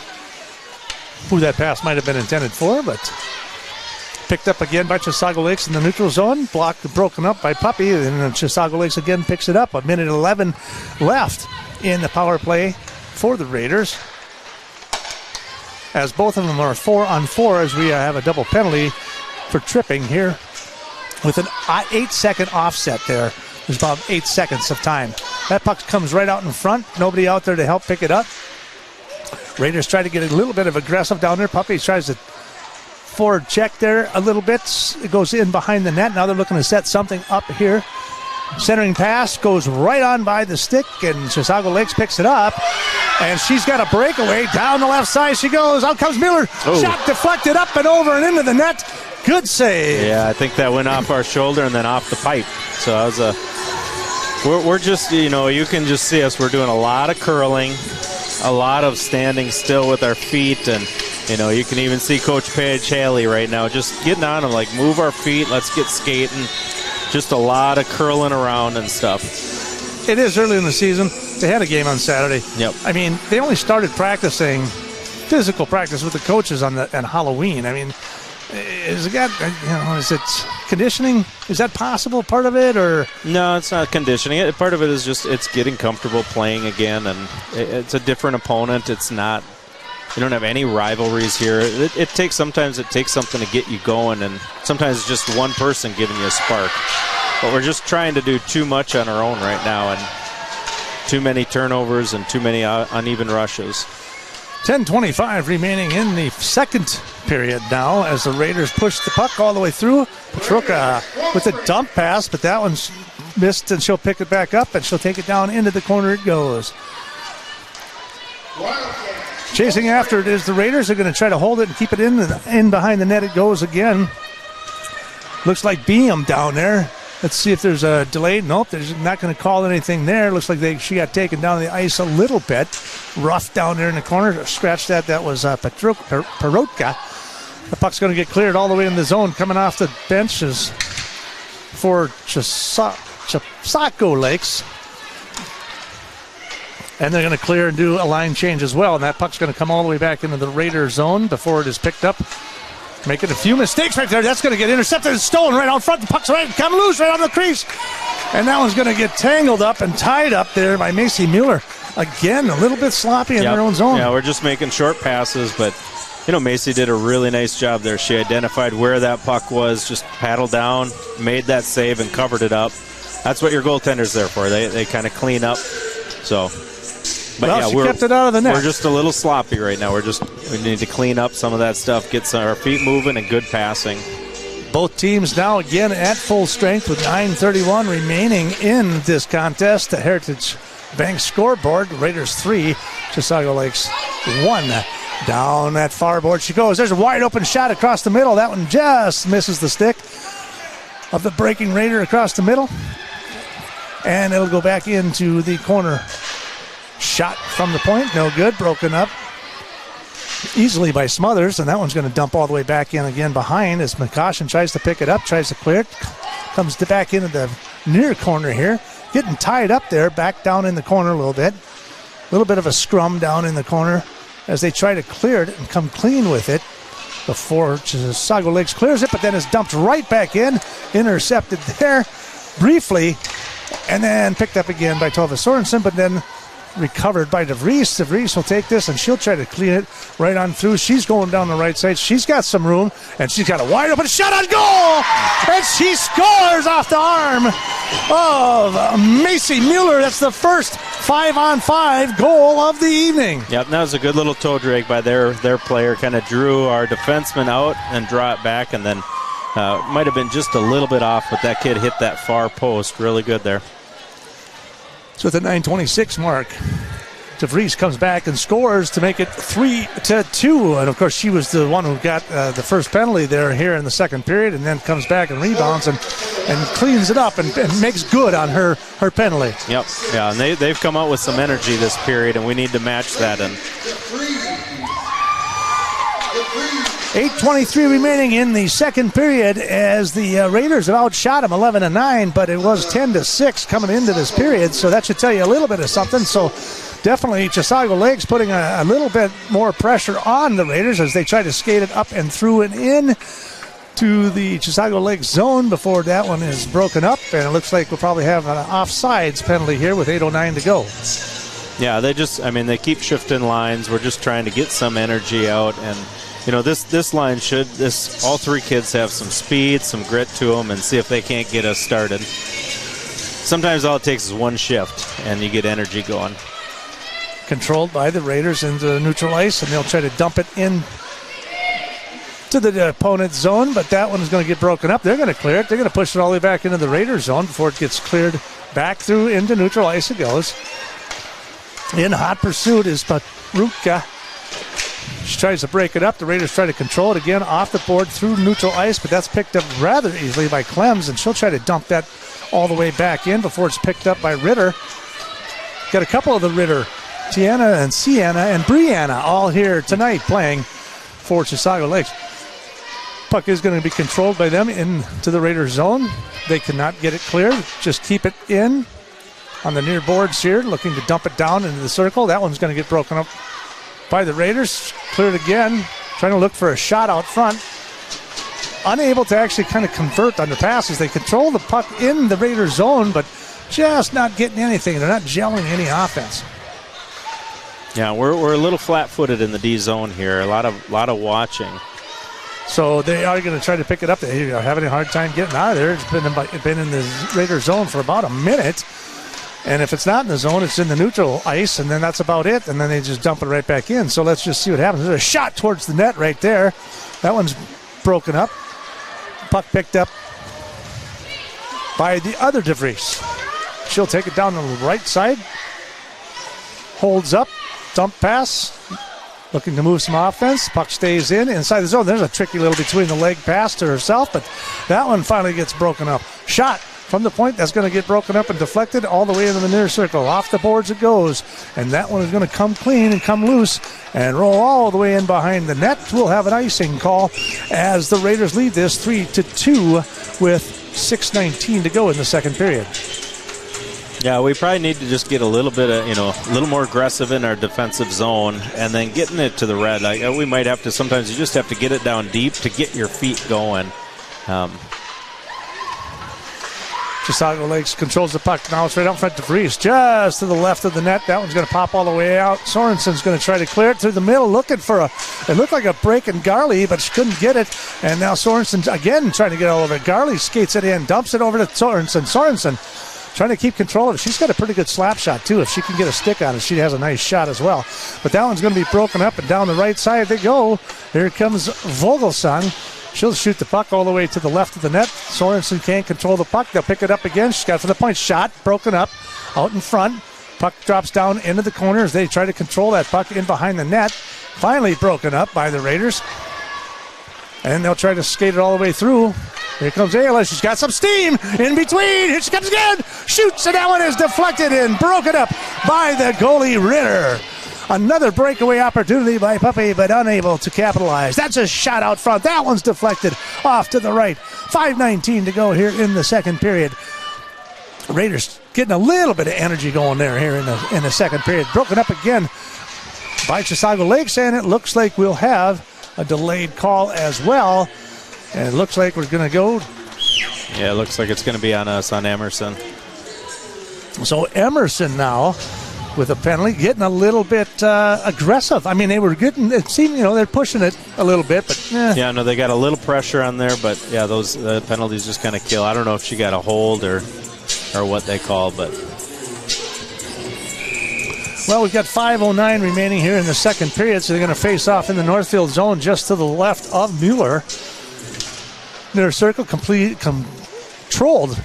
who that pass might have been intended for, but picked up again by Chisago Lakes in the neutral zone. Blocked and broken up by Puppy, and Chisago Lakes again picks it up. 1:11 left in the power play for the Raiders, as both of them are 4-on-4 as we have a double penalty for tripping here with an 8-second offset there. There's about 8 seconds of time. That puck comes right out in front. Nobody out there to help pick it up. Raiders try to get a little bit of aggressive down there. Puppy tries to forward check there a little bit. It goes in behind the net. Now they're looking to set something up here. Centering pass goes right on by the stick, and Chisago Lakes picks it up. And she's got a breakaway. Down the left side she goes. Out comes Miller. Oh. Shot deflected up and over and into the net. Good save. Yeah, I think that went off our shoulder and then off the pipe. So that was we're just, you know, you can just see us. We're doing a lot of curling, a lot of standing still with our feet, and you know, you can even see Coach Paige Haley right now just getting on them, like, move our feet, let's get skating. Just a lot of curling around and stuff. It is early in the season. They had a game on Saturday. Yep. I mean, they only started practicing, physical practice with the coaches on Halloween. I mean, is it conditioning? Is that possible, part of it, or? No, it's not conditioning. Part of it is just it's getting comfortable playing again, and it's a different opponent. It's not. You don't have any rivalries here. It takes something to get you going, and sometimes it's just one person giving you a spark. But we're just trying to do too much on our own right now, and too many turnovers and too many uneven rushes. 10:25 remaining in the second period now as the Raiders push the puck all the way through. Petruka with a dump pass, but that one's missed, and she'll pick it back up, and she'll take it down into the corner it goes. Chasing after it is the Raiders. Are going to try to hold it and keep it in behind the net. It goes again. Looks like Beam down there. Let's see if there's a delay. Nope, they're not going to call anything there. Looks like she got taken down the ice a little bit. Rough down there in the corner. Scratch that. That was Perotka. The puck's going to get cleared all the way in the zone. Coming off the benches for Chisago Lakes. And they're going to clear and do a line change as well. And that puck's going to come all the way back into the Raider zone before it is picked up. Making a few mistakes right there. That's going to get intercepted and stolen right out front. The puck's right, come loose right on the crease. And that one's going to get tangled up and tied up there by Macy Mueller. Again, a little bit sloppy in their own zone. Yeah, we're just making short passes, but, you know, Macy did a really nice job there. She identified where that puck was, just paddled down, made that save, and covered it up. That's what your goaltender's there for. They kind of clean up. So But well, she kept it out of the net. We're just a little sloppy right now. We need to clean up some of that stuff, get our feet moving, and good passing. Both teams now again at full strength with 9:31 remaining in this contest. The Heritage Bank scoreboard, Raiders 3, Chisago Lakes 1. Down that far board she goes. There's a wide open shot across the middle. That one just misses the stick of the breaking Raider across the middle. And it'll go back into the corner. Shot from the point, no good, broken up easily by Smothers, and that one's going to dump all the way back in again behind as McCoshen tries to pick it up, tries to clear it, comes back into the near corner here, getting tied up there, back down in the corner a little bit of a scrum down in the corner as they try to clear it and come clean with it before Chisago Lakes clears it, but then it's dumped right back in, intercepted there briefly, and then picked up again by Tova Sorensen, but then recovered by DeVries. DeVries will take this and she'll try to clean it right on through. She's going down the right side. She's got some room and she's got a wide open shot on goal, and she scores off the arm of Macy Mueller. That's the first 5-on-5 goal of the evening. Yep, that was a good little toe drag by their player. Kind of drew our defenseman out and draw it back, and then might have been just a little bit off, but that kid hit that far post really good there. So at the 9:26 mark, DeVries comes back and scores to make it 3-2. And, of course, she was the one who got the first penalty there here in the second period, and then comes back and rebounds and cleans it up and makes good on her penalty. Yep, yeah, and they've come out with some energy this period, and we need to match that. And 8:23 remaining in the second period as the Raiders have outshot them 11-9, but it was 10-6 coming into this period, so that should tell you a little bit of something. So definitely Chisago Lakes putting a little bit more pressure on the Raiders as they try to skate it up and through and in to the Chisago Lakes zone before that one is broken up, and it looks like we'll probably have an offsides penalty here with 8:09 to go. Yeah, they keep shifting lines. We're just trying to get some energy out, and this line all three kids have some speed, some grit to them, and see if they can't get us started. Sometimes all it takes is one shift, and you get energy going. Controlled by the Raiders into neutral ice, and they'll try to dump it in to the opponent's zone, but that one is going to get broken up. They're going to clear it. They're going to push it all the way back into the Raiders zone before it gets cleared back through into neutral ice it goes. In hot pursuit is Patruka. She tries to break it up. The Raiders try to control it again off the board through neutral ice, but that's picked up rather easily by Clems, and she'll try to dump that all the way back in before it's picked up by Ritter. Got a couple of the Ritter, Tiana and Sienna and Brianna, all here tonight playing for Chisago Lakes. Puck is going to be controlled by them into the Raiders zone. They cannot get it clear. Just keep it in on the near boards here, looking to dump it down into the circle. That one's going to get broken up by the Raiders. Cleared again, trying to look for a shot out front. Unable to actually kind of convert on the passes. They control the puck in the Raiders zone, but just not getting anything. They're not gelling any offense. Yeah, we're a little flat-footed in the D zone here. A lot of watching. So they are going to try to pick it up. They are having a hard time getting out of there. It's been in the Raider zone for about a minute. And if it's not in the zone, it's in the neutral ice, and then that's about it. And then they just dump it right back in. So let's just see what happens. There's a shot towards the net right there. That one's broken up. Puck picked up by the other DeVries. She'll take it down the right side. Holds up. Dump pass. Looking to move some offense. Puck stays inside the zone. There's a tricky little between the leg pass to herself, but that one finally gets broken up. Shot from the point, that's going to get broken up and deflected all the way into the near circle. Off the boards it goes, and that one is going to come clean and come loose and roll all the way in behind the net. We'll have an icing call as the Raiders lead this 3-2 with 6:19 to go in the second period. Yeah, we probably need to just get a little bit of, a little more aggressive in our defensive zone and then getting it to the red. Like we might have to, sometimes you just have to get it down deep to get your feet going. Chisago Lakes controls the puck. Now it's right out front to DeVries, just to the left of the net. That one's going to pop all the way out. Sorensen's going to try to clear it through the middle, looking for it looked like a break in Garley, but she couldn't get it. And now Sorensen again trying to get all over it. Garley skates it in, dumps it over to Sorensen. Sorensen trying to keep control of it. She's got a pretty good slap shot, too. If she can get a stick on it, she has a nice shot as well. But that one's going to be broken up, and down the right side they go. Here comes Vogelsang. She'll shoot the puck all the way to the left of the net. Sorensen can't control the puck. They'll pick it up again. She's got for the point. Shot broken up out in front. Puck drops down into the corner as they try to control that puck in behind the net. Finally broken up by the Raiders. And they'll try to skate it all the way through. Here comes Ayla. She's got some steam in between. Here she comes again. Shoots, and that one is deflected and broken up by the goalie Ritter. Another breakaway opportunity by Puppy, but unable to capitalize. That's a shot out front. That one's deflected off to the right. 5:19 to go here in the second period. Raiders getting a little bit of energy going there here in the second period. Broken up again by Chisago Lakes, and it looks like we'll have a delayed call as well. And it looks like we're going to go. Yeah, it looks like it's going to be on us, on Emerson. So Emerson now with a penalty, getting a little bit aggressive. I mean, they were getting, it seemed, they're pushing it a little bit, but Yeah, no, they got a little pressure on there, but yeah, those penalties just kind of kill. I don't know if she got a hold or what they call, but. Well, we've got 5:09 remaining here in the second period, so they're going to face off in the Northfield zone just to the left of Mueller. Their circle controlled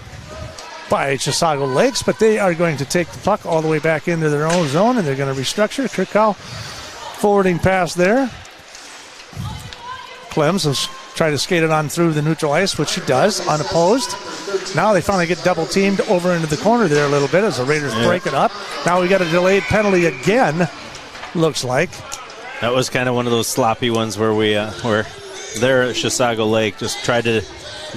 by Chisago Lakes, but they are going to take the puck all the way back into their own zone, and they're going to restructure. Kirkhow forwarding pass there. Clems has tried to skate it on through the neutral ice, which she does, unopposed. Now they finally get double teamed over into the corner there a little bit as the Raiders break it up. Now we got a delayed penalty again, looks like. That was kind of one of those sloppy ones where where there at Chisago Lake just tried to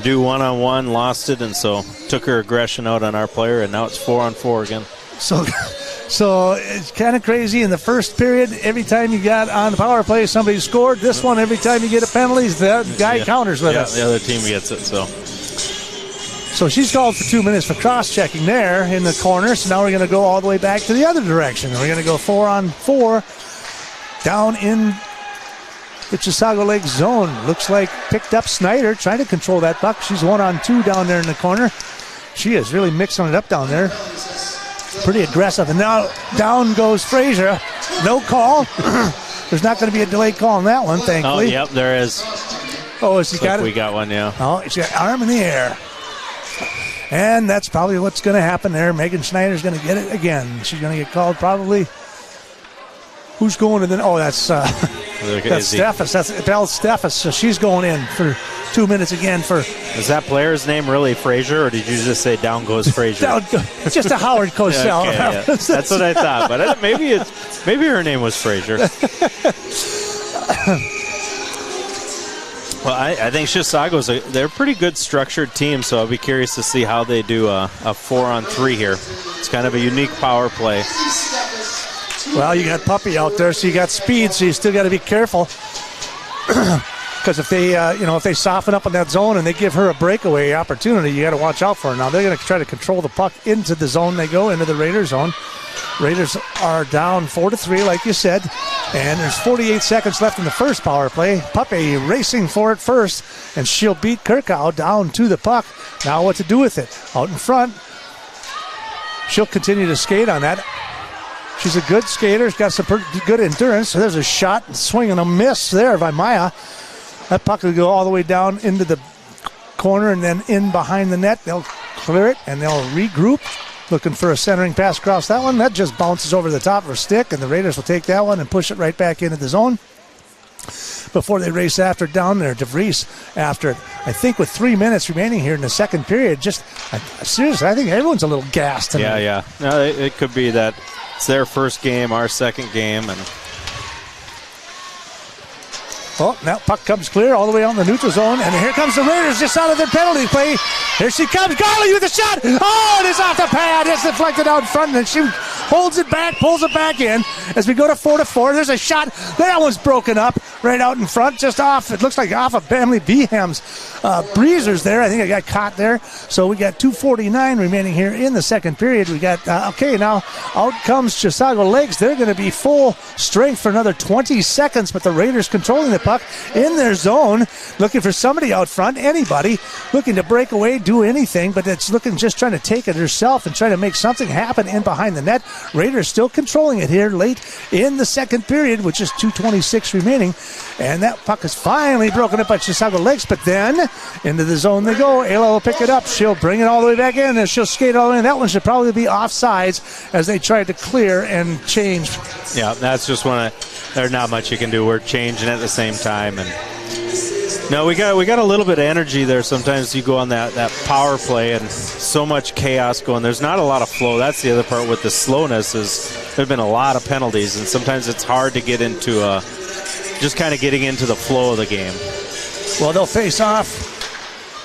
do one-on-one, lost it, and so took her aggression out on our player, and now it's 4-on-4 again. So it's kind of crazy. In the first period, every time you got on the power play, somebody scored. This one, every time you get a penalty, the guy counters with it. The other team gets it, So she's called for 2 minutes for cross-checking there in the corner. So now we're going to go all the way back to the other direction. We're going to go 4-on-4 down in the Chisago Lake zone. Looks like picked up Snyder trying to control that puck. She's 1-on-2 down there in the corner. She is really mixing it up down there. Pretty aggressive. And now down goes Frazier. No call. There's not going to be a delayed call on that one, thankfully. Oh, yep, there is. Oh, has he got it? We got one, yeah. Oh, he's got arm in the air. And that's probably what's going to happen there. Megan Schneider's going to get it again. She's going to get called probably. Who's going to the... Oh, that's Steffes. That's Belle Steffes. So she's going in for 2 minutes again for... Is that player's name really Frazier, or did you just say down goes Frazier? It's just a Howard Cosell. Okay, yeah. That's what I thought, but maybe her name was Frazier. Well, I think Chisago's they're a pretty good structured team, so I'll be curious to see how they do a 4-on-3 here. It's kind of a unique power play. Well, you got Puppy out there, so you got speed, so you still got to be careful. Because if they, if they soften up in that zone and they give her a breakaway opportunity, you got to watch out for her. Now they're going to try to control the puck into the zone. They go into the Raiders zone. Raiders are down 4-3, like you said, and there's 48 seconds left in the first power play. Puppy racing for it first, and she'll beat Kirkhow down to the puck. Now what to do with it? Out in front, she'll continue to skate on that. She's a good skater. She's got some pretty good endurance. So there's a shot and swing and a miss there by Maya. That puck will go all the way down into the corner and then in behind the net. They'll clear it and they'll regroup. Looking for a centering pass across that one. That just bounces over the top of her stick, and the Raiders will take that one and push it right back into the zone. Before they race after it down there, DeVries after it. I think with 3 minutes remaining here in the second period, seriously, I think everyone's a little gassed tonight. Yeah. No, it could be that it's their first game, our second game, and oh, now puck comes clear all the way out in the neutral zone, and here comes the Raiders just out of their penalty play. Here she comes, Garley with a shot. Oh, it is off the pad. It's deflected out front, and she holds it back, pulls it back in. As we go to 4-4, there's a shot. That one's broken up right out in front, just off. It looks like off of Bamley Beham's breezers there. I think I got caught there. So we got 2:49 remaining here in the second period. We got, okay, now out comes Chisago Lakes. They're going to be full strength for another 20 seconds, but the Raiders controlling the puck in their zone, looking for somebody out front, anybody, looking to break away, do anything, but it's looking just trying to take it herself and trying to make something happen in behind the net. Raiders still controlling it here late in the second period with just 2:26 remaining, and that puck is finally broken up by Chisago Lakes, but then into the zone they go. Ayla will pick it up. She'll bring it all the way back in, and she'll skate all the way in. That one should probably be offsides as they tried to clear and change. Yeah, that's just one there's not much you can do. We're changing at the same time, and no, we got a little bit of energy there. Sometimes you go on that power play and so much chaos going. There's not a lot of flow. That's the other part with the slowness is there've been a lot of penalties, and sometimes it's hard to get into just kind of getting into the flow of the game. Well, they'll face off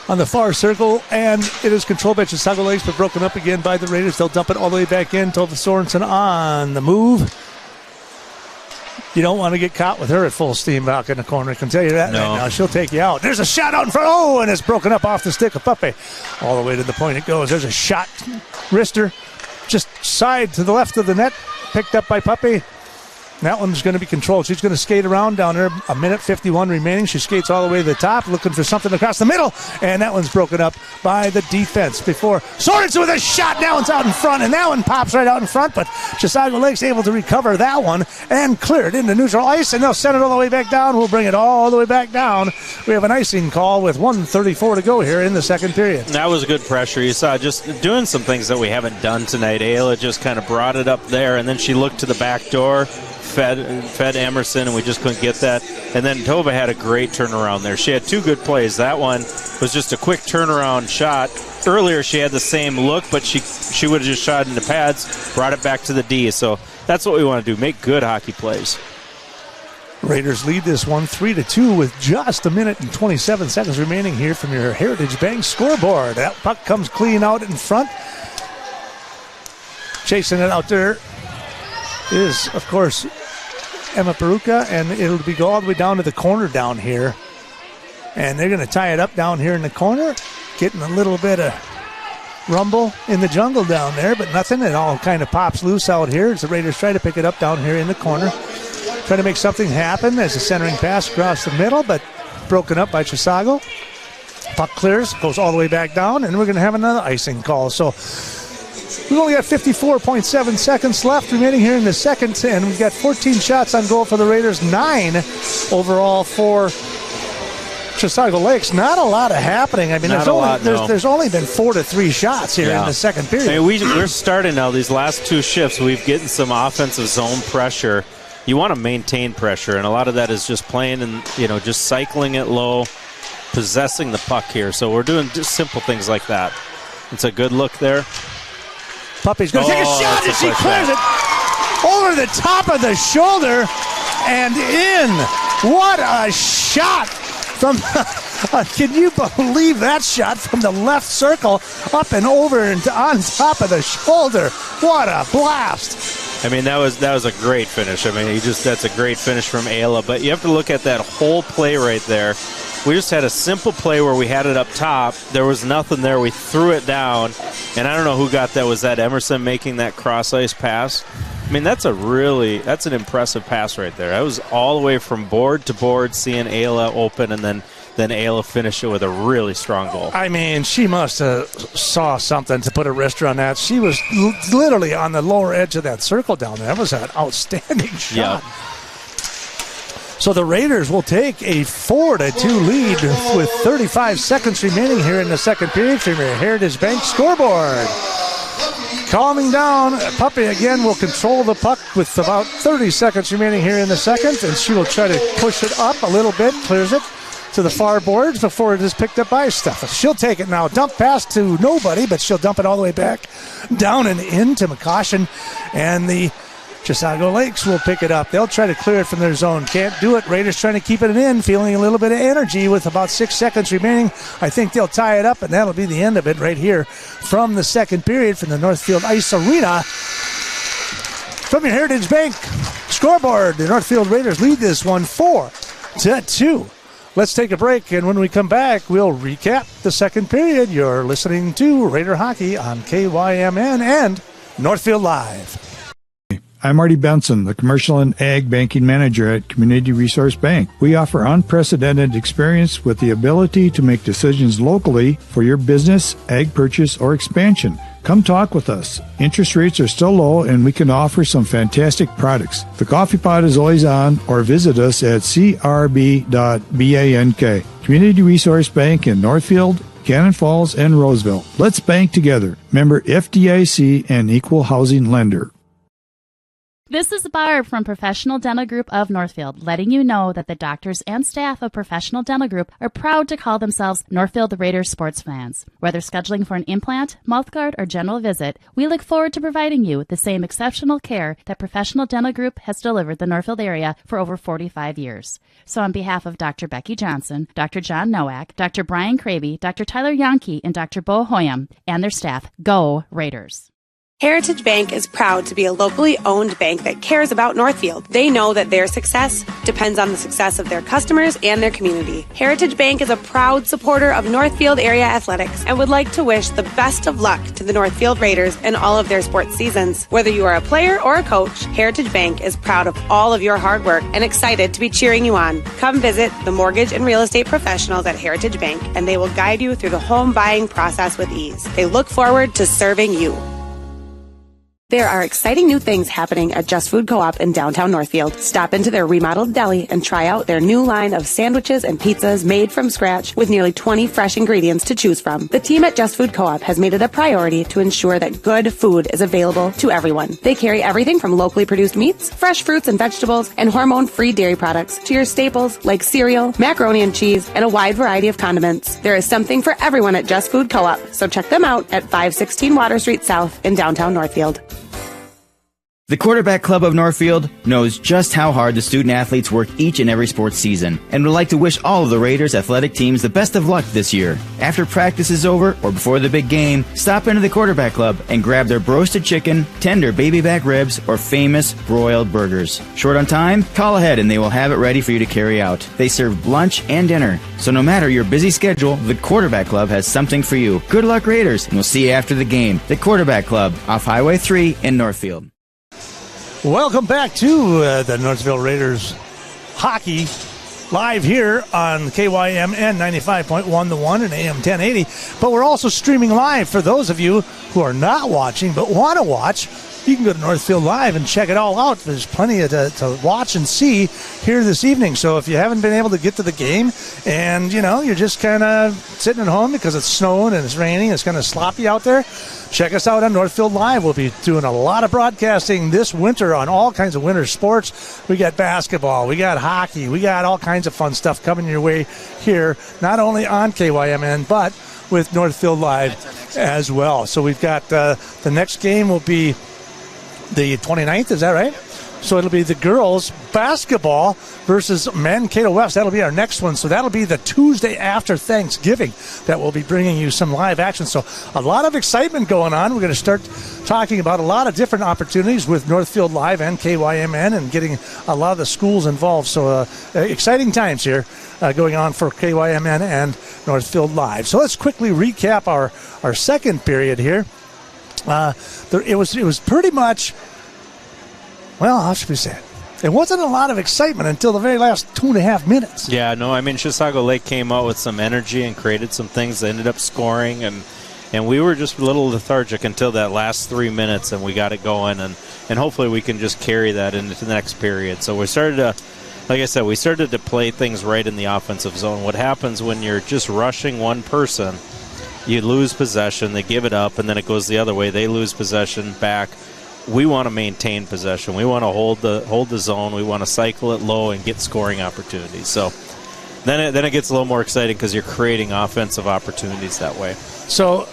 on the far circle, and it is controlled by Chisago Lakes, but broken up again by the Raiders. They'll dump it all the way back in. Tova Sorensen on the move. You don't want to get caught with her at full steam back in the corner. I can tell you that right now. She'll take you out. There's a shot out in front. Oh, and it's broken up off the stick of Puppy. All the way to the point it goes. There's a shot. Wrister just side to the left of the net. Picked up by Puppy. That one's going to be controlled. She's going to skate around down there. 1:51 remaining. She skates all the way to the top, looking for something across the middle, and that one's broken up by the defense before Sorensen with a shot. That one's out in front, and that one pops right out in front, but Chisago Lake's able to recover that one and clear it into neutral ice, and they'll send it all the way back down. We'll bring it all the way back down. We have an icing call with 1:34 to go here in the second period. That was good pressure. You saw just doing some things that we haven't done tonight. Ayla just kind of brought it up there, and then she looked to the back door, fed Emerson, and we just couldn't get that. And then Tova had a great turnaround there. She had two good plays. That one was just a quick turnaround shot. Earlier she had the same look, but she would have just shot into pads, brought it back to the D. So that's what we want to do, make good hockey plays. Raiders lead this one 3-2 with just 1:27 seconds remaining here from your Heritage Bank scoreboard. That puck comes clean out in front. Chasing it out there is, of course, Emma Peruka, and it'll be go all the way down to the corner down here. And they're going to tie it up down here in the corner, getting a little bit of rumble in the jungle down there, but nothing. It all kind of pops loose out here as the Raiders try to pick it up down here in the corner. Trying to make something happen as a centering pass across the middle, but broken up by Chisago. Puck clears, goes all the way back down, and we're going to have another icing call. So we've only got 54.7 seconds left remaining here in the second, and we've got 14 shots on goal for the Raiders, 9 overall for Chisago Lakes. Not a lot of happening. I mean, there's only been 4 to 3 shots here in the second period. I mean, we're starting now. These last two shifts, we've getting some offensive zone pressure. You want to maintain pressure, and a lot of that is just playing and just cycling it low, possessing the puck here. So we're doing just simple things like that. It's a good look there. Puppy's going to take a shot, and she clears it over the top of the shoulder and in. What a shot from can you believe that shot from the left circle up and over and on top of the shoulder? What a blast. I mean, that was a great finish. I mean, that's a great finish from Ayla, but you have to look at that whole play right there. We just had a simple play where we had it up top. There was nothing there. We threw it down, and I don't know who got that. Was that Emerson making that cross-ice pass? I mean, that's an impressive pass right there. I was all the way from board to board seeing Ayla open, and then Ayla finished it with a really strong goal. I mean, she must have saw something to put a wrister on that. She was literally on the lower edge of that circle down there. That was an outstanding shot. Yeah. So the Raiders will take a 4-2 lead with 35 seconds remaining here in the second period from your Heritage Bank scoreboard. Calming down, Puppy again will control the puck with about 30 seconds remaining here in the second, and she will try to push it up a little bit, clears it to the far boards before it is picked up by Stefan. She'll take it now, dump pass to nobody, but she'll dump it all the way back down and into McCaution, and the Chisago Lakes will pick it up. They'll try to clear it from their zone. Can't do it. Raiders trying to keep it in, feeling a little bit of energy with about 6 seconds remaining. I think they'll tie it up, and that'll be the end of it right here from the second period from the Northfield Ice Arena. From your Heritage Bank scoreboard, the Northfield Raiders lead this one 4-2. 2. Let's take a break, and when we come back, we'll recap the second period. You're listening to Raider Hockey on KYMN and Northfield Live. I'm Marty Benson, the Commercial and Ag Banking Manager at Community Resource Bank. We offer unprecedented experience with the ability to make decisions locally for your business, ag purchase, or expansion. Come talk with us. Interest rates are still low, and we can offer some fantastic products. The coffee pot is always on, or visit us at crb.bank. Community Resource Bank in Northfield, Cannon Falls, and Roseville. Let's bank together. Member FDIC and equal housing lender. This is Barb from Professional Dental Group of Northfield, letting you know that the doctors and staff of Professional Dental Group are proud to call themselves Northfield Raiders sports fans. Whether scheduling for an implant, mouthguard, or general visit, we look forward to providing you the same exceptional care that Professional Dental Group has delivered the Northfield area for over 45 years. So on behalf of Dr. Becky Johnson, Dr. John Nowak, Dr. Brian Kraby, Dr. Tyler Yonke, and Dr. Bo Hoyam, and their staff, go Raiders! Heritage Bank is proud to be a locally owned bank that cares about Northfield. They know that their success depends on the success of their customers and their community. Heritage Bank is a proud supporter of Northfield area athletics and would like to wish the best of luck to the Northfield Raiders in all of their sports seasons. Whether you are a player or a coach, Heritage Bank is proud of all of your hard work and excited to be cheering you on. Come visit the mortgage and real estate professionals at Heritage Bank, and they will guide you through the home buying process with ease. They look forward to serving you. There are exciting new things happening at Just Food Co-op in downtown Northfield. Stop into their remodeled deli and try out their new line of sandwiches and pizzas made from scratch with nearly 20 fresh ingredients to choose from. The team at Just Food Co-op has made it a priority to ensure that good food is available to everyone. They carry everything from locally produced meats, fresh fruits and vegetables, and hormone-free dairy products to your staples like cereal, macaroni and cheese, and a wide variety of condiments. There is something for everyone at Just Food Co-op, so check them out at 516 Water Street South in downtown Northfield. The Quarterback Club of Northfield knows just how hard the student athletes work each and every sports season and would like to wish all of the Raiders athletic teams the best of luck this year. After practice is over or before the big game, stop into the Quarterback Club and grab their roasted chicken, tender baby back ribs, or famous broiled burgers. Short on time? Call ahead and they will have it ready for you to carry out. They serve lunch and dinner, so no matter your busy schedule, the Quarterback Club has something for you. Good luck, Raiders, and we'll see you after the game. The Quarterback Club off Highway 3 in Northfield. Welcome back to the Northfield Raiders hockey live here on KYMN 95.1 The One and AM 1080. But we're also streaming live for those of you who are not watching but want to watch. You can go to Northfield Live and check it all out. There's plenty to watch and see here this evening. So if you haven't been able to get to the game and, you're just kind of sitting at home because it's snowing and it's raining, it's kind of sloppy out there, check us out on Northfield Live. We'll be doing a lot of broadcasting this winter on all kinds of winter sports. We got basketball, we got hockey, we got all kinds of fun stuff coming your way here, not only on KYMN, but with Northfield Live as well. So we've got the next game will be the 29th, is that right? So it'll be the girls basketball versus Mankato West. That'll be our next one. So that'll be the Tuesday after Thanksgiving that we'll be bringing you some live action. So a lot of excitement going on. We're going to start talking about a lot of different opportunities with Northfield Live and KYMN and getting a lot of the schools involved. So exciting times here going on for KYMN and Northfield Live. So let's quickly recap our second period here. It was pretty much, well, how should we say it? It wasn't a lot of excitement until the very last 2.5 minutes. Yeah, no, I mean, Chisago Lake came out with some energy and created some things that ended up scoring, and we were just a little lethargic until that last 3 minutes, and we got it going, and hopefully we can just carry that into the next period. So we started to, like I said, we started to play things right in the offensive zone. What happens when you're just rushing one person, you lose possession, they give it up, and then it goes the other way. They lose possession back. We want to maintain possession. We want to hold the zone. We want to cycle it low and get scoring opportunities. So then it gets a little more exciting because you're creating offensive opportunities that way. So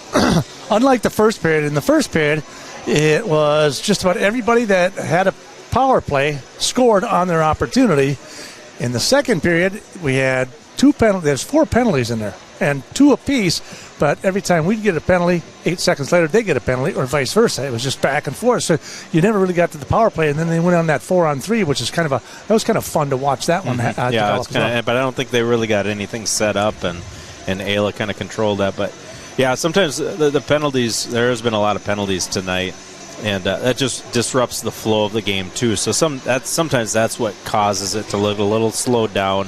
unlike the first period, in the first period, it was just about everybody that had a power play scored on their opportunity. In the second period, we had 2 penalties. There's 4 penalties in there. and 2 apiece. But every time we'd get a penalty, 8 seconds later they get a penalty, or vice versa. It was just back and forth. So you never really got to the power play, and then they went on that 4-on-3, which is that was kind of fun to watch that one develop. Yeah, but I don't think they really got anything set up, and Ayla kind of controlled that. But yeah, sometimes the penalties. There has been a lot of penalties tonight. And that just disrupts the flow of the game too. So sometimes that's what causes it to look a little slowed down.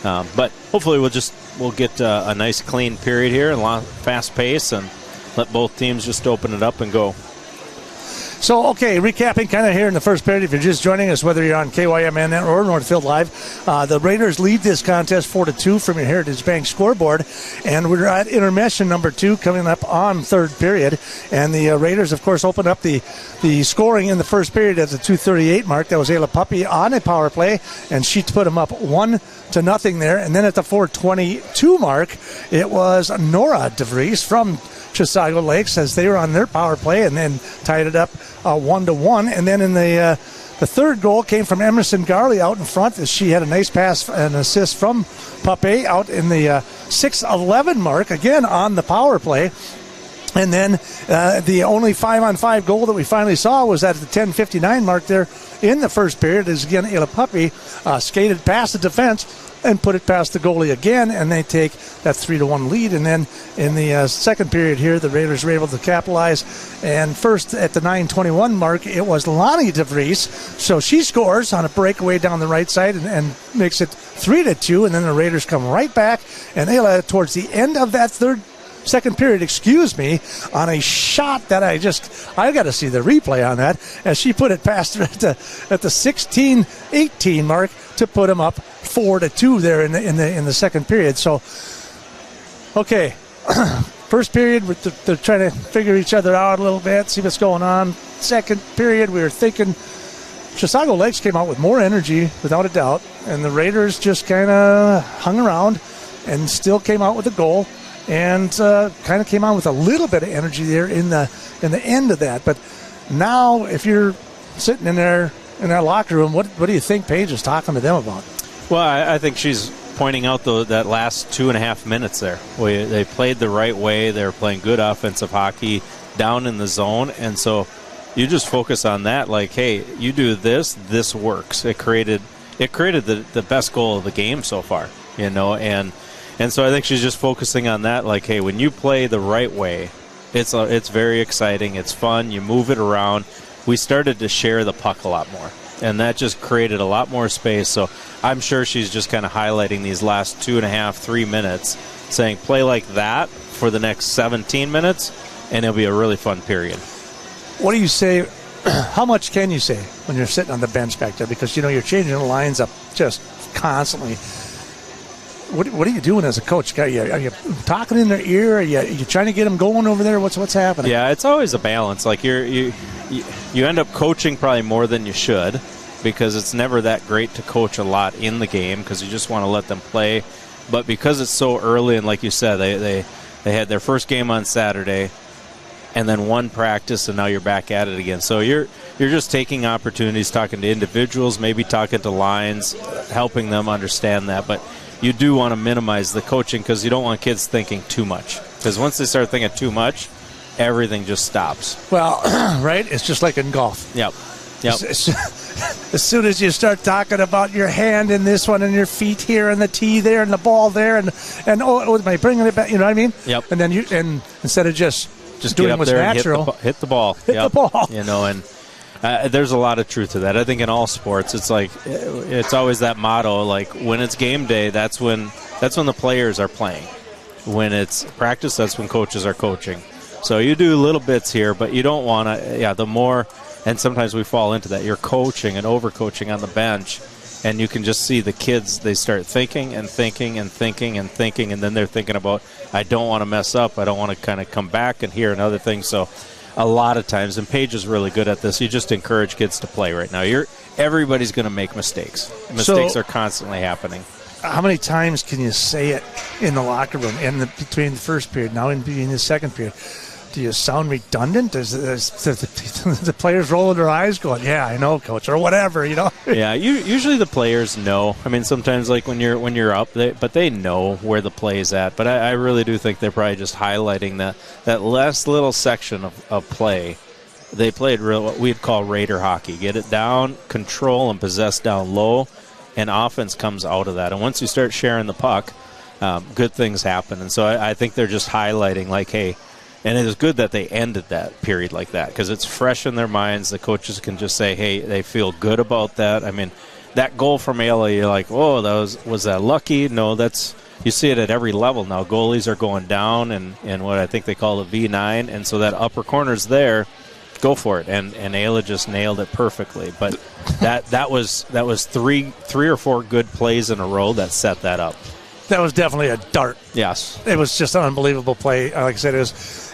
But hopefully we'll get a nice clean period here and fast pace, and let both teams just open it up and go. So, okay, recapping kind of here in the first period, if you're just joining us, whether you're on KYMN or Northfield Live, the Raiders lead this contest 4-2 from your Heritage Bank scoreboard, and we're at intermission number 2 coming up on third period, and the Raiders, of course, opened up the scoring in the first period at the 2:38 mark. That was Ayla Puppy on a power play, and she put them up 1-0 there, and then at the 4:22 mark, it was Nora DeVries from Chisago Lakes as they were on their power play, and then tied it up 1-1. And then in the third goal came from Emerson Garley out in front, as she had a nice pass and assist from Pape out in the 6:11 mark, again on the power play. And then the only 5-on-5 goal that we finally saw was at the 10:59 mark there in the first period, as again Ayla Puppy skated past the defense and put it past the goalie again, and they take that 3-1 lead. And then in the second period here, the Raiders were able to capitalize. And first at the 9:21 mark, it was Lonnie DeVries. So she scores on a breakaway down the right side and makes it 3-2. And then the Raiders come right back, and Ayla, towards the end of that second period, on a shot that I got to see the replay on that, as she put it past her at the 16-18 mark to put them up 4-2 there in the second period. So, okay, first period they're trying to figure each other out a little bit, see what's going on. Second period, we were thinking Chisago Lakes came out with more energy, without a doubt, and the Raiders just kind of hung around and still came out with a goal. And kind of came on with a little bit of energy there in the end of that. But now, if you're sitting in there in that locker room, what do you think Paige is talking to them about? Well, I think she's pointing out that last 2.5 minutes there. They played the right way. They were playing good offensive hockey down in the zone, and so you just focus on that. Like, hey, you do this works. It created the best goal of the game so far, And so I think she's just focusing on that, like, hey, when you play the right way, it's very exciting, it's fun, you move it around. We started to share the puck a lot more, and that just created a lot more space. So I'm sure she's just kind of highlighting these last 2.5, 3 minutes, saying play like that for the next 17 minutes, and it'll be a really fun period. What do you say? How much can you say when you're sitting on the bench back there? Because, you're changing the lines up just constantly. What are you doing as a coach? Are you talking in their ear? Are you trying to get them going over there? What's happening? Yeah, it's always a balance. Like you end up coaching probably more than you should, because it's never that great to coach a lot in the game, because you just want to let them play. But because it's so early, and like you said, they had their first game on Saturday, and then one practice, and now you're back at it again. So you're just taking opportunities, talking to individuals, maybe talking to lines, helping them understand that. But you do want to minimize the coaching, because you don't want kids thinking too much. Because once they start thinking too much, everything just stops. Well, right? It's just like in golf. Yep. As soon as you start talking about your hand in this one and your feet here and the tee there and the ball there and am I bringing it back? You know what I mean? Yep. And then instead of just doing what's natural, hit the ball. The ball. And there's a lot of truth to that. I think in all sports, it's always that motto. Like, when it's game day, that's when the players are playing. When it's practice, that's when coaches are coaching. So you do little bits here, but you don't want to. The more, and sometimes we fall into that. You're coaching and overcoaching on the bench, and you can just see the kids. They start thinking and thinking and thinking and thinking, and then they're thinking about, I don't want to mess up. I don't want to kind of come back and hear another thing. So a lot of times, and Paige is really good at this, you just encourage kids to play right now. Everybody's going to make mistakes. Mistakes are constantly happening. How many times can you say it in the locker room between the first period, now in between the second period? Do you sound redundant? Does the players rolling their eyes going, yeah, I know, coach, or whatever, Yeah, usually the players know. I mean, sometimes like when you're up, but they know where the play is at. But I really do think they're probably just highlighting that last little section of play. They played what we'd call Raider hockey. Get it down, control, and possess down low, and offense comes out of that. And once you start sharing the puck, good things happen. And so I think they're just highlighting like, hey, and it is good that they ended that period like that because it's fresh in their minds. The coaches can just say, hey, they feel good about that. I mean, that goal from Ayla, you're like, oh, was that lucky? No, you see it at every level now. Goalies are going down and what I think they call a V9, and so that upper corner's there. Go for it, and Ayla just nailed it perfectly. But that was three or four good plays in a row that set that up. That was definitely a dart. Yes, it was just an unbelievable play. Like I said,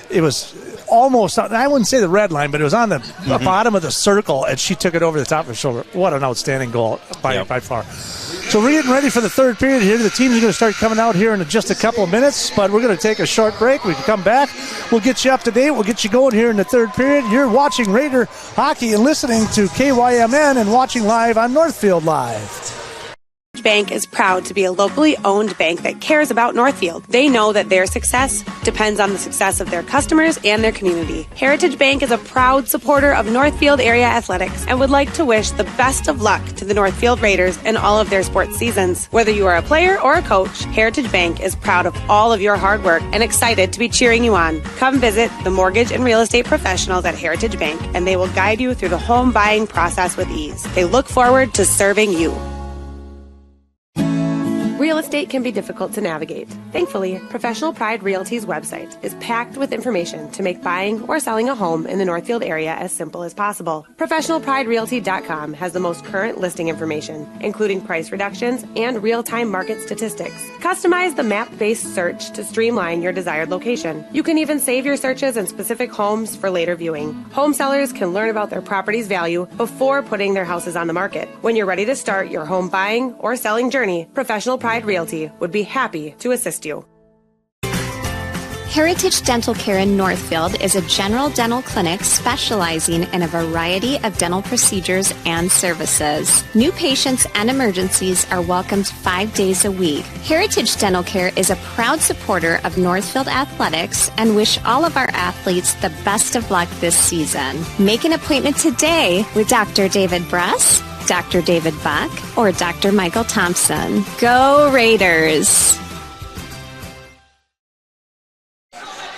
it was almost, I wouldn't say the red line, but it was on the bottom of the circle, and she took it over the top of her shoulder. What an outstanding goal by far. So we're getting ready for the third period here. The teams are going to start coming out here in just a couple of minutes, but we're going to take a short break. We can come back. We'll get you up to date. We'll get you going here in the third period. You're watching Raider Hockey and listening to KYMN and watching live on Northfield Live. Bank is proud to be a locally owned bank that cares about Northfield. They know that their success depends on the success of their customers and their community. Heritage Bank is a proud supporter of Northfield area athletics and would like to wish the best of luck to the Northfield Raiders in all of their sports seasons. Whether you are a player or a coach, Heritage Bank is proud of all of your hard work and excited to be cheering you on. Come visit the mortgage and real estate professionals at Heritage Bank, and they will guide you through the home buying process with ease. They look forward to serving you. Real estate can be difficult to navigate. Thankfully, Professional Pride Realty's website is packed with information to make buying or selling a home in the Northfield area as simple as possible. ProfessionalPrideRealty.com has the most current listing information, including price reductions and real-time market statistics. Customize the map-based search to streamline your desired location. You can even save your searches in specific homes for later viewing. Home sellers can learn about their property's value before putting their houses on the market. When you're ready to start your home buying or selling journey, Professional Pride Realty would be happy to assist you. Heritage Dental Care in Northfield is a general dental clinic specializing in a variety of dental procedures and services. New patients and emergencies are welcomed 5 days a week. Heritage Dental Care is a proud supporter of Northfield Athletics and wish all of our athletes the best of luck this season. Make an appointment today with Dr. David Bress, Dr. David Buck, or Dr. Michael Thompson. Go Raiders!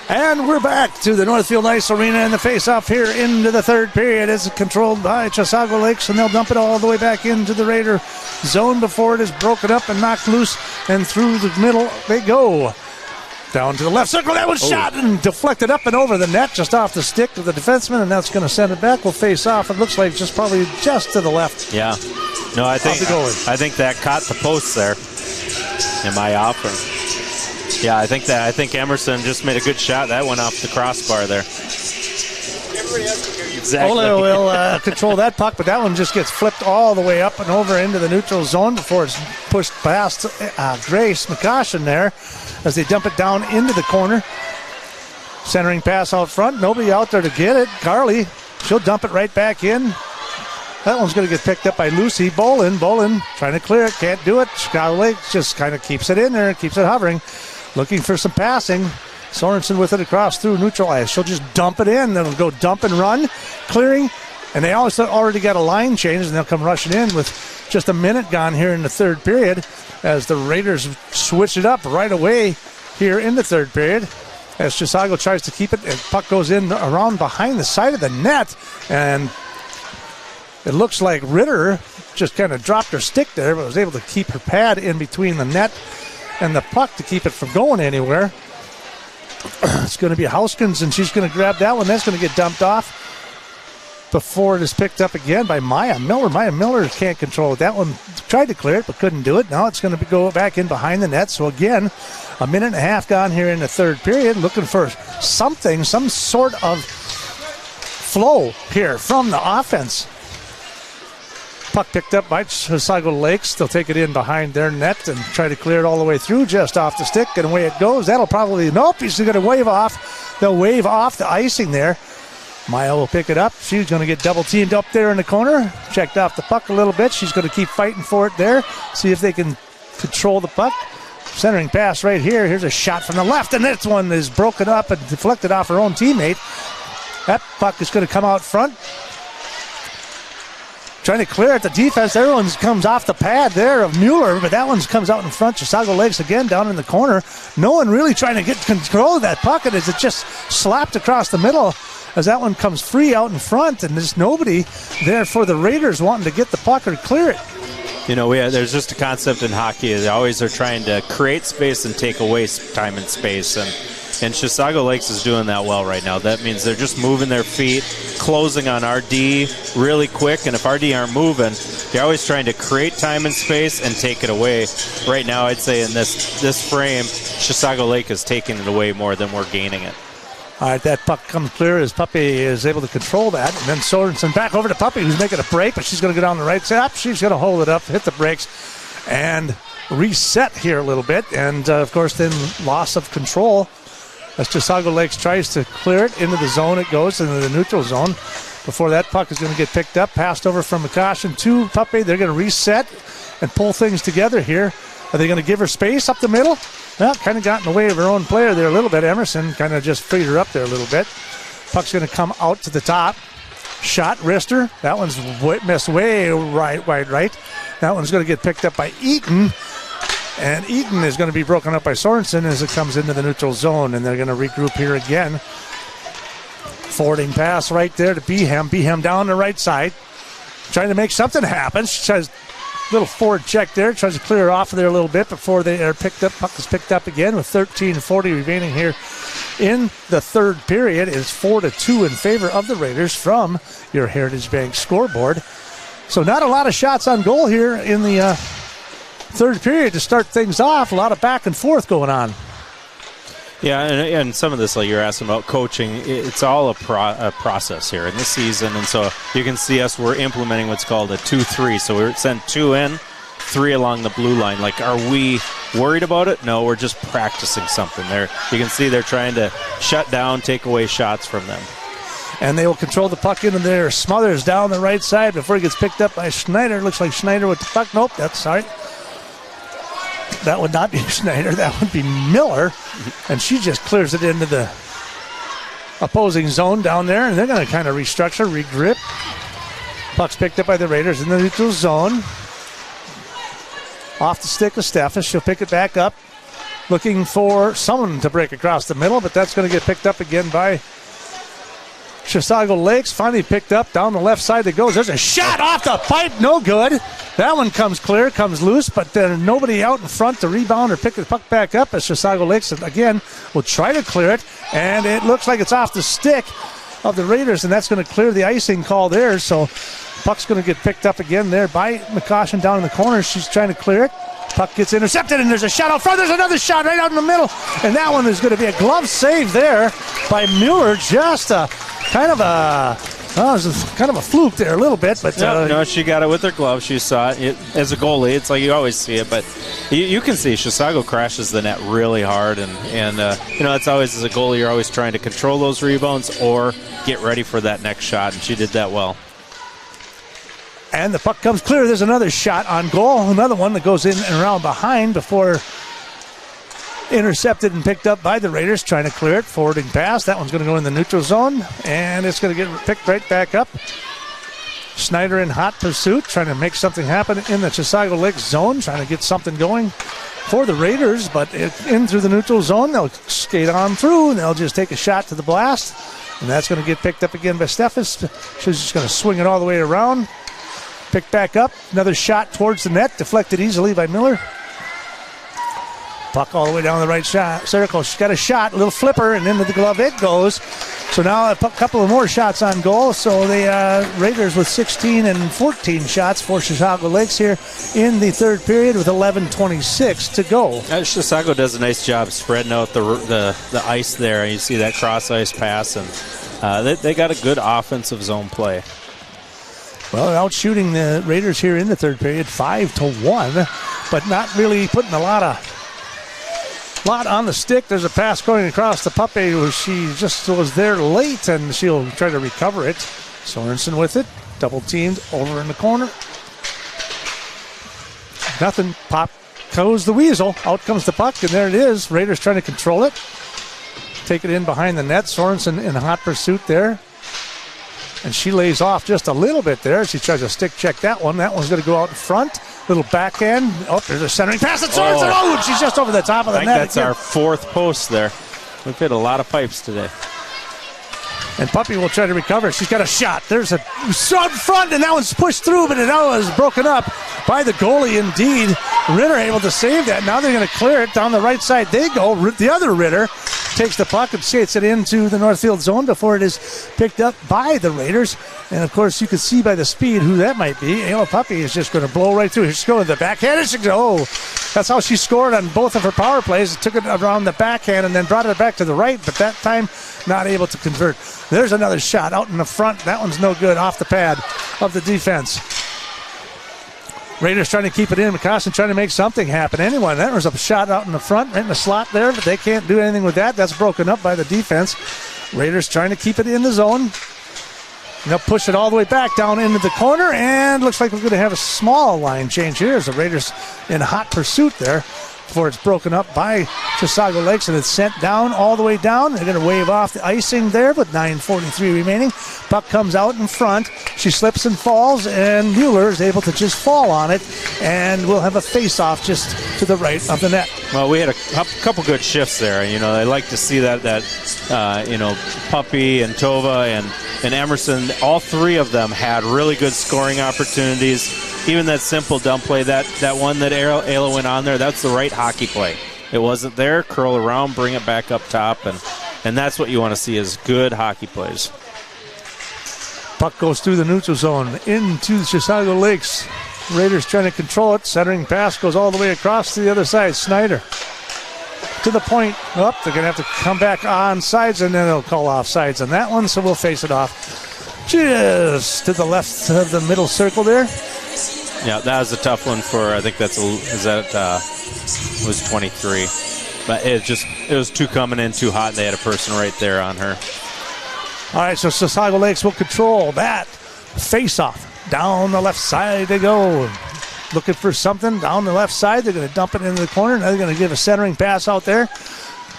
And we're back to the Northfield Ice Arena and the face-off here into the third period. It's controlled by Chisago Lakes, and they'll dump it all the way back into the Raider zone before it is broken up and knocked loose, and through the middle they go. Down to the left circle, that was shot and deflected up and over the net, just off the stick of the defenseman, and that's going to send it back. We'll face off. It looks like probably just to the left. Yeah. No, I think that caught the post there. Am I off? Yeah, I think Emerson just made a good shot. That went off the crossbar there. Exactly. Ola will control that puck, but that one just gets flipped all the way up and over into the neutral zone before it's pushed past Grace McCoshin there as they dump it down into the corner. Centering pass out front. Nobody out there to get it. Carly, she'll dump it right back in. That one's going to get picked up by Lucy. Bolin trying to clear it. Can't do it. Chicago Lakes just kind of keeps it in there, keeps it hovering. Looking for some passing. Sorensen with it across through neutral ice. She'll just dump it in. Then it'll go dump and run. Clearing. And they already got a line change, and they'll come rushing in with just a minute gone here in the third period as the Raiders switch it up right away here in the third period. As Chisago tries to keep it, and puck goes in around behind the side of the net. And it looks like Ritter just kind of dropped her stick there, but was able to keep her pad in between the net and the puck to keep it from going anywhere. It's going to be Houskins, and she's going to grab that one. That's going to get dumped off before it is picked up again by Maya Miller. Maya Miller can't control it. That one tried to clear it but couldn't do it. Now it's going to go back in behind the net. So again, a minute and a half gone here in the third period. Looking for something, some sort of flow here from the offense. Puck picked up by Chisago Lakes. They'll take it in behind their net and try to clear it all the way through, just off the stick, and away it goes. That'll probably, nope, he's going to wave off. They'll wave off the icing there. Maya will pick it up. She's going to get double teamed up there in the corner. Checked off the puck a little bit. She's going to keep fighting for it there. See if they can control the puck. Centering pass right here. Here's a shot from the left, and this one is broken up and deflected off her own teammate. That puck is going to come out front. Trying to clear it. The defense, everyone comes off the pad there of Mueller, but that one comes out in front. Chisago Lakes again down in the corner. No one really trying to get control of that puck, and it's just slapped across the middle as that one comes free out in front, and there's nobody there for the Raiders wanting to get the puck or clear it. You know, there's just a concept in hockey. They always are trying to create space and take away time and space, and Chisago Lakes is doing that well right now. That means they're just moving their feet, closing on RD really quick, and if RD aren't moving, they're always trying to create time and space and take it away. Right now, I'd say in this frame, Chisago Lake is taking it away more than we're gaining it. All right, that puck comes clear as Puppy is able to control that. And then Sorensen back over to Puppy, who's making a break, but she's going to go down the right side. She's going to hold it up, hit the brakes, and reset here a little bit. And, of course, then loss of control as Chisago Lakes tries to clear it into the zone. It goes into the neutral zone. Before that puck is going to get picked up, passed over from McCoshen to Puppy. They're going to reset and pull things together here. Are they going to give her space up the middle? Well, kind of got in the way of her own player there a little bit. Emerson kind of just freed her up there a little bit. Puck's going to come out to the top. Shot, wrister. That one's missed way wide right. That one's going to get picked up by Eaton. And Eaton is going to be broken up by Sorensen as it comes into the neutral zone. And they're going to regroup here again. Forwarding pass right there to Behem. Behem down the right side. Trying to make something happen. She tries little forward check there. Tries to clear off of there a little bit before they are picked up. Puck is picked up again with 13:40 remaining here in the third period. It's 4-2 in favor of the Raiders from your Heritage Bank scoreboard. So not a lot of shots on goal here in the third period to start things off. A lot of back and forth going on. Yeah, and some of this, like you're asking about coaching, it's all a process here in the season. And so you can see we're implementing what's called a 2-3. So we send 2 in, 3 along the blue line. Like, are we worried about it? No, we're just practicing something there. You can see they're trying to shut down, take away shots from them. And they will control the puck into there. Smothers down the right side before it gets picked up by Schneider. Looks like Schneider with the puck. Nope, that's sorry. That would not be Schneider. That would be Miller. And she just clears it into the opposing zone down there. And they're going to kind of restructure, regrip. Puck's picked up by the Raiders in the neutral zone. Off the stick of Steffes. She'll pick it back up. Looking for someone to break across the middle. But that's going to get picked up again by Chisago Lakes. Finally picked up down the left side. It goes. There's a shot off the pipe. No good. That one comes clear, comes loose, but then nobody out in front to rebound or pick the puck back up as Chisago Lakes again will try to clear it, and it looks like it's off the stick of the Raiders, and that's going to clear the icing call there. So puck's going to get picked up again there by McCoshen down in the corner. She's trying to clear it. Puck gets intercepted, and there's a shot out front. There's another shot right out in the middle, and that one is going to be a glove save there by Mueller. Just a kind of a fluke there a little bit, but no, she got it with her glove. She saw it as a goalie. It's like you always see it, but you can see Chisago crashes the net really hard, and it's always as a goalie you're always trying to control those rebounds or get ready for that next shot, and she did that well. And the puck comes clear. There's another shot on goal. Another one that goes in and around behind before intercepted and picked up by the Raiders. Trying to clear it. Forwarding pass. That one's going to go in the neutral zone. And it's going to get picked right back up. Schneider in hot pursuit. Trying to make something happen in the Chisago Lakes zone. Trying to get something going for the Raiders. But in through the neutral zone. They'll skate on through. And they'll just take a shot to the blast. And that's going to get picked up again by Steffes. She's just going to swing it all the way around. Picked back up. Another shot towards the net. Deflected easily by Miller. Puck all the way down the right circle. She's got a shot. A little flipper. And into the glove it goes. So now a couple of more shots on goal. So the Raiders with 16 and 14 shots for Chisago Lakes here in the third period with 11:26 to go. Chisago does a nice job spreading out the ice there. You see that cross ice pass. And they got a good offensive zone play. Well, out shooting the Raiders here in the third period, 5-1, but not really putting a lot on the stick. There's a pass going across the puppy where she just was there late, and she'll try to recover it. Sorensen with it, double teamed over in the corner. Nothing. Pop goes the weasel. Out comes the puck, and there it is. Raiders trying to control it. Take it in behind the net. Sorensen in hot pursuit there. And she lays off just a little bit there. She tries to stick check that one. That one's going to go out in front. Little backhand. Oh, there's a centering pass. It's Sorensen. Oh, and she's just over the top of the net. I think that's our fourth post there. We've hit a lot of pipes today. And Puppy will try to recover. She's got a shot. There's a shot in front, and that one's pushed through, but it now is broken up by the goalie indeed. Ritter able to save that. Now they're going to clear it down the right side. They go. The other Ritter takes the puck and skates it into the Northfield zone before it is picked up by the Raiders. And, of course, you can see by the speed who that might be. Ayla Puppy is just going to blow right through. She's going to the backhand. Oh, that's how she scored on both of her power plays. Took it around the backhand and then brought it back to the right, but that time not able to convert. There's another shot out in the front. That one's no good, off the pad of the defense. Raiders trying to keep it in. McCossin trying to make something happen. Anyone. That was a shot out in the front, right in the slot there, but they can't do anything with that. That's broken up by the defense. Raiders trying to keep it in the zone. They'll push it all the way back down into the corner, and looks like we're going to have a small line change here as the Raiders in hot pursuit there before it's broken up by Chisago Lakes, and it's sent down all the way down. They're going to wave off the icing there with 9:43 remaining. Puck comes out in front. She slips and falls, and Mueller is able to just fall on it, and we'll have a face-off just to the right of the net. Well, we had a couple good shifts there. You know, I like to see that Puppy and Tova and Emerson, all three of them had really good scoring opportunities. Even that simple dump play, that one that Ayla went on there, that's the right hockey play. It wasn't there, curl around, bring it back up top, and that's what you want to see is good hockey plays. Puck goes through the neutral zone into the Chisago Lakes. Raiders trying to control it. Centering pass goes all the way across to the other side. Snyder to the point. They're going to have to come back on sides, and then they'll call off sides on that one, so we'll face it off just to the left of the middle circle there. Yeah, that was a tough one for, I think was 23. But it was two coming in too hot. They had a person right there on her. All right, so Chisago Lakes will control that face-off. Down the left side they go. Looking for something down the left side. They're going to dump it into the corner. Now they're going to give a centering pass out there.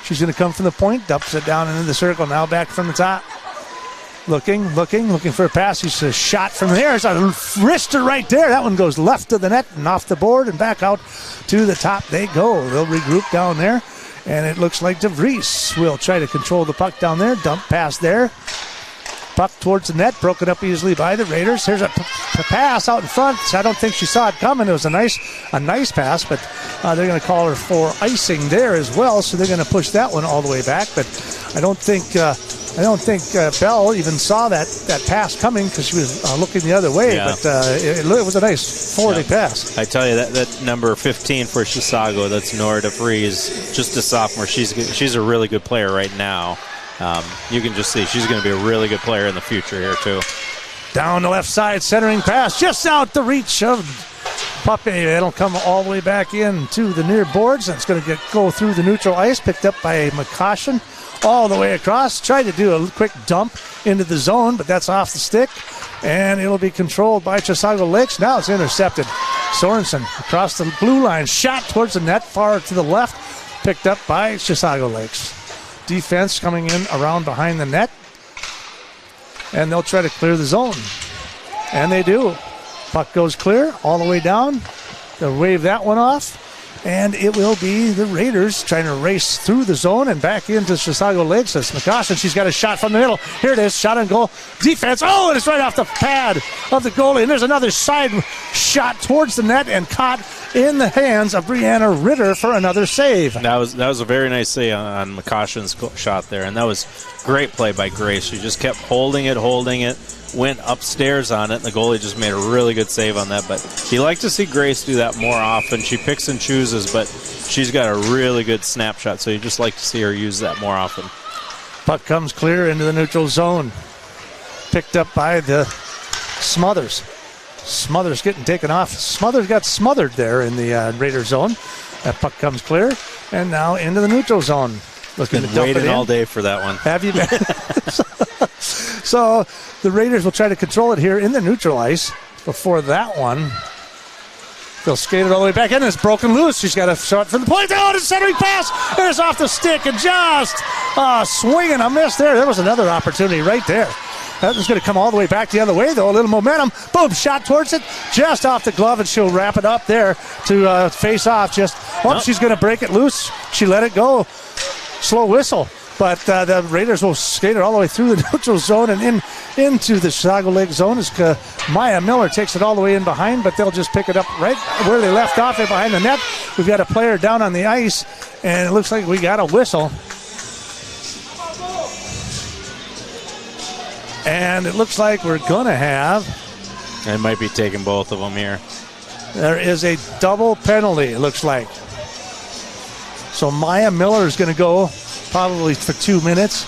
She's going to come from the point, dumps it down into the circle. Now back from the top. Looking for a pass. He's a shot from there. It's a wrister right there. That one goes left of the net and off the board and back out to the top they go. They'll regroup down there. And it looks like DeVries will try to control the puck down there. Dump pass there. Puck towards the net, broken up easily by the Raiders. Here's a pass out in front. I don't think she saw it coming. It was a nice pass, but they're going to call her for icing there as well. So they're going to push that one all the way back. But I don't think Bell even saw that pass coming because she was looking the other way. Yeah. But it was a nice forwarding pass. I tell you that number 15 for Chisago, that's Nora DeVries, just a sophomore. She's a really good player right now. You can just see she's going to be a really good player in the future here, too. Down the left side, centering pass, just out the reach of Puppy. It'll come all the way back in to the near boards, and it's going to go through the neutral ice, picked up by McCoshin all the way across. Tried to do a quick dump into the zone, but that's off the stick, and it'll be controlled by Chisago Lakes. Now it's intercepted. Sorensen across the blue line, shot towards the net, far to the left, picked up by Chisago Lakes. Defense coming in around behind the net, and they'll try to clear the zone, and they do. Puck goes clear all the way down. They'll wave that one off, and it will be the Raiders trying to race through the zone and back into Chisago Lakes. That's McCossin. She's got a shot from the middle. Here it is, shot on goal. Defense. Oh, and it's right off the pad of the goalie. And there's another side shot towards the net and caught in the hands of Brianna Ritter for another save. That was a very nice save on McCoshin's shot there, and that was great play by Grace. She just kept holding it, went upstairs on it, and the goalie just made a really good save on that. But you like to see Grace do that more often. She picks and chooses, but she's got a really good snapshot, so you just like to see her use that more often. Puck comes clear into the neutral zone. Picked up by the Smothers. Smothers getting taken off. Smothers got smothered there in the Raider zone. That puck comes clear, and now into the neutral zone. Looking to dump it in. Waiting all day for that one. Have you been? So the Raiders will try to control it here in the neutral ice. Before that one, they'll skate it all the way back in. It's broken loose. She's got a shot from the point. Oh, the centering pass. It's off the stick and just swing and a miss there. There was another opportunity right there. That was going to come all the way back the other way, though. A little momentum. Boom, shot towards it. Just off the glove, and she'll wrap it up there to face off. She's going to break it loose. She let it go. Slow whistle. But the Raiders will skate it all the way through the neutral zone and into the Chisago Lake zone as Maya Miller takes it all the way in behind, but they'll just pick it up right where they left off, there behind the net. We've got a player down on the ice, and it looks like we got a whistle. And it looks like we're going to have... It might be taking both of them here. There is a double penalty, it looks like. So Maya Miller is going to go probably for 2 minutes.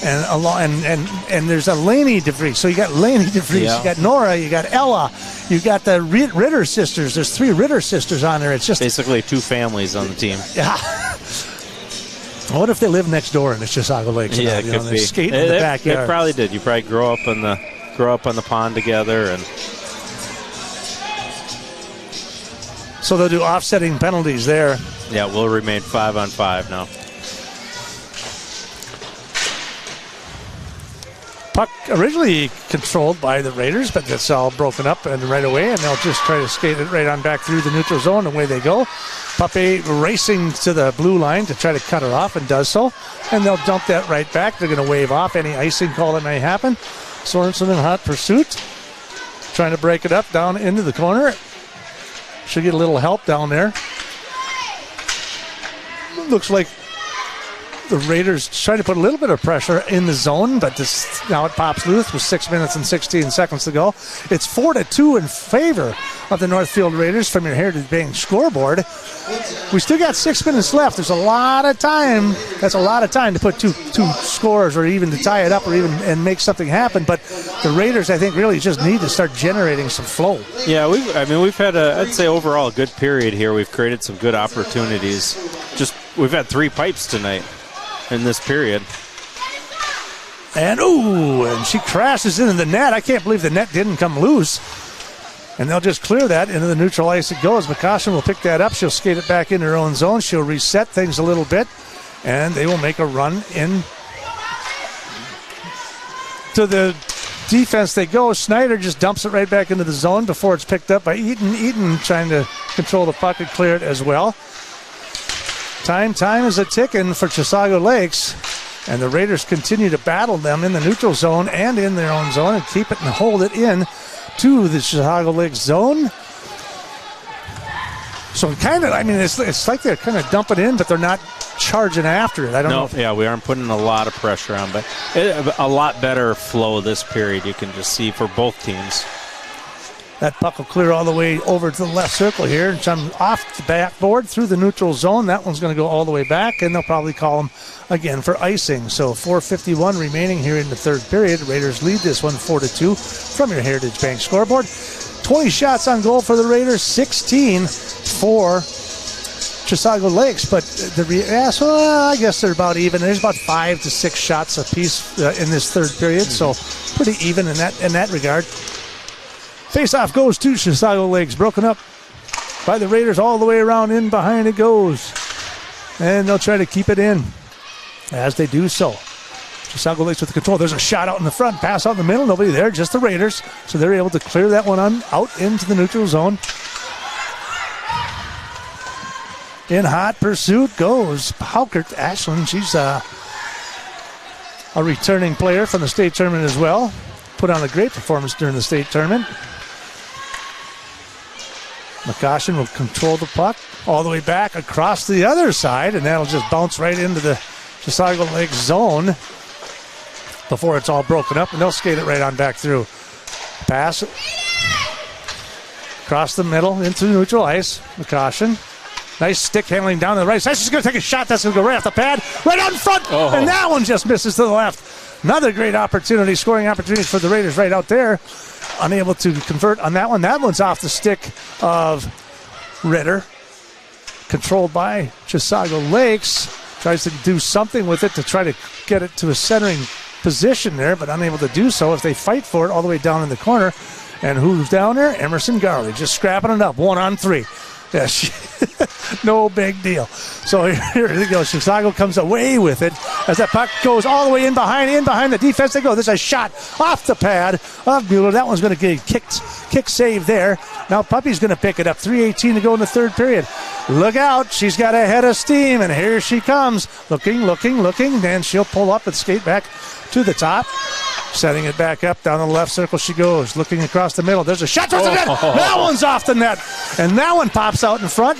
And there's a Laney DeVries. So you got Laney DeVries, You got Nora, you got Ella, you got the Ritter sisters. There's 3 Ritter sisters on there. It's just basically 2 families on the team. Yeah. What if they live next door in the Chisago Lakes? Yeah, it could be. Skating in the backyard. They probably did. You probably grow up on the pond together, and so they'll do offsetting penalties there. Yeah, we'll remain 5-on-5 now. Puck originally controlled by the Raiders, but that's all broken up and right away, and they'll just try to skate it right on back through the neutral zone, and away they go. Pape racing to the blue line to try to cut her off, and does so. And they'll dump that right back. They're going to wave off any icing call that may happen. Sorensen in hot pursuit, trying to break it up down into the corner. Should get a little help down there. Looks like the Raiders trying to put a little bit of pressure in the zone, but now it pops loose with 6 minutes and 16 seconds to go. It's 4-2 in favor of the Northfield Raiders from your Heritage Bank scoreboard. We still got 6 minutes left. There's a lot of time. That's a lot of time to put two scores, or even to tie it up, or even and make something happen. But the Raiders, I think, really just need to start generating some flow. Yeah, we've had I'd say overall a good period here. We've created some good opportunities. We've had 3 pipes tonight in this period. And she crashes into the net. I can't believe the net didn't come loose. And they'll just clear that into the neutral ice it goes. McCoshen will pick that up. She'll skate it back into her own zone. She'll reset things a little bit, and they will make a run in to the defense they go. Snyder just dumps it right back into the zone before it's picked up by Eaton. Eaton trying to control the puck and clear it as well. Time is a ticking for Chisago Lakes, and the Raiders continue to battle them in the neutral zone and in their own zone and keep it and hold it in to the Chisago Lakes zone. So it's like they're kind of dumping in, but they're not charging after it. I don't know. Yeah, we aren't putting a lot of pressure on, but a lot better flow this period. You can just see for both teams. That puck will clear all the way over to the left circle here and come off the backboard through the neutral zone. That one's going to go all the way back, and they'll probably call them again for icing. So 4:51 remaining here in the third period. Raiders lead this one 4-2 from your Heritage Bank scoreboard. 20 shots on goal for the Raiders, 16 for Chisago Lakes. But I guess they're about even. There's about 5 to 6 shots apiece in this third period, so pretty even in that regard. Face-off goes to Chisago Lakes, broken up by the Raiders all the way around. In behind it goes, and they'll try to keep it in as they do so. Chisago Lakes with the control. There's a shot out in the front, pass out in the middle, nobody there, just the Raiders. So they're able to clear that one out into the neutral zone. In hot pursuit goes Haukert Ashland. She's a returning player from the state tournament as well. Put on a great performance during the state tournament. McCoshen will control the puck all the way back across the other side, and that'll just bounce right into the Chisago Lake zone before it's all broken up, and they'll skate it right on back through. Pass across the middle into neutral ice. McCoshen. Nice stick handling down to the right side. She's going to take a shot. That's going to go right off the pad, right on front, and that one just misses to the left. Another great opportunity, scoring opportunity for the Raiders right out there. unable to convert on that one. That one's off the stick of Ritter. Controlled by Chisago Lakes. Tries to do something with it to try to get it to a centering position there, but unable to do so as they fight for it all the way down in the corner. And who's down there? Emerson Garley, just scrapping it up, 1-on-3. Yeah, no big deal. So here they go. Chisago comes away with it as that puck goes all the way in behind the defense. They go. There's a shot off the pad of Mueller. That one's going to get kick save there. Now Puppy's going to pick it up. 3:18 to go in the third period. Look out. She's got a head of steam, and here she comes. Looking. Then she'll pull up and skate back to the top. Setting it back up down the left circle she goes. Looking across the middle. There's a shot towards the net. That one's off the net. And that one pops out in front.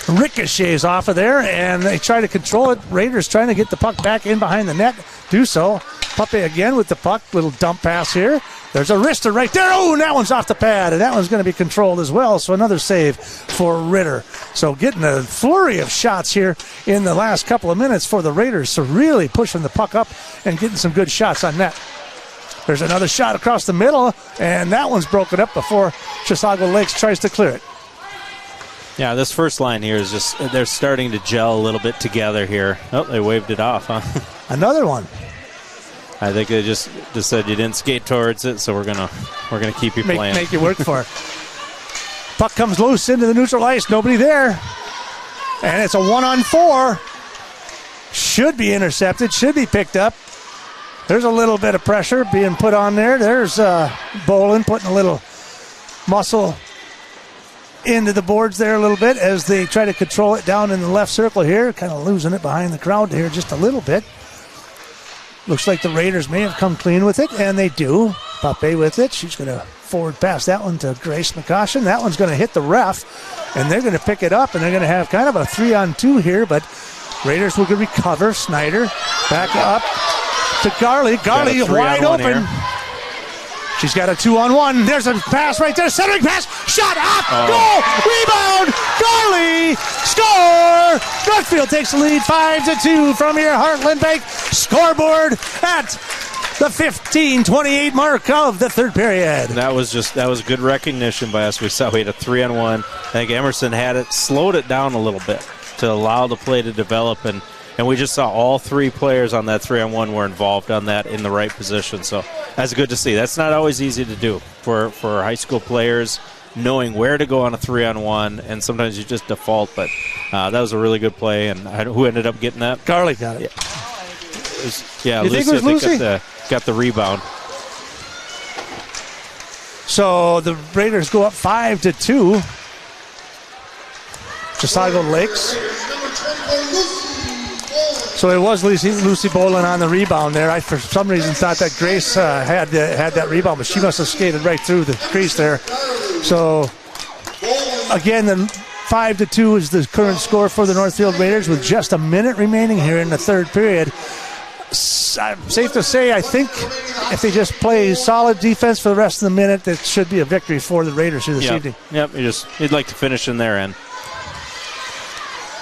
Ricochets off of there, and they try to control it. Raiders trying to get the puck back in behind the net. Do so. Puppy again with the puck. Little dump pass here. There's a wrister right there. Oh, and that one's off the pad, and that one's going to be controlled as well. So another save for Ritter. So getting a flurry of shots here in the last couple of minutes for the Raiders. So really pushing the puck up and getting some good shots on net. There's another shot across the middle, and that one's broken up before Chisago Lakes tries to clear it. Yeah, this first line here is just, they're starting to gel a little bit together here. Oh, they waved it off, huh? Another one. I think they just said you didn't skate towards it, so we're gonna keep you playing. Make you work for it. Puck comes loose into the neutral ice. Nobody there. And it's a 1-on-4. Should be intercepted. Should be picked up. There's a little bit of pressure being put on there. There's Bolin putting a little muscle into the boards there a little bit as they try to control it down in the left circle here. Kind of losing it behind the crowd here just a little bit. Looks like the Raiders may have come clean with it, and they do. Pape with it. She's going to forward pass that one to Grace McCoshen. That one's going to hit the ref, and they're going to pick it up, and they're going to have kind of a 3-on-2 here, but Raiders will recover. Snyder back up to Garley. Garley wide open. Here. She's got a 2-on-1. There's a pass right there. Centering pass. Shot up. Goal. Rebound. Garley. Score. Northfield takes the lead 5-2 from your Heartland Bank scoreboard at the 15:28 mark of the third period. That was good recognition by us. We saw we had a 3-on-1. I think Emerson had it, slowed it down a little bit to allow the play to develop, and we just saw all three players on that 3-on-1 were involved on that in the right position. So that's good to see. That's not always easy to do for high school players, knowing where to go on a 3-on-1, and sometimes you just default. But that was a really good play, and who ended up getting that? Garley got it. Yeah, you think it was Lucy? Got the rebound. So the Raiders go up 5-2. Chisago Lakes. So it was Lucy Bolin on the rebound there. I, for some reason, thought that Grace had that rebound, but she must have skated right through the crease there. So, again, the 5-2 is the current score for the Northfield Raiders with just a minute remaining here in the third period. Safe to say, I think if they just play solid defense for the rest of the minute, that should be a victory for the Raiders here this evening. Yep, you'd like to finish in their end.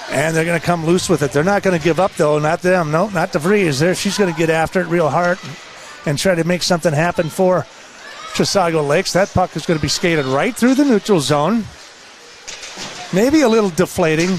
And they're going to come loose with it. They're not going to give up, though. Not them. No, not DeVries. There, she's going to get after it real hard and try to make something happen for Chisago Lakes. That puck is going to be skated right through the neutral zone. Maybe a little deflating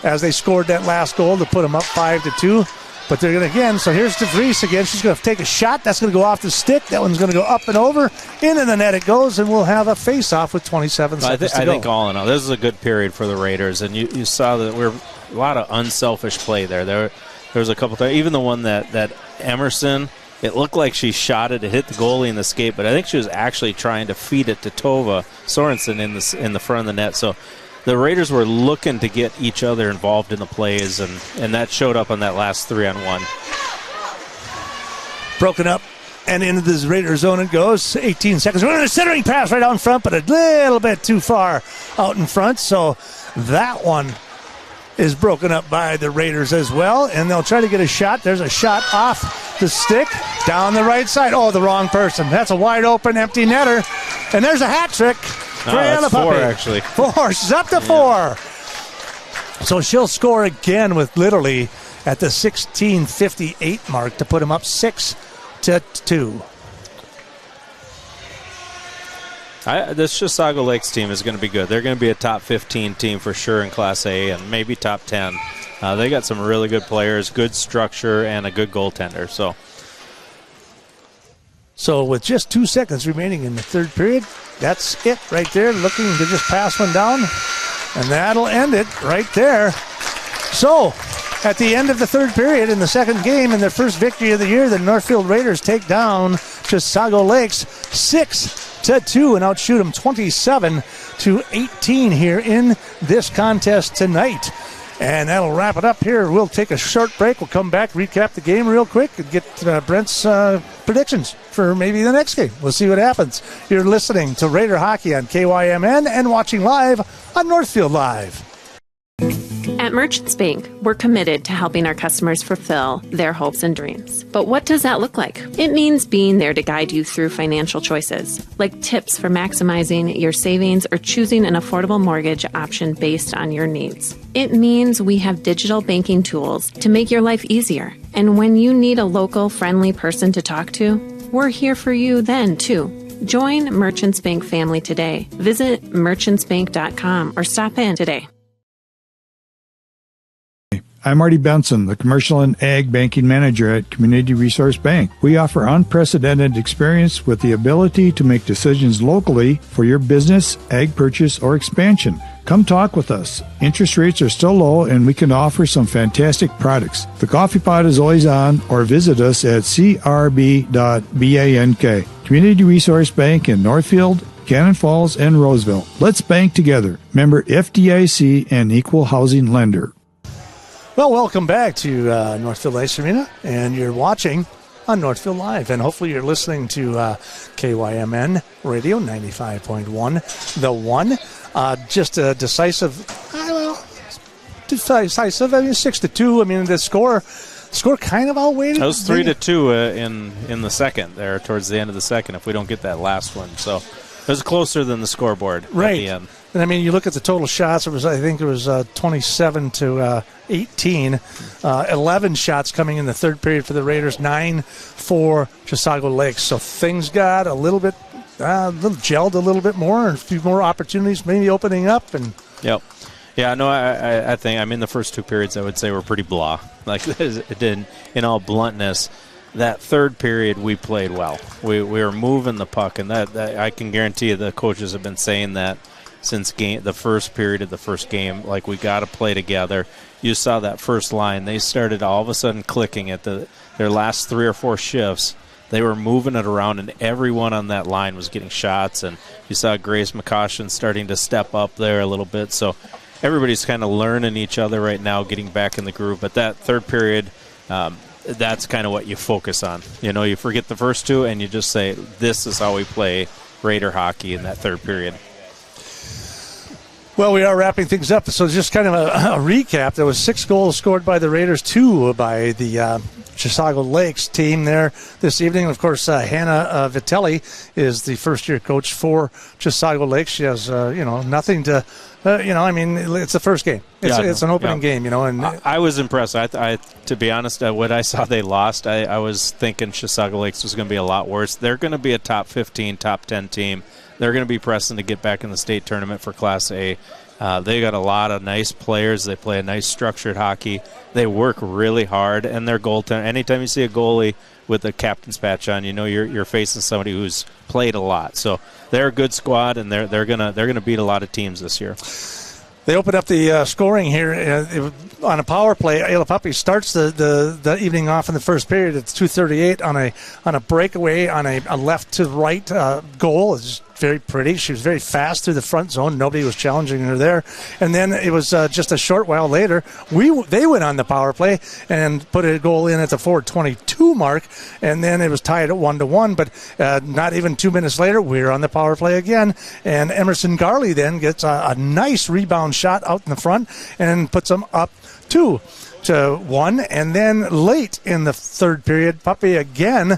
as they scored that last goal to put them up 5-2. But they're going to, again, so here's DeVries again. She's going to take a shot. That's going to go off the stick. That one's going to go up and over. Into the net it goes, and we'll have a face-off with 27 seconds to go. I think all in all, this is a good period for the Raiders. And you saw that we're a lot of unselfish play there. There was a couple times, even the one that Emerson, it looked like she shot it to hit the goalie in the skate, but I think she was actually trying to feed it to Tova Sorensen in the front of the net. So the Raiders were looking to get each other involved in the plays, and that showed up on that last 3-on-1. Broken up, and into this Raider zone it goes. 18 seconds. We're in a centering pass right out in front, but a little bit too far out in front. So that one is broken up by the Raiders as well, and they'll try to get a shot. There's a shot off the stick, down the right side. Oh, the wrong person. That's a wide open, empty netter, and there's a hat trick. That's 4, actually. 4. She's up to 4. So she'll score again with literally at the 16:58 mark to put them up 6-2. This Chisago Lakes team is going to be good. They're going to be a top 15 team for sure in Class A and maybe top 10. They got some really good players, good structure, and a good goaltender. So with just 2 seconds remaining in the third period, that's it right there. Looking to just pass one down, and that'll end it right there. So at the end of the third period in the second game, in their first victory of the year, the Northfield Raiders take down Chisago Lakes 6-2 and outshoot them 27-18 here in this contest tonight. And that'll wrap it up here. We'll take a short break. We'll come back, recap the game real quick, and get Brent's predictions for maybe the next game. We'll see what happens. You're listening to Raider Hockey on KYMN and watching live on Northfield Live. At Merchants Bank, we're committed to helping our customers fulfill their hopes and dreams. But what does that look like? It means being there to guide you through financial choices, like tips for maximizing your savings or choosing an affordable mortgage option based on your needs. It means we have digital banking tools to make your life easier. And when you need a local, friendly person to talk to, we're here for you then, too. Join Merchants Bank family today. Visit merchantsbank.com or stop in today. I'm Marty Benson, the Commercial and Ag Banking Manager at Community Resource Bank. We offer unprecedented experience with the ability to make decisions locally for your business, ag purchase, or expansion. Come talk with us. Interest rates are still low, and we can offer some fantastic products. The coffee pot is always on, or visit us at crb.bank. Community Resource Bank in Northfield, Cannon Falls, and Roseville. Let's bank together. Member FDIC and equal housing lender. Well, welcome back to Northfield Ice Arena, and you're watching on Northfield Live, and hopefully you're listening to KYMN Radio 95.1, The One. Just a decisive, decisive. I mean, 6-2. I mean, the score kind of outweighed it. It was 3-2 in the second there, towards the end of the second, if we don't get that last one. So it was closer than the scoreboard at the end. And I mean, you look at the total shots. I think it was 27-18. 11 shots coming in the third period for the Raiders. 9 for Chisago Lakes. So things got a little gelled a little bit more, and a few more opportunities maybe opening up. And yep. Yeah, no, I think the first two periods I would say were pretty blah. Like it did, in all bluntness. That third period we played well. We were moving the puck, and that I can guarantee you the coaches have been saying that since the first period of the first game. Like, we got to play together. You saw that first line. They started all of a sudden clicking at their last 3 or 4 shifts. They were moving it around, and everyone on that line was getting shots. And you saw Grace McCoshen starting to step up there a little bit. So everybody's kind of learning each other right now, getting back in the groove. But that third period, that's kind of what you focus on. You know, you forget the first two, and you just say, this is how we play Raider hockey in that third period. Well, we are wrapping things up, so just kind of a recap. There was 6 goals scored by the Raiders, 2 by the Chisago Lakes team there this evening. Of course, Hannah Vitelli is the first-year coach for Chisago Lakes. She has, nothing to, it's the first game. It's an opening game, and I was impressed. I to be honest, when I saw they lost, I was thinking Chisago Lakes was going to be a lot worse. They're going to be a top 15, top 10 team. They're going to be pressing to get back in the state tournament for Class A. They got a lot of nice players. They play a nice structured hockey. They work really hard, and their goaltender. Anytime you see a goalie with a captain's patch on, you know you're facing somebody who's played a lot. So they're a good squad, and they're gonna beat a lot of teams this year. They open up the scoring here on a power play. Ayla Puppy starts the evening off in the first period. It's 2:38 on a breakaway on a left to right goal. It's very pretty. She was very fast through the front zone. Nobody was challenging her there. And then it was just a short while later, they went on the power play and put a goal in at the 4:22 mark, and then it was tied at 1-1. But not even 2 minutes later, we were on the power play again, and Emerson Garley then gets a nice rebound shot out in the front and puts them up 2-1, and then late in the third period, Puppy again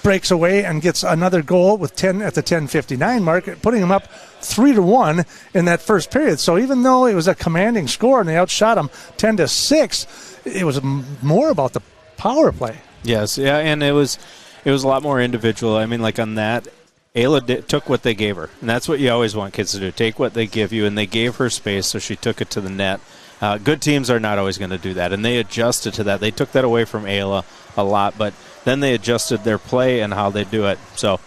breaks away and gets another goal with 10 at the 10:59 mark, putting them up 3-1 in that first period. So even though it was a commanding score and they outshot them 10-6, it was more about the power play. Yes, yeah, and it was a lot more individual. I mean, like on that Ayla took what they gave her, and that's what you always want kids to do, take what they give you, and they gave her space, so she took it to the net. Good teams are not always going to do that, and they adjusted to that. They took that away from Ayla a lot, but then they adjusted their play and how they do it. So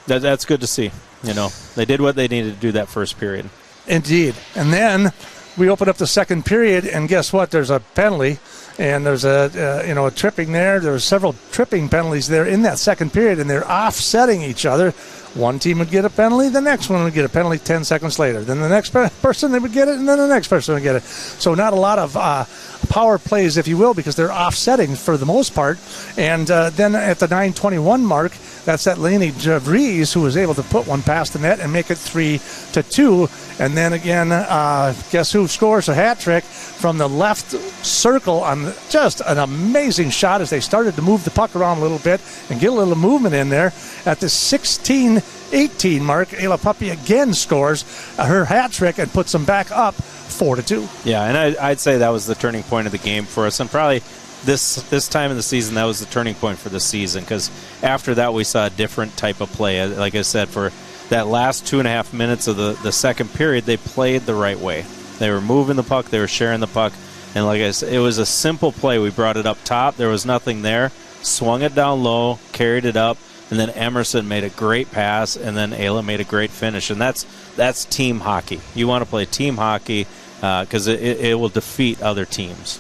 that's good to see. They did what they needed to do that first period. Indeed. And then we open up the second period, and guess what? There's a penalty, and there's a tripping there. There were several tripping penalties there in that second period, and they're offsetting each other. One team would get a penalty, the next one would get a penalty 10 seconds later. Then the next person, they would get it, and then the next person would get it. So not a lot of power plays, if you will, because they're offsetting for the most part. And then at the 9:21 mark, that's that Lainey DeVries who was able to put one past the net and make it 3-2. And then again, guess who scores a hat trick from the left circle on just an amazing shot as they started to move the puck around a little bit and get a little movement in there. At the 16-18 mark, Ayla Puppy again scores her hat trick and puts them back up 4-2. Yeah, and I'd say that was the turning point of the game for us, and probably this time in the season, that was the turning point for the season, because after that we saw a different type of play. Like I said, for that last 2.5 minutes of the second period, they played the right way. They were moving the puck, they were sharing the puck, and like I said, it was a simple play. We brought it up top, there was nothing there, swung it down low, carried it up, and then Emerson made a great pass, and then Ayla made a great finish, and that's team hockey. You want to play team hockey because it will defeat other teams.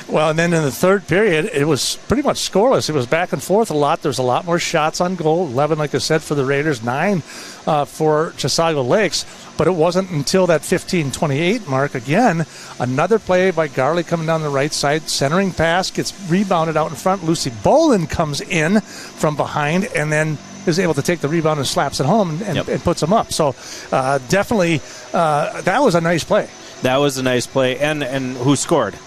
Well, and then in the third period, it was pretty much scoreless. It was back and forth a lot. There's a lot more shots on goal. 11, like I said, for the Raiders, 9 for Chisago Lakes. But it wasn't until that 15-28 mark, again, another play by Garley coming down the right side. Centering pass gets rebounded out in front. Lucy Bolin comes in from behind and then is able to take the rebound and slaps it home and puts them up. So definitely that was a nice play. That was a nice play. And who scored?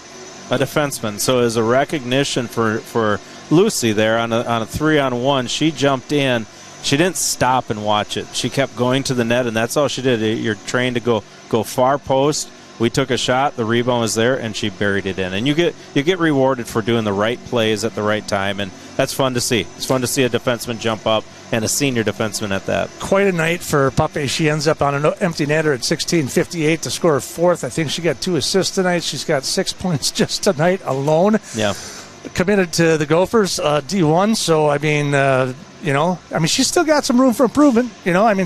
A defenseman. So as a recognition for Lucy there on a 3-on-1, she jumped in. She didn't stop and watch it. She kept going to the net, and that's all she did. You're trained to go far post. We took a shot, the rebound was there, and she buried it in. And you get rewarded for doing the right plays at the right time, and that's fun to see. It's fun to see a defenseman jump up, and a senior defenseman at that. Quite a night for Pape. She ends up on an empty netter at 16:58 to score her fourth. I think she got 2 assists tonight. She's got 6 points just tonight alone. Yeah. Committed to the Gophers, D1, so, she's still got some room for improvement.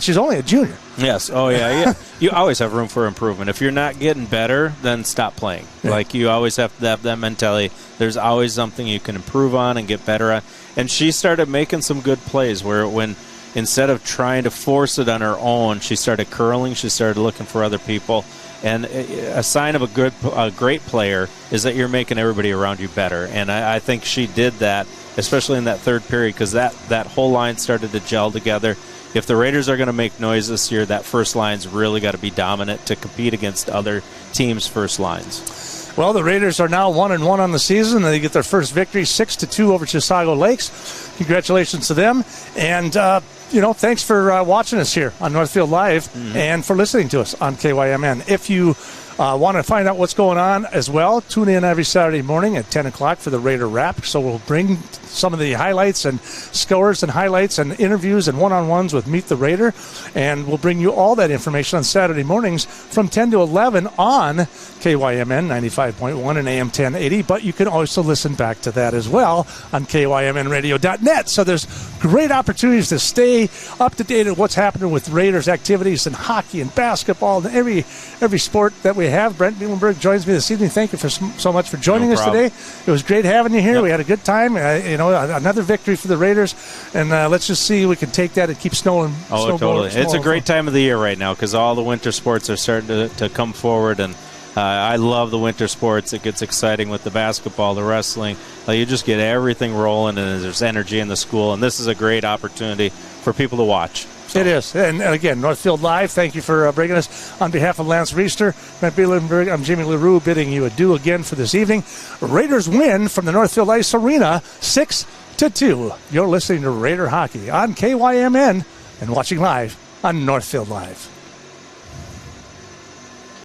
She's only a junior. Yes. Oh, yeah. You always have room for improvement. If you're not getting better, then stop playing. Yeah. Like, you always have to have that mentality. There's always something you can improve on and get better at. And she started making some good plays when instead of trying to force it on her own, she started curling. She started looking for other people. And a sign of a great player is that you're making everybody around you better. And I think she did that, especially in that third period, because that whole line started to gel together. If the Raiders are going to make noise this year, that first line's really got to be dominant to compete against other teams' first lines. Well, the Raiders are now 1-1 on the season. They get their first victory, 6-2 over Chisago Lakes. Congratulations to them. And, thanks for watching us here on Northfield Live and for listening to us on KYMN. If you want to find out what's going on as well, tune in every Saturday morning at 10 o'clock for the Raider Wrap. So we'll bring some of the highlights and scores and highlights and interviews and one-on-ones with Meet the Raider. And we'll bring you all that information on Saturday mornings from 10 to 11 on KYMN 95.1 and AM 1080. But you can also listen back to that as well on KYMNradio.net. So there's great opportunities to stay up to date on what's happening with Raiders activities and hockey and basketball and every sport that we have. Brent Muhlenberg joins me this evening. Thank you so much for joining us today. It was great having you here. We had a good time. Another victory for the Raiders, and let's just see if we can take that and keep snowing. Oh, totally. It's a great time of the year right now because all the winter sports are starting to come forward, and I love the winter sports. It gets exciting with the basketball, the wrestling. You just get everything rolling, and there's energy in the school, and this is a great opportunity for people to watch. It is. And again, Northfield Live, thank you for bringing us. On behalf of Lance Reister, Brent Muhlenberg, I'm Jimmy LaRue bidding you adieu again for this evening. Raiders win from the Northfield Ice Arena 6-2. You're listening to Raider Hockey on KYMN and watching live on Northfield Live.